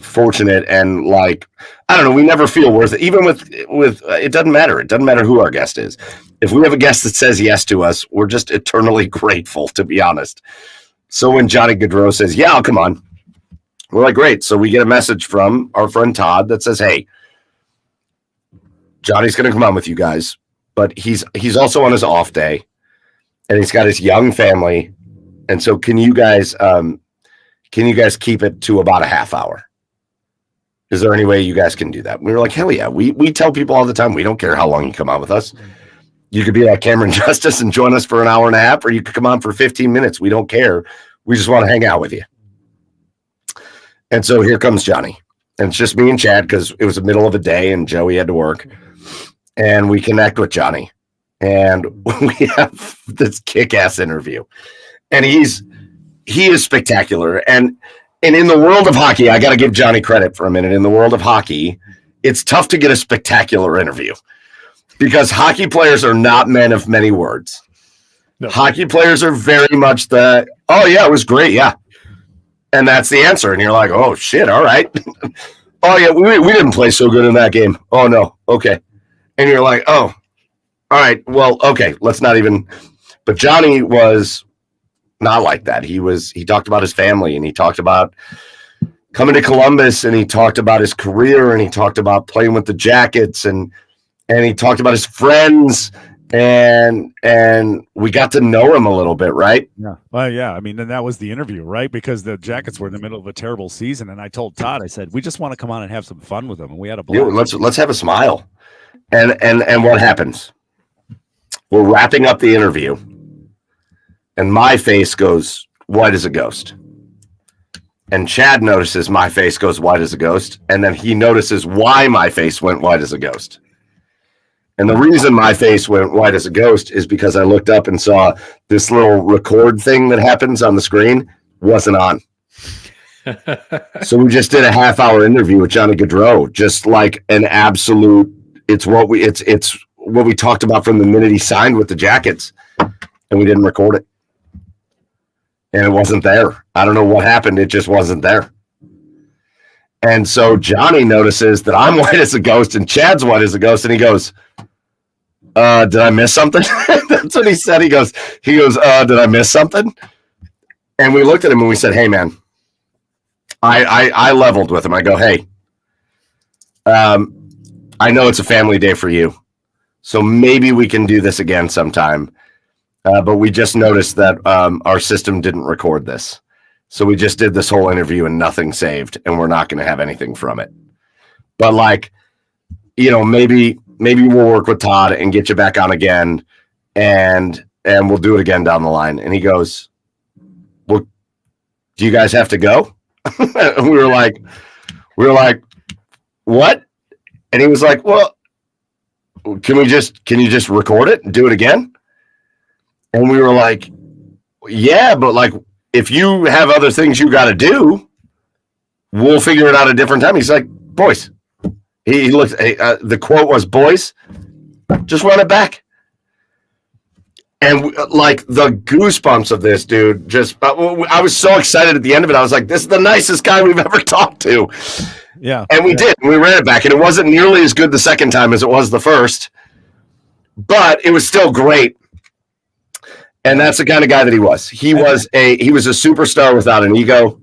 fortunate and like, I don't know, we never feel worth it. Even with it doesn't matter. It doesn't matter who our guest is. If we have a guest that says yes to us, we're just eternally grateful, to be honest. So when Johnny Gaudreau says, yeah, I'll come on, we're like, great. So we get a message from our friend Todd that says, hey, Johnny's going to come on with you guys, but he's also on his off day and he's got his young family. And so can you guys keep it to about a half hour? Is there any way you guys can do that? We were like, hell yeah. We tell people all the time, we don't care how long you come on with us. You could be like Camryn Justice and join us for an hour and a half, or you could come on for 15 minutes. We don't care. We just want to hang out with you. And so here comes Johnny. And it's just me and Chad because it was the middle of the day and Joey had to work. And we connect with Johnny. And we have this kick-ass interview. And he is spectacular. And in the world of hockey, I got to give Johnny credit for a minute. In the world of hockey, it's tough to get a spectacular interview because hockey players are not men of many words. No. Hockey players are very much oh, yeah, it was great, yeah. And that's the answer. And you're like, oh, shit, all right. Oh, yeah, we didn't play so good in that game. Oh, no, okay. And you're like, oh, all right, well, okay, let's not even. But Johnny was not like that. He talked about his family and he talked about coming to Columbus and he talked about his career and he talked about playing with the Jackets and he talked about his friends and we got to know him a little bit, right? Yeah. Well, yeah. I mean, and that was the interview, right? Because the Jackets were in the middle of a terrible season. And I told Todd, I said, we just want to come on and have some fun with them. And we had a blast. Let's have a smile. And what happens? We're wrapping up the interview. And my face goes white as a ghost. And Chad notices my face goes white as a ghost. And then he notices why my face went white as a ghost. And the reason my face went white as a ghost is because I looked up and saw this little record thing that happens on the screen wasn't on. So we just did a half-hour interview with Johnny Gaudreau, just like an absolute. It's what we talked about from the minute he signed with the Jackets, and we didn't record it. And it wasn't there. I don't know what happened. It just wasn't there. And so Johnny notices that I'm white as a ghost and Chad's white as a ghost. And he goes, did I miss something? That's what he said. He goes, did I miss something? And we looked at him and we said, hey, man, I leveled with him. I go, hey, I know it's a family day for you. So maybe we can do this again sometime. But we just noticed that our system didn't record this. So we just did this whole interview and nothing saved, and we're not going to have anything from it. But maybe we'll work with Todd and get you back on again, and we'll do it again down the line. And he goes, well, do you guys have to go? And we were like, what? And he was like, well, can you just record it and do it again? And we were like, yeah, but if you have other things you got to do, we'll figure it out a different time. He's like, boys. He looked. The quote was, boys, just run it back. And the goosebumps of this dude, I was so excited at the end of it. I was like, this is the nicest guy we've ever talked to. Yeah. And we did. We ran it back. And it wasn't nearly as good the second time as it was the first. But it was still great. And that's the kind of guy that he was. He was a superstar without an ego.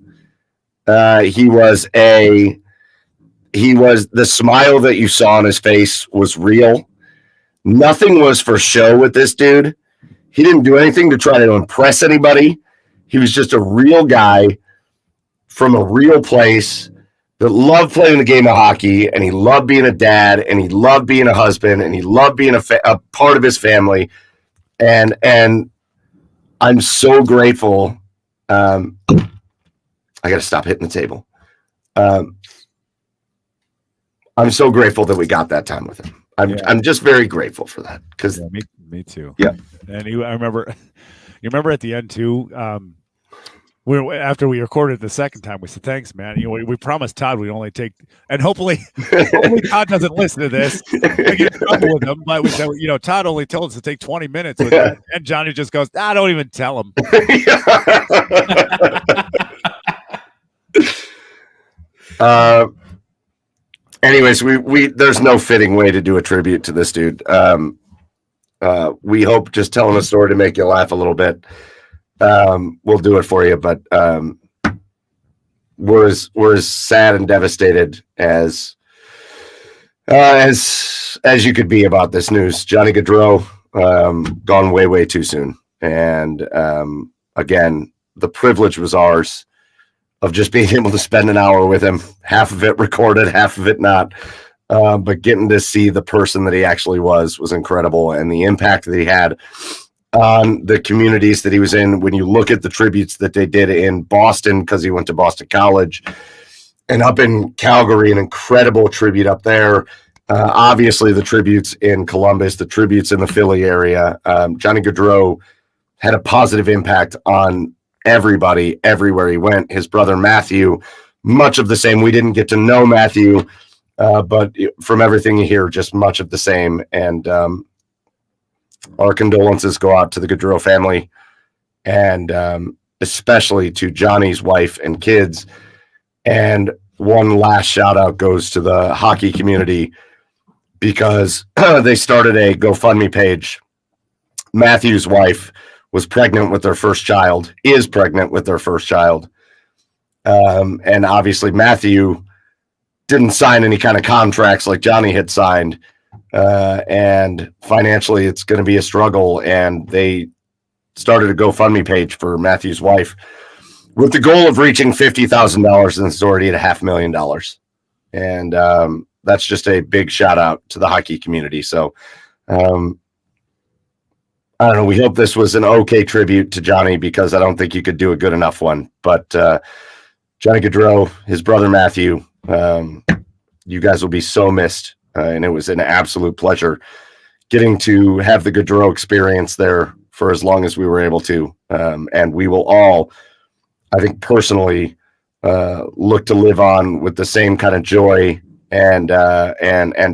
He was the smile that you saw on his face was real. Nothing was for show with this dude. He didn't do anything to try to impress anybody. He was just a real guy from a real place that loved playing the game of hockey, and he loved being a dad, and he loved being a husband, and he loved being a part of his family. And I'm so grateful I got to stop hitting the table. I'm so grateful that we got that time with him. I'm just very grateful for that because me too. Yeah, and I remember. You remember at the end too. After we recorded the second time, we said, "Thanks, man." We promised Todd we'd only take, and hopefully Todd doesn't listen to this. I get in trouble with him, but we said, Todd only told us to take 20 minutes with him, and Johnny just goes, don't even tell him." Anyways, we there's no fitting way to do a tribute to this dude. We hope just telling a story to make you laugh a little bit. We'll do it for you, but we're as sad and devastated as you could be about this news. Johnny Gaudreau gone way too soon, and again, the privilege was ours of just being able to spend an hour with him, half of it recorded, half of it not. But getting to see the person that he actually was incredible, and the impact that he had on the communities that he was in. When you look at the tributes that they did in Boston, because he went to Boston College, and up in Calgary, an incredible tribute up there. Obviously, the tributes in Columbus, the tributes in the Philly area. Johnny Gaudreau had a positive impact on everybody everywhere he went. His brother Matthew, much of the same. We didn't get to know Matthew, but from everything you hear, just much of the same. And our condolences go out to the Gaudreau family, and especially to Johnny's wife and kids. And one last shout out goes to the hockey community, because they started a GoFundMe page. Matthew's wife was pregnant with their first child, is pregnant with their first child. And obviously Matthew didn't sign any kind of contracts like Johnny had signed. And financially it's going to be a struggle. And they started a GoFundMe page for Matthew's wife with the goal of reaching $50,000, and it's already at $500,000. And that's just a big shout out to the hockey community. So I don't know. We hope this was an okay tribute to Johnny, because I don't think you could do a good enough one. But Johnny Gaudreau, his brother Matthew, you guys will be so missed. And it was an absolute pleasure getting to have the Gaudreau experience there for as long as we were able to. And we will all, I think personally, look to live on with the same kind of joy and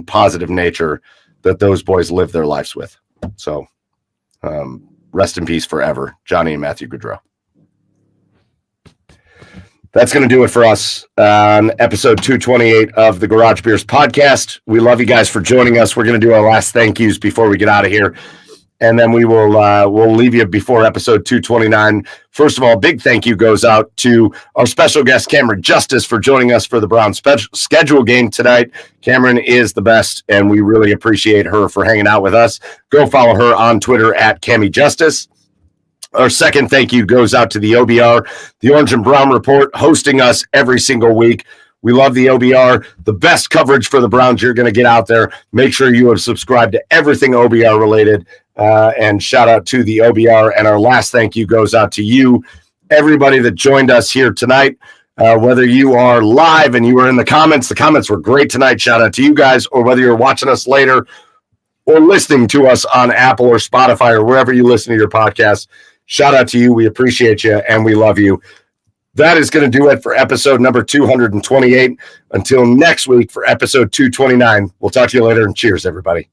positive nature that those boys live their lives with. So rest in peace forever, Johnny and Matthew Gaudreau. That's going to do it for us on episode 228 of the Garage Beers podcast. We love you guys for joining us. We're going to do our last thank yous before we get out of here, and then we will we'll leave you before episode 229. First of all, big thank you goes out to our special guest, Camryn Justice, for joining us for the Browns schedule game tonight. Camryn is the best, and we really appreciate her for hanging out with us. Go follow her on Twitter at Cammy Justice. Our second thank you goes out to the OBR, the Orange and Brown Report, hosting us every single week. We love the OBR, the best coverage for the Browns you're going to get out there. Make sure you have subscribed to everything OBR related, and shout out to the OBR. And our last thank you goes out to you, everybody that joined us here tonight. Whether you are live and you were in the comments were great tonight. Shout out to you guys, or whether you're watching us later or listening to us on Apple or Spotify or wherever you listen to your podcast. Shout out to you. We appreciate you, and we love you. That is going to do it for episode number 228. Until next week for episode 229. We'll talk to you later, and cheers, everybody.